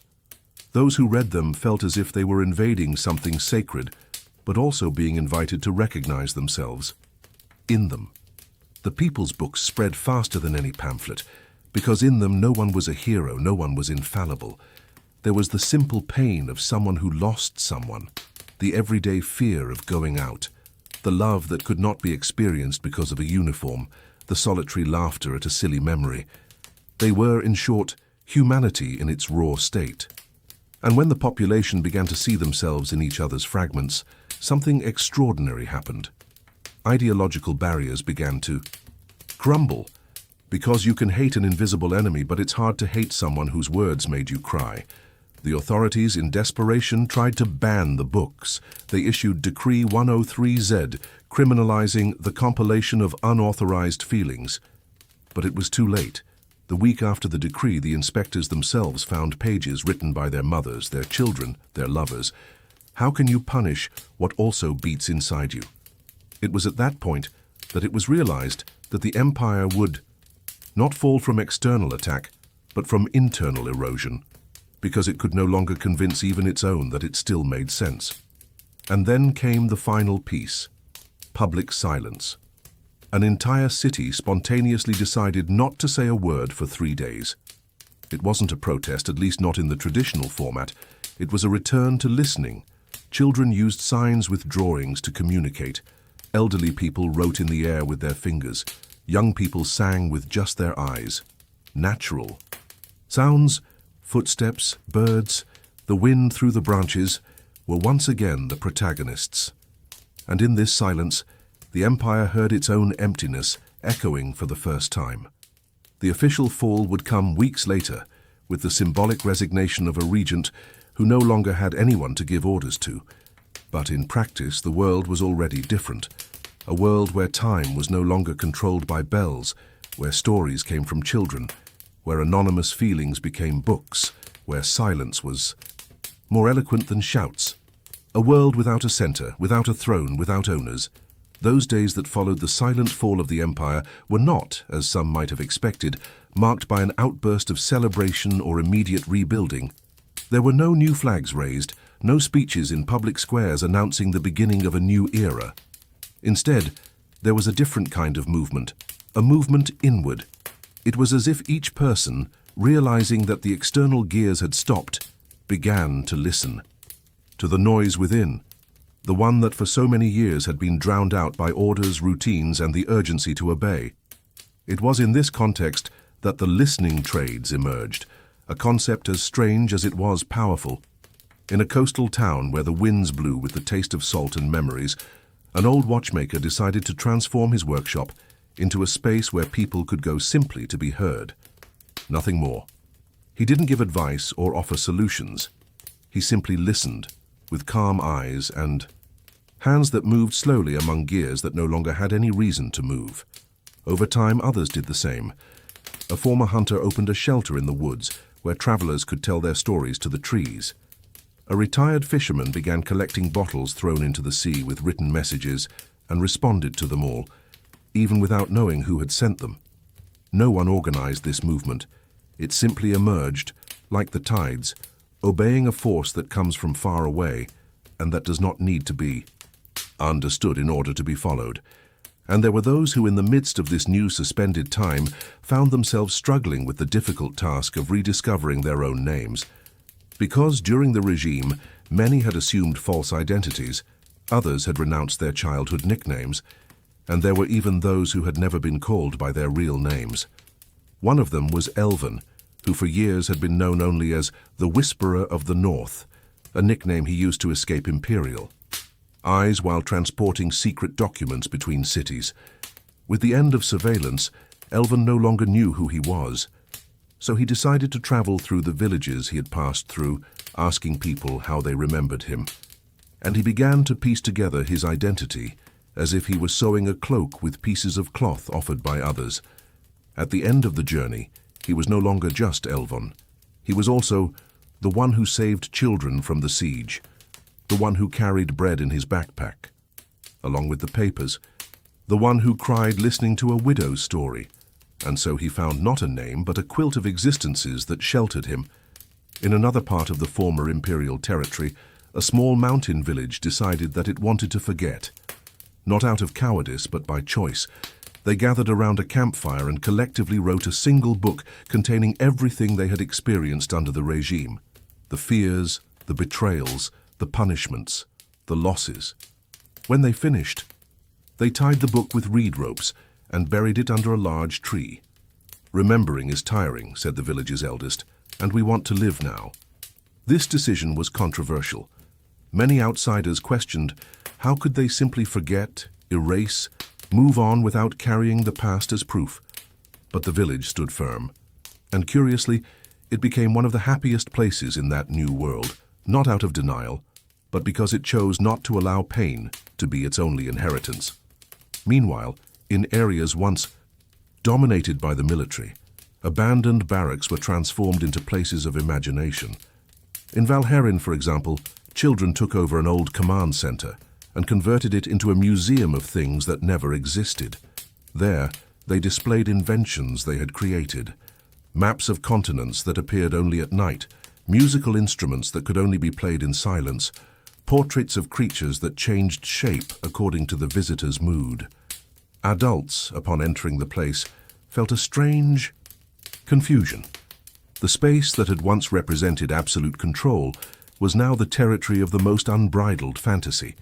Those who read them felt as if they were invading something sacred, but also being invited to recognize themselves in them. The people's books spread faster than any pamphlet, because in them no one was a hero, no one was infallible. There was the simple pain of someone who lost someone, the everyday fear of going out, the love that could not be experienced because of a uniform, the solitary laughter at a silly memory. They were, in short, humanity in its raw state. And when the population began to see themselves in each other's fragments, something extraordinary happened. Ideological barriers began to crumble, because you can hate an invisible enemy, but it's hard to hate someone whose words made you cry. The authorities, in desperation, tried to ban the books. They issued Decree 103Z, criminalizing the compilation of unauthorized feelings. But it was too late. The week after the decree, the inspectors themselves found pages written by their mothers, their children, their lovers. How can you punish what also beats inside you? It was at that point that it was realized that the empire would not fall from external attack, but from internal erosion, because it could no longer convince even its own that it still made sense. And then came the final piece: public silence. An entire city spontaneously decided not to say a word for 3 days. It wasn't a protest, at least not in the traditional format. It was a return to listening. Children used signs with drawings to communicate. Elderly people wrote in the air with their fingers. Young people sang with just their eyes. Natural. Sounds, footsteps, birds, the wind through the branches were once again the protagonists. And in this silence, the empire heard its own emptiness echoing for the first time. The official fall would come weeks later, with the symbolic resignation of a regent who no longer had anyone to give orders to. But in practice, the world was already different. A world where time was no longer controlled by bells, where stories came from children, where anonymous feelings became books, where silence was more eloquent than shouts. A world without a center, without a throne, without owners. Those days that followed the silent fall of the empire were not, as some might have expected, marked by an outburst of celebration or immediate rebuilding. There were no new flags raised, no speeches in public squares announcing the beginning of a new era. Instead, there was a different kind of movement, a movement inward. It was as if each person, realizing that the external gears had stopped, began to listen to the noise within, the one that for so many years had been drowned out by orders, routines, and the urgency to obey. It was in this context that the listening trades emerged, a concept as strange as it was powerful. In a coastal town where the winds blew with the taste of salt and memories, an old watchmaker decided to transform his workshop into a space where people could go simply to be heard. Nothing more. He didn't give advice or offer solutions. He simply listened, with calm eyes and hands that moved slowly among gears that no longer had any reason to move. Over time, others did the same. A former hunter opened a shelter in the woods where travelers could tell their stories to the trees. A retired fisherman began collecting bottles thrown into the sea with written messages and responded to them all, even without knowing who had sent them. No one organized this movement. It simply emerged, like the tides, obeying a force that comes from far away and that does not need to be understood in order to be followed. And there were those who, in the midst of this new suspended time, found themselves struggling with the difficult task of rediscovering their own names. Because during the regime, many had assumed false identities, others had renounced their childhood nicknames, and there were even those who had never been called by their real names. One of them was Elven, who for years had been known only as the Whisperer of the North, a nickname he used to escape Imperial. Eyes while transporting secret documents between cities. With the end of surveillance, Elven no longer knew who he was. So he decided to travel through the villages he had passed through, asking people how they remembered him. And he began to piece together his identity, as if he were sewing a cloak with pieces of cloth offered by others. At the end of the journey, he was no longer just Elven. He was also the one who saved children from the siege, the one who carried bread in his backpack, along with the papers, the one who cried listening to a widow's story, and so he found not a name but a quilt of existences that sheltered him. In another part of the former imperial territory, a small mountain village decided that it wanted to forget. Not out of cowardice, but by choice. They gathered around a campfire and collectively wrote a single book containing everything they had experienced under the regime. The fears, the betrayals, the punishments, the losses. When they finished, they tied the book with reed ropes and buried it under a large tree. "Remembering is tiring," said the village's eldest, "and we want to live now." This decision was controversial. Many outsiders questioned how could they simply forget, erase, move on without carrying the past as proof. But the village stood firm. And curiously, it became one of the happiest places in that new world, not out of denial, but because it chose not to allow pain to be its only inheritance. Meanwhile, in areas once dominated by the military, abandoned barracks were transformed into places of imagination. In Valherin, for example, children took over an old command center and converted it into a museum of things that never existed. There, they displayed inventions they had created, maps of continents that appeared only at night, musical instruments that could only be played in silence, portraits of creatures that changed shape according to the visitor's mood. Adults, upon entering the place, felt a strange confusion. The space that had once represented absolute control was now the territory of the most unbridled fantasy.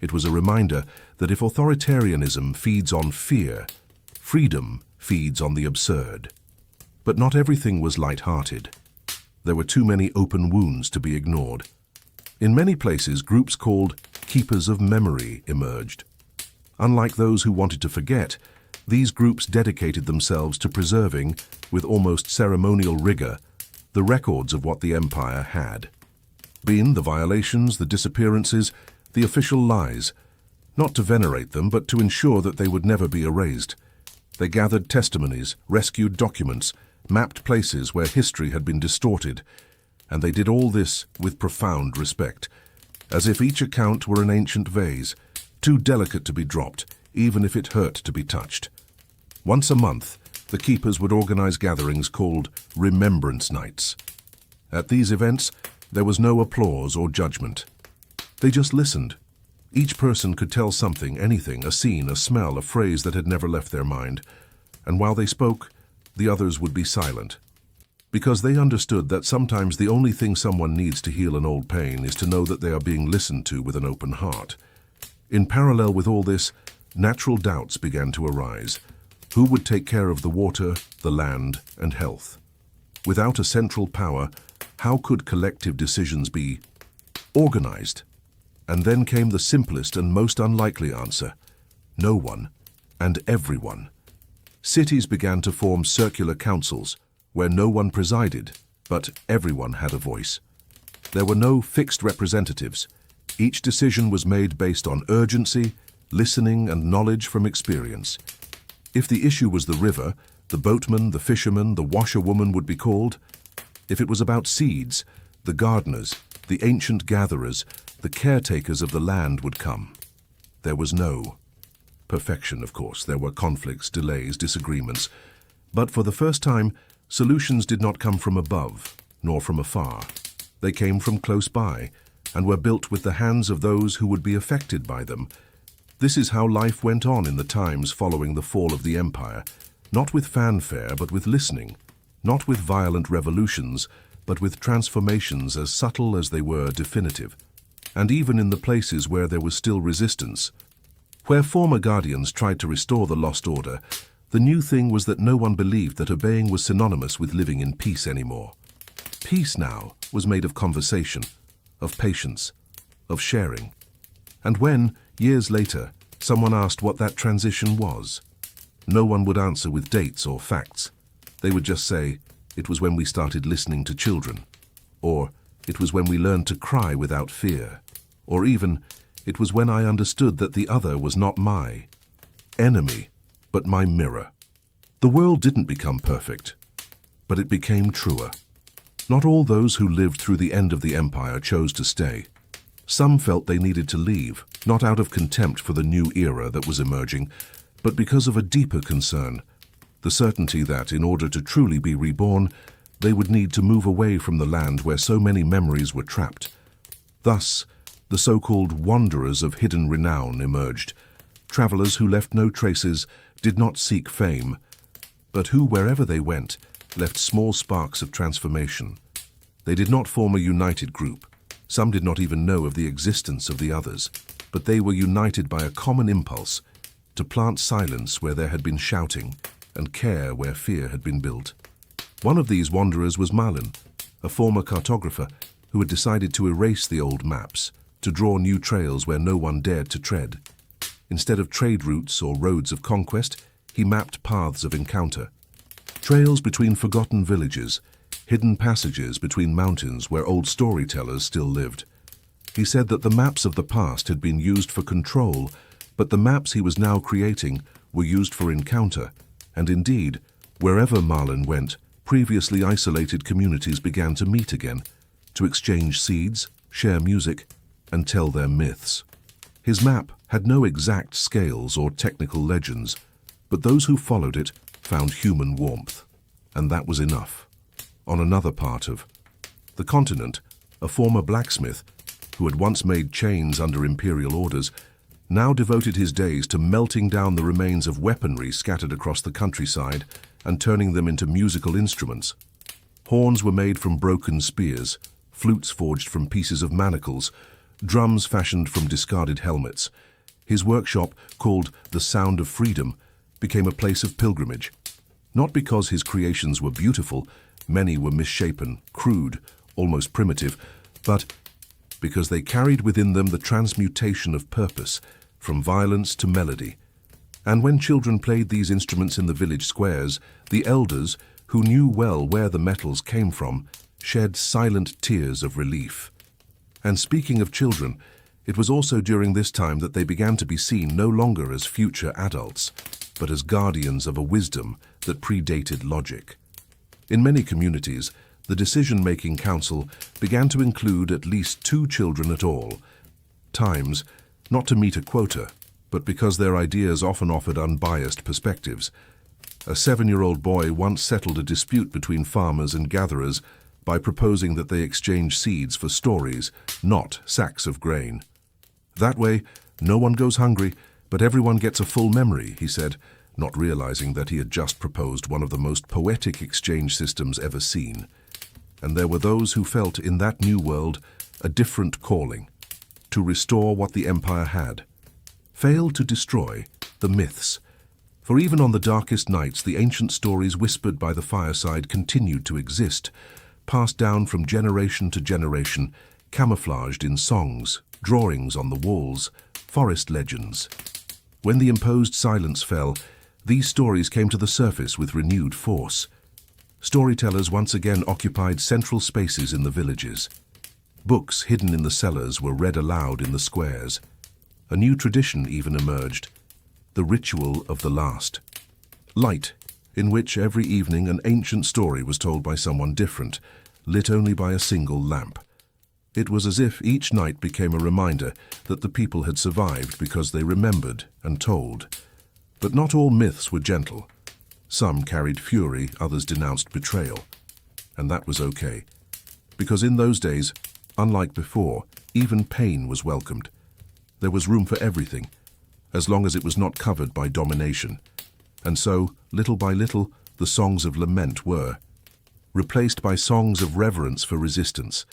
It was a reminder that if authoritarianism feeds on fear, freedom feeds on the absurd. But not everything was light-hearted. There were too many open wounds to be ignored. In many places, groups called Keepers of Memory emerged. Unlike those who wanted to forget, these groups dedicated themselves to preserving, with almost ceremonial rigor, the records of what the Empire had. Been the violations, the disappearances, the official lies, not to venerate them, but to ensure that they would never be erased. They gathered testimonies, rescued documents, mapped places where history had been distorted, and they did all this with profound respect, as if each account were an ancient vase, too delicate to be dropped, even if it hurt to be touched. Once a month, the keepers would organize gatherings called Remembrance Nights. At these events, there was no applause or judgment. They just listened. Each person could tell something, anything, a scene, a smell, a phrase that had never left their mind. And while they spoke, the others would be silent. Because they understood that sometimes the only thing someone needs to heal an old pain is to know that they are being listened to with an open heart. In parallel with all this, natural doubts began to arise. Who would take care of the water, the land, and health? Without a central power, how could collective decisions be organized? And then came the simplest and most unlikely answer: no one and everyone. Cities began to form circular councils, where no one presided, but everyone had a voice. There were no fixed representatives. Each decision was made based on urgency, listening, and knowledge from experience. If the issue was the river, the boatman, the fisherman, the washerwoman would be called. If it was about seeds, the gardeners, the ancient gatherers, the caretakers of the land would come. There was no perfection, of course. There were conflicts, delays, disagreements. But for the first time, solutions did not come from above, nor from afar. They came from close by, and were built with the hands of those who would be affected by them. This is how life went on in the times following the fall of the empire, not with fanfare but with listening, not with violent revolutions, but with transformations as subtle as they were definitive. And even in the places where there was still resistance, where former guardians tried to restore the lost order, the new thing was that no one believed that obeying was synonymous with living in peace anymore. Peace now was made of conversation, of patience, of sharing. And when, years later, someone asked what that transition was, no one would answer with dates or facts. They would just say, it was when we started listening to children, or it was when we learned to cry without fear, or even, it was when I understood that the other was not my enemy, but my mirror. The world didn't become perfect, but it became truer. Not all those who lived through the end of the empire chose to stay. Some felt they needed to leave, not out of contempt for the new era that was emerging, but because of a deeper concern, the certainty that, in order to truly be reborn, they would need to move away from the land where so many memories were trapped. Thus, the so-called wanderers of hidden renown emerged, travelers who left no traces, did not seek fame, but who, wherever they went, left small sparks of transformation. They did not form a united group. Some did not even know of the existence of the others, but they were united by a common impulse to plant silence where there had been shouting and care where fear had been built. One of these wanderers was Malin, a former cartographer who had decided to erase the old maps, to draw new trails where no one dared to tread. Instead of trade routes or roads of conquest, he mapped paths of encounter. Trails between forgotten villages, hidden passages between mountains where old storytellers still lived. He said that the maps of the past had been used for control, but the maps he was now creating were used for encounter, and indeed, wherever Malin went, previously isolated communities began to meet again, to exchange seeds, share music, and tell their myths. His map had no exact scales or technical legends, but those who followed it found human warmth, and that was enough. On another part of the continent, a former blacksmith, who had once made chains under imperial orders, now devoted his days to melting down the remains of weaponry scattered across the countryside and turning them into musical instruments. Horns were made from broken spears, flutes forged from pieces of manacles, drums fashioned from discarded helmets. His workshop, called the Sound of Freedom, became a place of pilgrimage. Not because his creations were beautiful, many were misshapen, crude, almost primitive, but because they carried within them the transmutation of purpose, from violence to melody. And when children played these instruments in the village squares, the elders, who knew well where the metals came from, shed silent tears of relief. And speaking of children, it was also during this time that they began to be seen no longer as future adults, but as guardians of a wisdom that predated logic. In many communities, the decision-making council began to include at least 2 children at all, times not to meet a quota, but because their ideas often offered unbiased perspectives. A 7-year-old boy once settled a dispute between farmers and gatherers by proposing that they exchange seeds for stories, not sacks of grain. That way, no one goes hungry, but everyone gets a full memory, he said, not realizing that he had just proposed one of the most poetic exchange systems ever seen. And there were those who felt in that new world a different calling, to restore what the empire had. Fail to destroy the myths. For even on the darkest nights, the ancient stories whispered by the fireside continued to exist, passed down from generation to generation, camouflaged in songs, drawings on the walls, forest legends. When the imposed silence fell, these stories came to the surface with renewed force. Storytellers once again occupied central spaces in the villages. Books hidden in the cellars were read aloud in the squares. A new tradition even emerged, the ritual of the last. Light, in which every evening an ancient story was told by someone different, lit only by a single lamp. It was as if each night became a reminder that the people had survived because they remembered and told. But not all myths were gentle. Some carried fury, others denounced betrayal. And that was okay. Because in those days, unlike before, even pain was welcomed. There was room for everything. as long as it was not covered by domination. And so, little by little, the songs of lament were replaced by songs of reverence for resistance.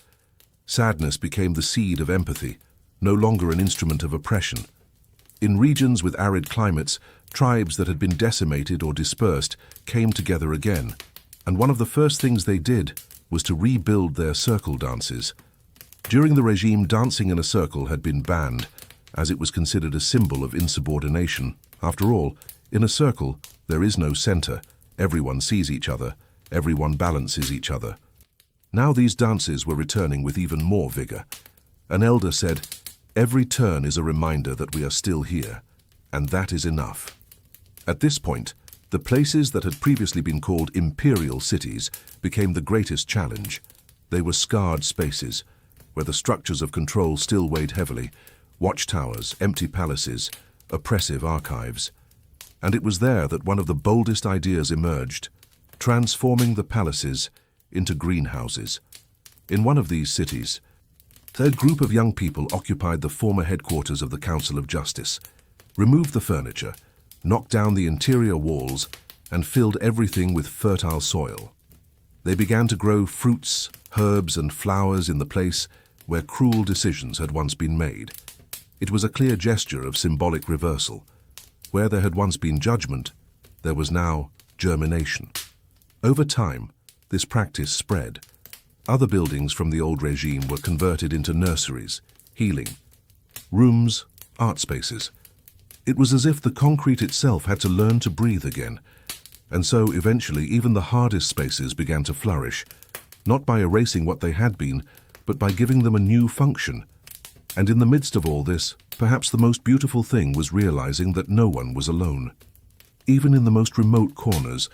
Sadness became the seed of empathy, no longer an instrument of oppression. In regions with arid climates, tribes that had been decimated or dispersed came together again, and one of the first things they did was to rebuild their circle dances. During the regime, dancing in a circle had been banned, as it was considered a symbol of insubordination. After all, in a circle, there is no center. Everyone sees each other. Everyone balances each other. Now these dances were returning with even more vigor. An elder said, "Every turn is a reminder that we are still here, and that is enough." At this point, the places that had previously been called imperial cities became the greatest challenge. They were scarred spaces, where the structures of control still weighed heavily, watchtowers, empty palaces, oppressive archives. And it was there that one of the boldest ideas emerged, transforming the palaces into greenhouses. In one of these cities, a group of young people occupied the former headquarters of the Council of Justice, removed the furniture, knocked down the interior walls, and filled everything with fertile soil. They began to grow fruits, herbs, and flowers in the place where cruel decisions had once been made. It was a clear gesture of symbolic reversal. Where there had once been judgment, there was now germination. Over time, this practice spread. Other buildings from the old regime were converted into nurseries, healing rooms, art spaces. It was as if the concrete itself had to learn to breathe again. And so, eventually, even the hardest spaces began to flourish, not by erasing what they had been, but by giving them a new function. And in the midst of all this, perhaps the most beautiful thing was realizing that no one was alone. Even in the most remote corners,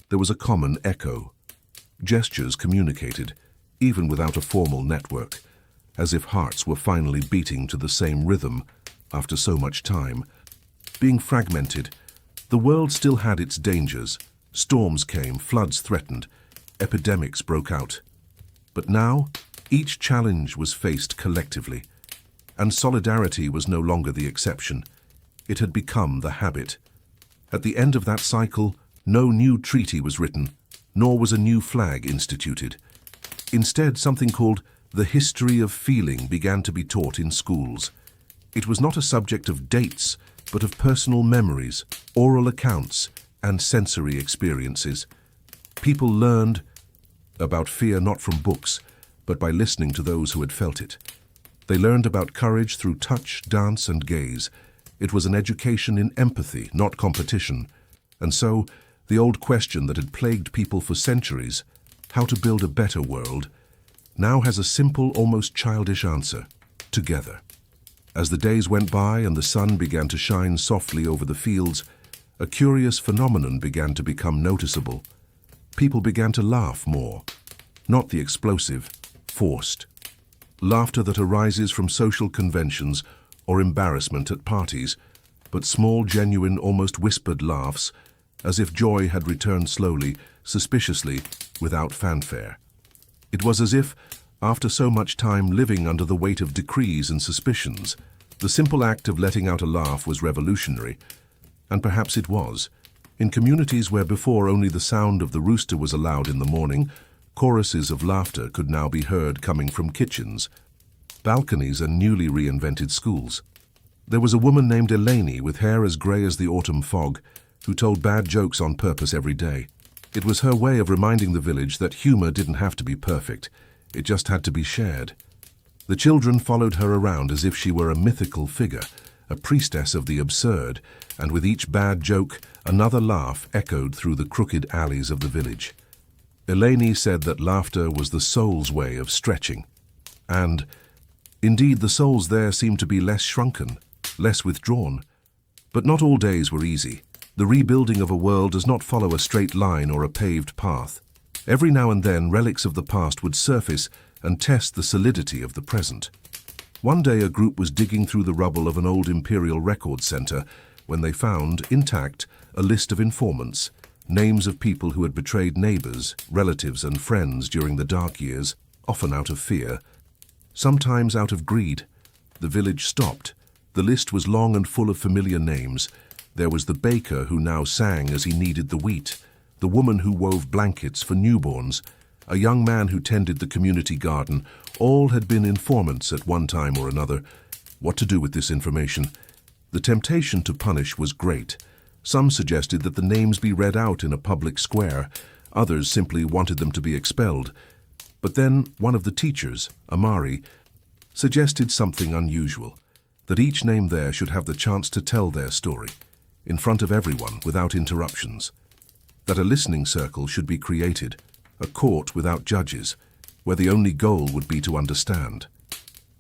there was a common echo. Gestures communicated, even without a formal network, as if hearts were finally beating to the same rhythm after so much time. Being fragmented, the world still had its dangers. Storms came, floods threatened, epidemics broke out. But now, each challenge was faced collectively, and solidarity was no longer the exception. It had become the habit. At the end of that cycle, no new treaty was written, nor was a new flag instituted. Instead, something called the history of feeling began to be taught in schools. It was not a subject of dates, but of personal memories, oral accounts, and sensory experiences. People learned about fear not from books, but by listening to those who had felt it. They learned about courage through touch, dance, and gaze. It was an education in empathy, not competition. And so, the old question that had plagued people for centuries, how to build a better world, now has a simple, almost childish answer: together. As the days went by and the sun began to shine softly over the fields, a curious phenomenon began to become noticeable. People began to laugh more, not the explosive, forced laughter that arises from social conventions or embarrassment at parties, but small, genuine, almost whispered laughs, as if joy had returned slowly, suspiciously, without fanfare. It was as if, after so much time living under the weight of decrees and suspicions, the simple act of letting out a laugh was revolutionary. And perhaps it was. In communities where before only the sound of the rooster was allowed in the morning, choruses of laughter could now be heard coming from kitchens, balconies, and newly reinvented schools. There was a woman named Eleni, with hair as grey as the autumn fog, who told bad jokes on purpose every day. It was her way of reminding the village that humor didn't have to be perfect. It just had to be shared. The children followed her around as if she were a mythical figure, a priestess of the absurd, and with each bad joke, another laugh echoed through the crooked alleys of the village. Eleni said that laughter was the soul's way of stretching. And, indeed, the souls there seemed to be less shrunken, less withdrawn. But not all days were easy. The rebuilding of a world does not follow a straight line or a paved path. Every now and then, relics of the past would surface and test the solidity of the present. One day, a group was digging through the rubble of an old imperial record center when they found, intact, a list of informants, names of people who had betrayed neighbors, relatives, and friends during the dark years, often out of fear, sometimes out of greed. The village stopped, The list was long and full of familiar names. There was the baker who now sang as he kneaded the wheat, the woman who wove blankets for newborns, a young man who tended the community garden. All had been informants at one time or another. What to do with this information? The temptation to punish was great. Some suggested that the names be read out in a public square. Others simply wanted them to be expelled. But then one of the teachers, Amari, suggested something unusual, that each name there should have the chance to tell their story, in front of everyone without interruptions. That a listening circle should be created, a court without judges, where the only goal would be to understand.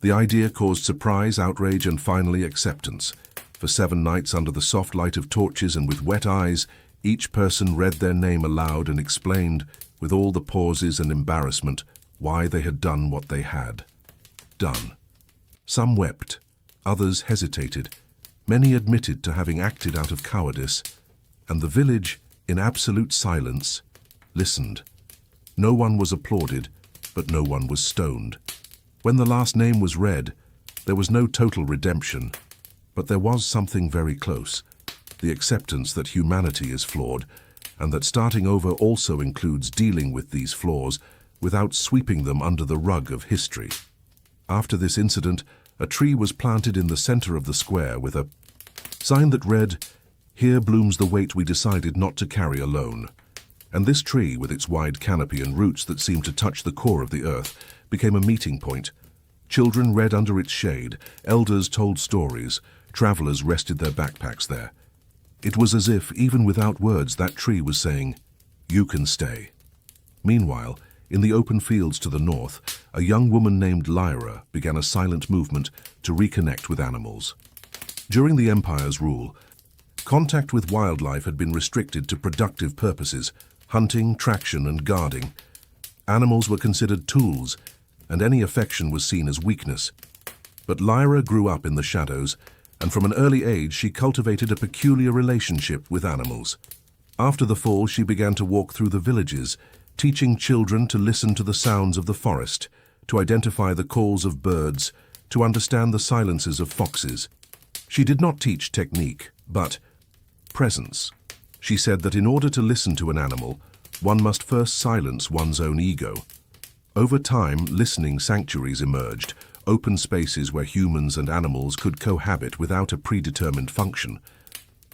The idea caused surprise, outrage, and finally acceptance. For 7 nights under the soft light of torches and with wet eyes, each person read their name aloud and explained, with all the pauses and embarrassment, why they had done what they had done. Some wept, others hesitated, many admitted to having acted out of cowardice, and the village, in absolute silence, listened. No one was applauded, but no one was stoned. When the last name was read, there was no total redemption, but there was something very close, the acceptance that humanity is flawed, and that starting over also includes dealing with these flaws without sweeping them under the rug of history. After this incident, a tree was planted in the center of the square with a sign that read, "Here blooms the weight we decided not to carry alone." And this tree, with its wide canopy and roots that seemed to touch the core of the earth, became a meeting point. Children read under its shade, elders told stories, travelers rested their backpacks there. It was as if, even without words, that tree was saying, "You can stay." Meanwhile, in the open fields to the north, a young woman named Lyra began a silent movement to reconnect with animals. During the Empire's rule, contact with wildlife had been restricted to productive purposes, hunting, traction, and guarding. Animals were considered tools, and any affection was seen as weakness. But Lyra grew up in the shadows, and from an early age she cultivated a peculiar relationship with animals. After the fall, she began to walk through the villages, teaching children to listen to the sounds of the forest, to identify the calls of birds, to understand the silences of foxes. She did not teach technique, but presence. She said that in order to listen to an animal, one must first silence one's own ego. Over time, listening sanctuaries emerged, open spaces where humans and animals could cohabit without a predetermined function.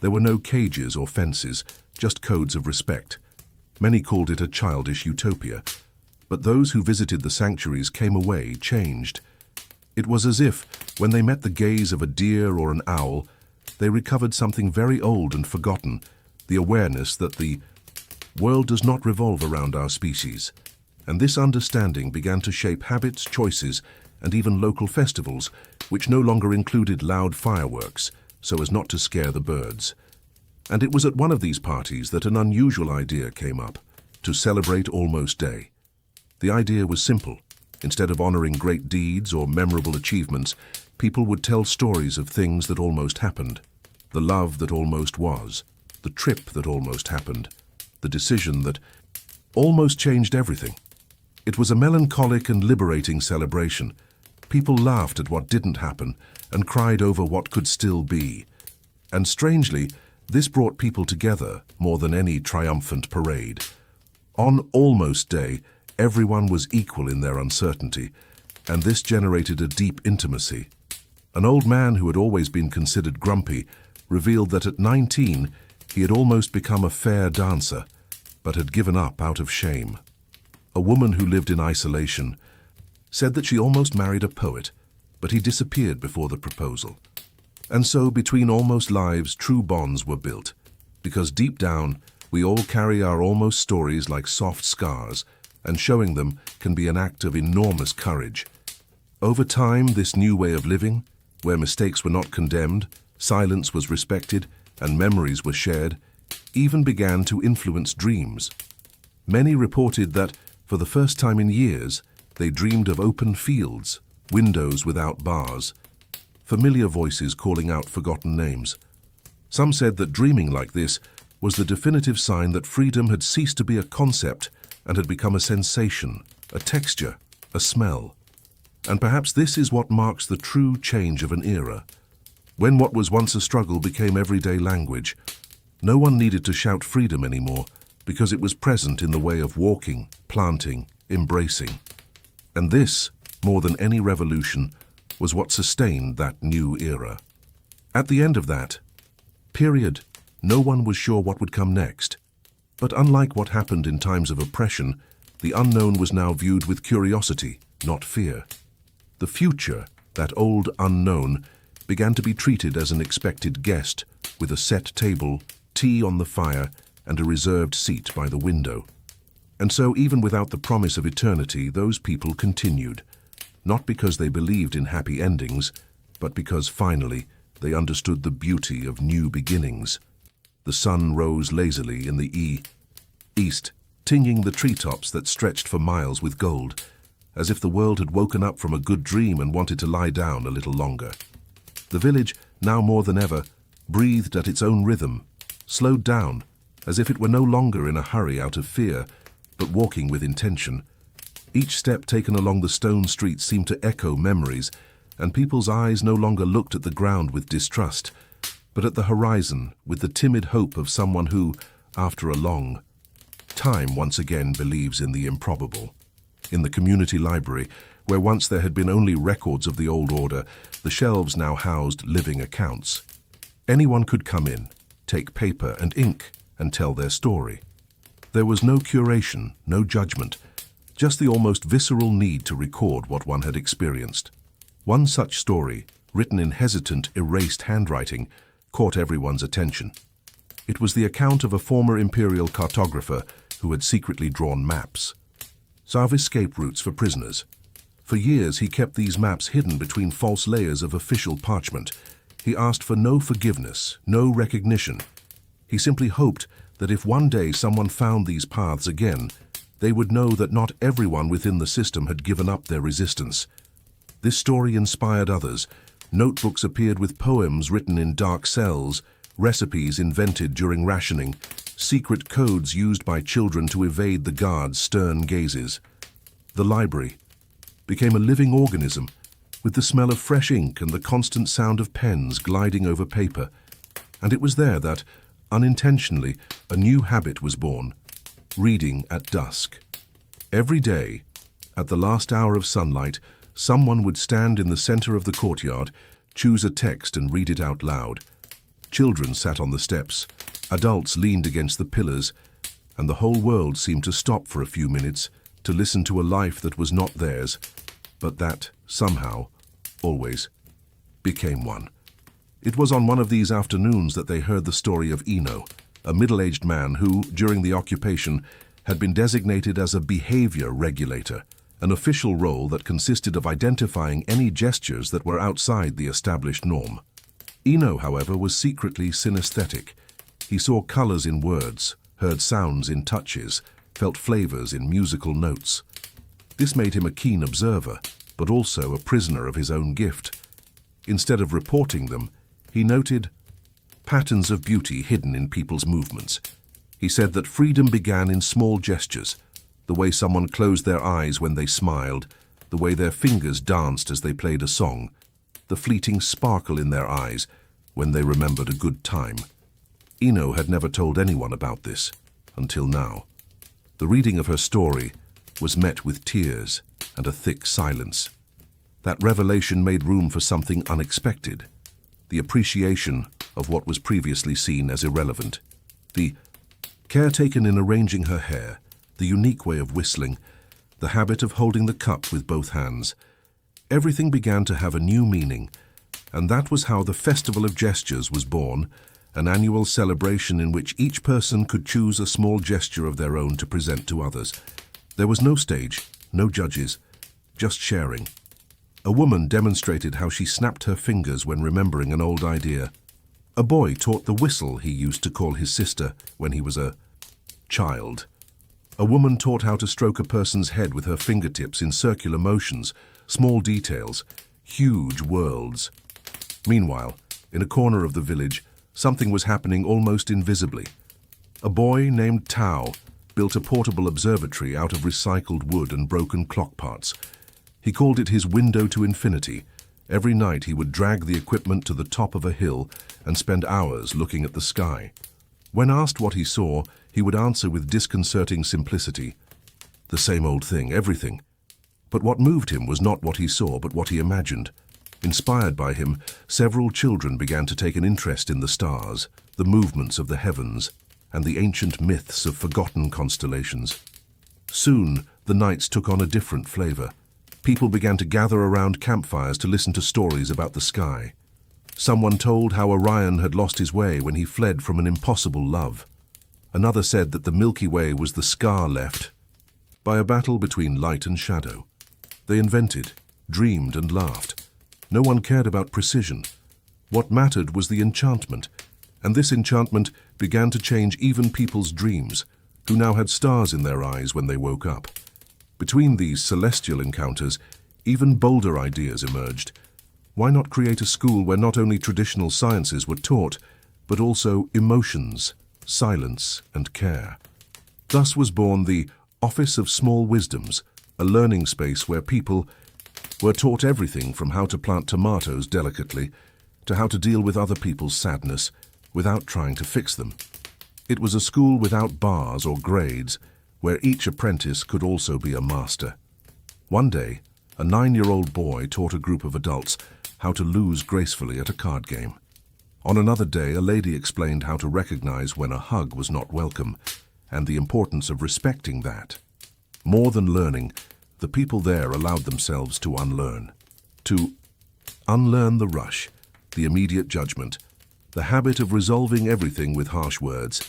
There were no cages or fences, just codes of respect. Many called it a childish utopia, but those who visited the sanctuaries came away changed. It was as if, when they met the gaze of a deer or an owl, they recovered something very old and forgotten, the awareness that the world does not revolve around our species. And this understanding began to shape habits, choices, and even local festivals, which no longer included loud fireworks, so as not to scare the birds. And it was at one of these parties that an unusual idea came up, to celebrate Almost Day. The idea was simple. Instead of honoring great deeds or memorable achievements, people would tell stories of things that almost happened, the love that almost was, the trip that almost happened, the decision that almost changed everything. It was a melancholic and liberating celebration. People laughed at what didn't happen and cried over what could still be. And strangely, this brought people together more than any triumphant parade. On Almost Day, everyone was equal in their uncertainty, and this generated a deep intimacy. An old man who had always been considered grumpy revealed that at 19 he had almost become a fair dancer, but had given up out of shame. A woman who lived in isolation said that she almost married a poet, but he disappeared before the proposal. And so between almost lives, true bonds were built, because deep down we all carry our almost stories like soft scars, and showing them can be an act of enormous courage. Over time, this new way of living, where mistakes were not condemned, silence was respected, and memories were shared, even began to influence dreams. Many reported that, for the first time in years, they dreamed of open fields, windows without bars, familiar voices calling out forgotten names. Some said that dreaming like this was the definitive sign that freedom had ceased to be a concept and had become a sensation, a texture, a smell. And perhaps this is what marks the true change of an era. When what was once a struggle became everyday language, no one needed to shout freedom anymore because it was present in the way of walking, planting, embracing. And this, more than any revolution, was what sustained that new era. At the end of that period, no one was sure what would come next. But unlike what happened in times of oppression, the unknown was now viewed with curiosity, not fear. The future, that old unknown, began to be treated as an expected guest, with a set table, tea on the fire, and a reserved seat by the window. And so, even without the promise of eternity, those people continued, not because they believed in happy endings, but because finally they understood the beauty of new beginnings. The sun rose lazily in the east, tinging the treetops that stretched for miles with gold, as if the world had woken up from a good dream and wanted to lie down a little longer. The village, now more than ever, breathed at its own rhythm, slowed down, as if it were no longer in a hurry out of fear, but walking with intention. Each step taken along the stone streets seemed to echo memories, and people's eyes no longer looked at the ground with distrust, but at the horizon with the timid hope of someone who, after a long time, once again believes in the improbable. In the community library, where once there had been only records of the old order, the shelves now housed living accounts. Anyone could come in, take paper and ink, and tell their story. There was no curation, no judgment, just the almost visceral need to record what one had experienced. One such story, written in hesitant, erased handwriting, caught everyone's attention. It was the account of a former imperial cartographer who had secretly drawn maps of escape routes for prisoners. For years he kept these maps hidden between false layers of official parchment. He asked for no forgiveness, no recognition. He simply hoped that if one day someone found these paths again, they would know that not everyone within the system had given up their resistance. This story inspired others. Notebooks appeared with poems written in dark cells, recipes invented during rationing, secret codes used by children to evade the guards' stern gazes. The library became a living organism, with the smell of fresh ink and the constant sound of pens gliding over paper. And it was there that, unintentionally, a new habit was born: reading at dusk. Every day, at the last hour of sunlight, someone would stand in the center of the courtyard, choose a text and read it out loud. Children sat on the steps, adults leaned against the pillars, and the whole world seemed to stop for a few minutes to listen to a life that was not theirs, but that, somehow, always, became one. It was on one of these afternoons that they heard the story of Eno, a middle-aged man who, during the occupation, had been designated as a behavior regulator, an official role that consisted of identifying any gestures that were outside the established norm. Eno, however, was secretly synesthetic. He saw colors in words, heard sounds in touches, felt flavors in musical notes. This made him a keen observer, but also a prisoner of his own gift. Instead of reporting them, he noted patterns of beauty hidden in people's movements. He said that freedom began in small gestures, the way someone closed their eyes when they smiled, the way their fingers danced as they played a song, the fleeting sparkle in their eyes when they remembered a good time. Eno had never told anyone about this, until now. The reading of her story was met with tears and a thick silence. That revelation made room for something unexpected: the appreciation of what was previously seen as irrelevant. The care taken in arranging her hair, the unique way of whistling, the habit of holding the cup with both hands. Everything began to have a new meaning, and that was how the Festival of Gestures was born, an annual celebration in which each person could choose a small gesture of their own to present to others. There was no stage, no judges, just sharing. A woman demonstrated how she snapped her fingers when remembering an old idea. A boy taught the whistle he used to call his sister when he was a child. A woman taught how to stroke a person's head with her fingertips in circular motions, small details, huge worlds. Meanwhile, in a corner of the village, something was happening almost invisibly. A boy named Tao built a portable observatory out of recycled wood and broken clock parts. He called it his window to infinity, Every night he would drag the equipment to the top of a hill and spend hours looking at the sky. When asked what he saw, he would answer with disconcerting simplicity, "The same old thing, everything." But what moved him was not what he saw, but what he imagined. Inspired by him, several children began to take an interest in the stars, the movements of the heavens, and the ancient myths of forgotten constellations. Soon, the nights took on a different flavor. People began to gather around campfires to listen to stories about the sky. Someone told how Orion had lost his way when he fled from an impossible love. Another said that the Milky Way was the scar left by a battle between light and shadow. They invented, dreamed, and laughed. No one cared about precision. What mattered was the enchantment, and this enchantment began to change even people's dreams, who now had stars in their eyes when they woke up. Between these celestial encounters, even bolder ideas emerged. Why not create a school where not only traditional sciences were taught, but also emotions, silence, and care? Thus was born the Office of Small Wisdoms, a learning space where people were taught everything from how to plant tomatoes delicately to how to deal with other people's sadness without trying to fix them. It was a school without bars or grades, where each apprentice could also be a master. One day, a 9-year-old boy taught a group of adults how to lose gracefully at a card game. On another day, a lady explained how to recognize when a hug was not welcome, and the importance of respecting that. More than learning, the people there allowed themselves to unlearn. To unlearn the rush, the immediate judgment, the habit of resolving everything with harsh words.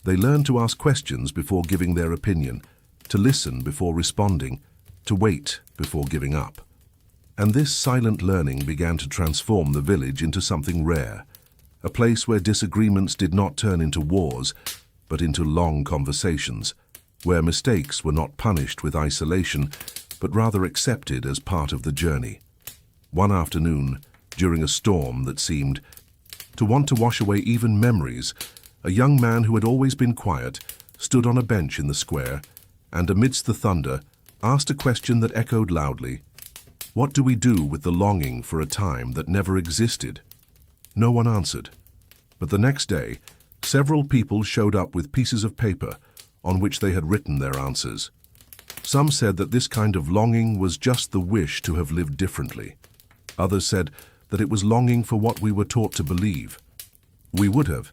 They learned to ask questions before giving their opinion, to listen before responding, to wait before giving up. And this silent learning began to transform the village into something rare, a place where disagreements did not turn into wars, but into long conversations, where mistakes were not punished with isolation, but rather accepted as part of the journey. One afternoon, during a storm that seemed to want to wash away even memories, a young man who had always been quiet stood on a bench in the square and, amidst the thunder, asked a question that echoed loudly. What do we do with the longing for a time that never existed? No one answered. But the next day, several people showed up with pieces of paper on which they had written their answers. Some said that this kind of longing was just the wish to have lived differently. Others said that it was longing for what we were taught to believe. We would have.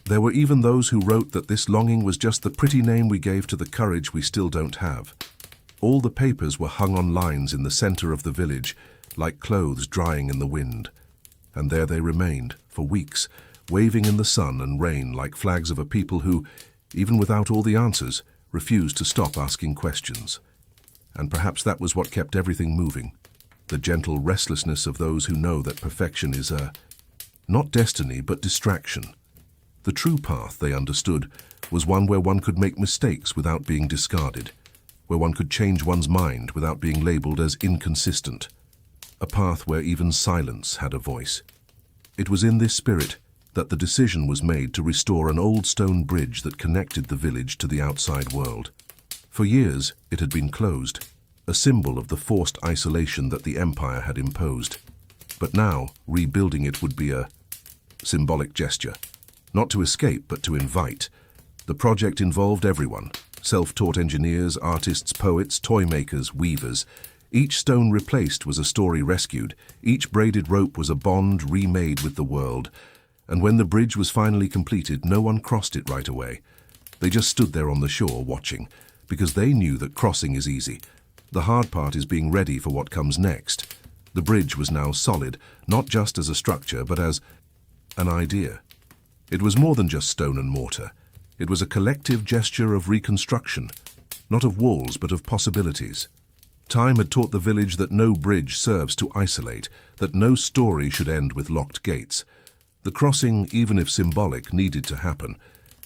There were even those who wrote that this longing was just the pretty name we gave to the courage we still don't have. All the papers were hung on lines in the center of the village, like clothes drying in the wind. And there they remained, for weeks, waving in the sun and rain like flags of a people who, even without all the answers, refused to stop asking questions. And perhaps that was what kept everything moving, the gentle restlessness of those who know that perfection is not destiny, but distraction. The true path, they understood, was one where one could make mistakes without being discarded, where one could change one's mind without being labeled as inconsistent, a path where even silence had a voice. It was in this spirit that the decision was made to restore an old stone bridge that connected the village to the outside world. For years, it had been closed, a symbol of the forced isolation that the empire had imposed. But now, rebuilding it would be a symbolic gesture, not to escape, but to invite. The project involved everyone, self-taught engineers, artists, poets, toy makers, weavers. Each stone replaced was a story rescued, each braided rope was a bond remade with the world. And when the bridge was finally completed, no one crossed it right away. They just stood there on the shore watching, because they knew that crossing is easy. The hard part is being ready for what comes next. The bridge was now solid, not just as a structure, but as an idea. It was more than just stone and mortar. It was a collective gesture of reconstruction, not of walls, but of possibilities. Time had taught the village that no bridge serves to isolate, that no story should end with locked gates. The crossing, even if symbolic, needed to happen,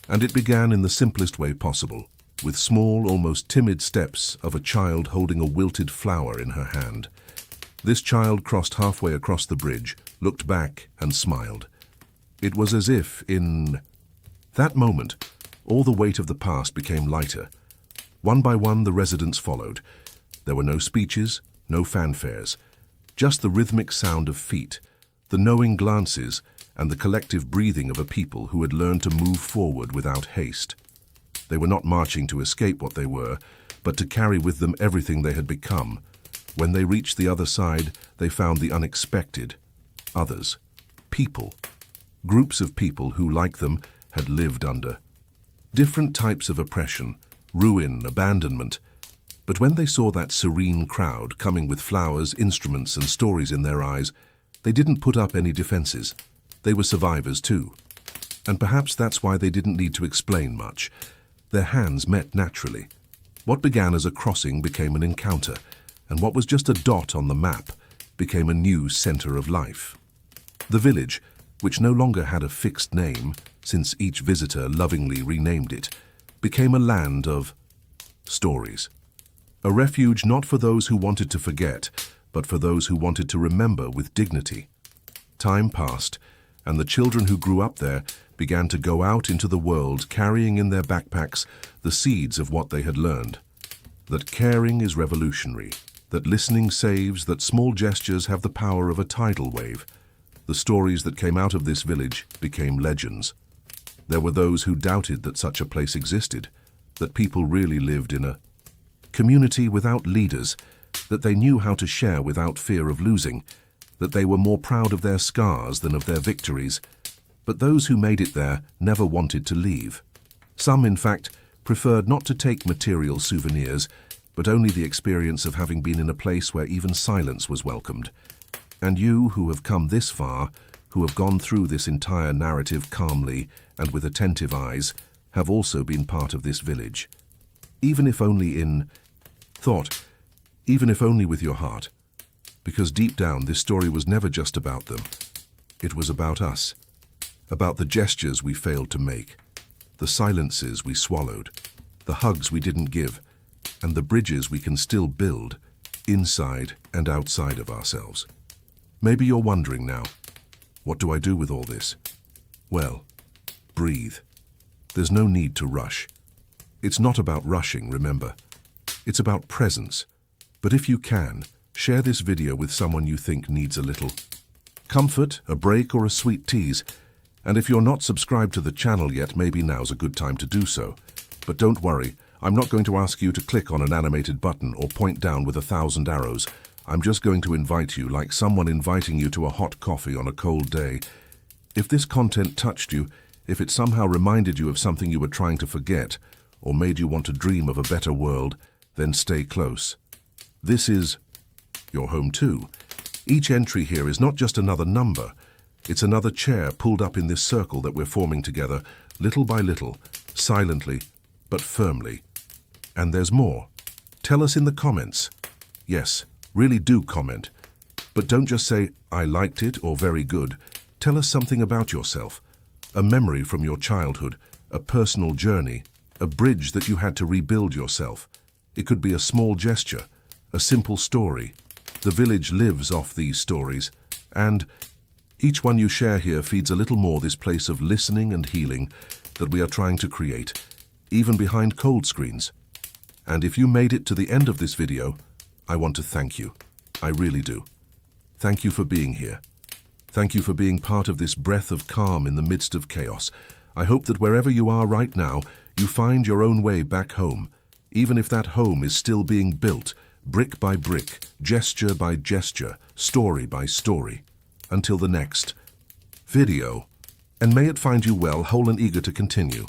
and it began in the simplest way possible, with small, almost timid steps of a child holding a wilted flower in her hand. This child crossed halfway across the bridge, looked back, and smiled. It was as if, in that moment, all the weight of the past became lighter. One by one, the residents followed. There were no speeches, no fanfares. just the rhythmic sound of feet, the knowing glances, and the collective breathing of a people who had learned to move forward without haste. They were not marching to escape what they were, but to carry with them everything they had become. When they reached the other side, they found the unexpected. Others. People. Groups of people who, like them, had lived under different types of oppression, ruin, abandonment. But when they saw that serene crowd coming with flowers, instruments, and stories in their eyes, they didn't put up any defenses. They were survivors too. And perhaps that's why they didn't need to explain much. Their hands met naturally. What began as a crossing became an encounter, and what was just a dot on the map became a new center of life. The village, which no longer had a fixed name, since each visitor lovingly renamed it, became a land of stories. A refuge not for those who wanted to forget, but for those who wanted to remember with dignity. Time passed, and the children who grew up there began to go out into the world carrying in their backpacks the seeds of what they had learned. That caring is revolutionary, that listening saves, that small gestures have the power of a tidal wave. The stories that came out of this village became legends. There were those who doubted that such a place existed, that people really lived in a community without leaders, that they knew how to share without fear of losing, that they were more proud of their scars than of their victories. But those who made it there never wanted to leave. Some, in fact, preferred not to take material souvenirs, but only the experience of having been in a place where even silence was welcomed. And you, who have come this far, who have gone through this entire narrative calmly and with attentive eyes, have also been part of this village. Even if only in thought, even if only with your heart. Because deep down, this story was never just about them. It was about us. About the gestures we failed to make, the silences we swallowed, the hugs we didn't give, and the bridges we can still build, inside and outside of ourselves. Maybe you're wondering now, what do I do with all this? Well, breathe. There's no need to rush. It's not about rushing, remember. It's about presence. But if you can, share this video with someone you think needs a little comfort, a break, or a sweet tease. And if you're not subscribed to the channel yet, maybe now's a good time to do so. But don't worry, I'm not going to ask you to click on an animated button or point down with 1,000 arrows. I'm just going to invite you like someone inviting you to a hot coffee on a cold day. If this content touched you, if it somehow reminded you of something you were trying to forget, or made you want to dream of a better world, then stay close. This is your home too. Each entry here is not just another number. It's another chair pulled up in this circle that we're forming together, little by little, silently, but firmly. And there's more. Tell us in the comments. Yes, really do comment. But don't just say, I liked it or very good. Tell us something about yourself. A memory from your childhood, a personal journey, a bridge that you had to rebuild yourself. It could be a small gesture, a simple story. The village lives off these stories, and each one you share here feeds a little more this place of listening and healing that we are trying to create, even behind cold screens. And if you made it to the end of this video, I want to thank you. I really do. Thank you for being here. Thank you for being part of this breath of calm in the midst of chaos. I hope that wherever you are right now, you find your own way back home, even if that home is still being built, brick by brick, gesture by gesture, story by story. Until the next video, and may it find you well, whole and eager to continue.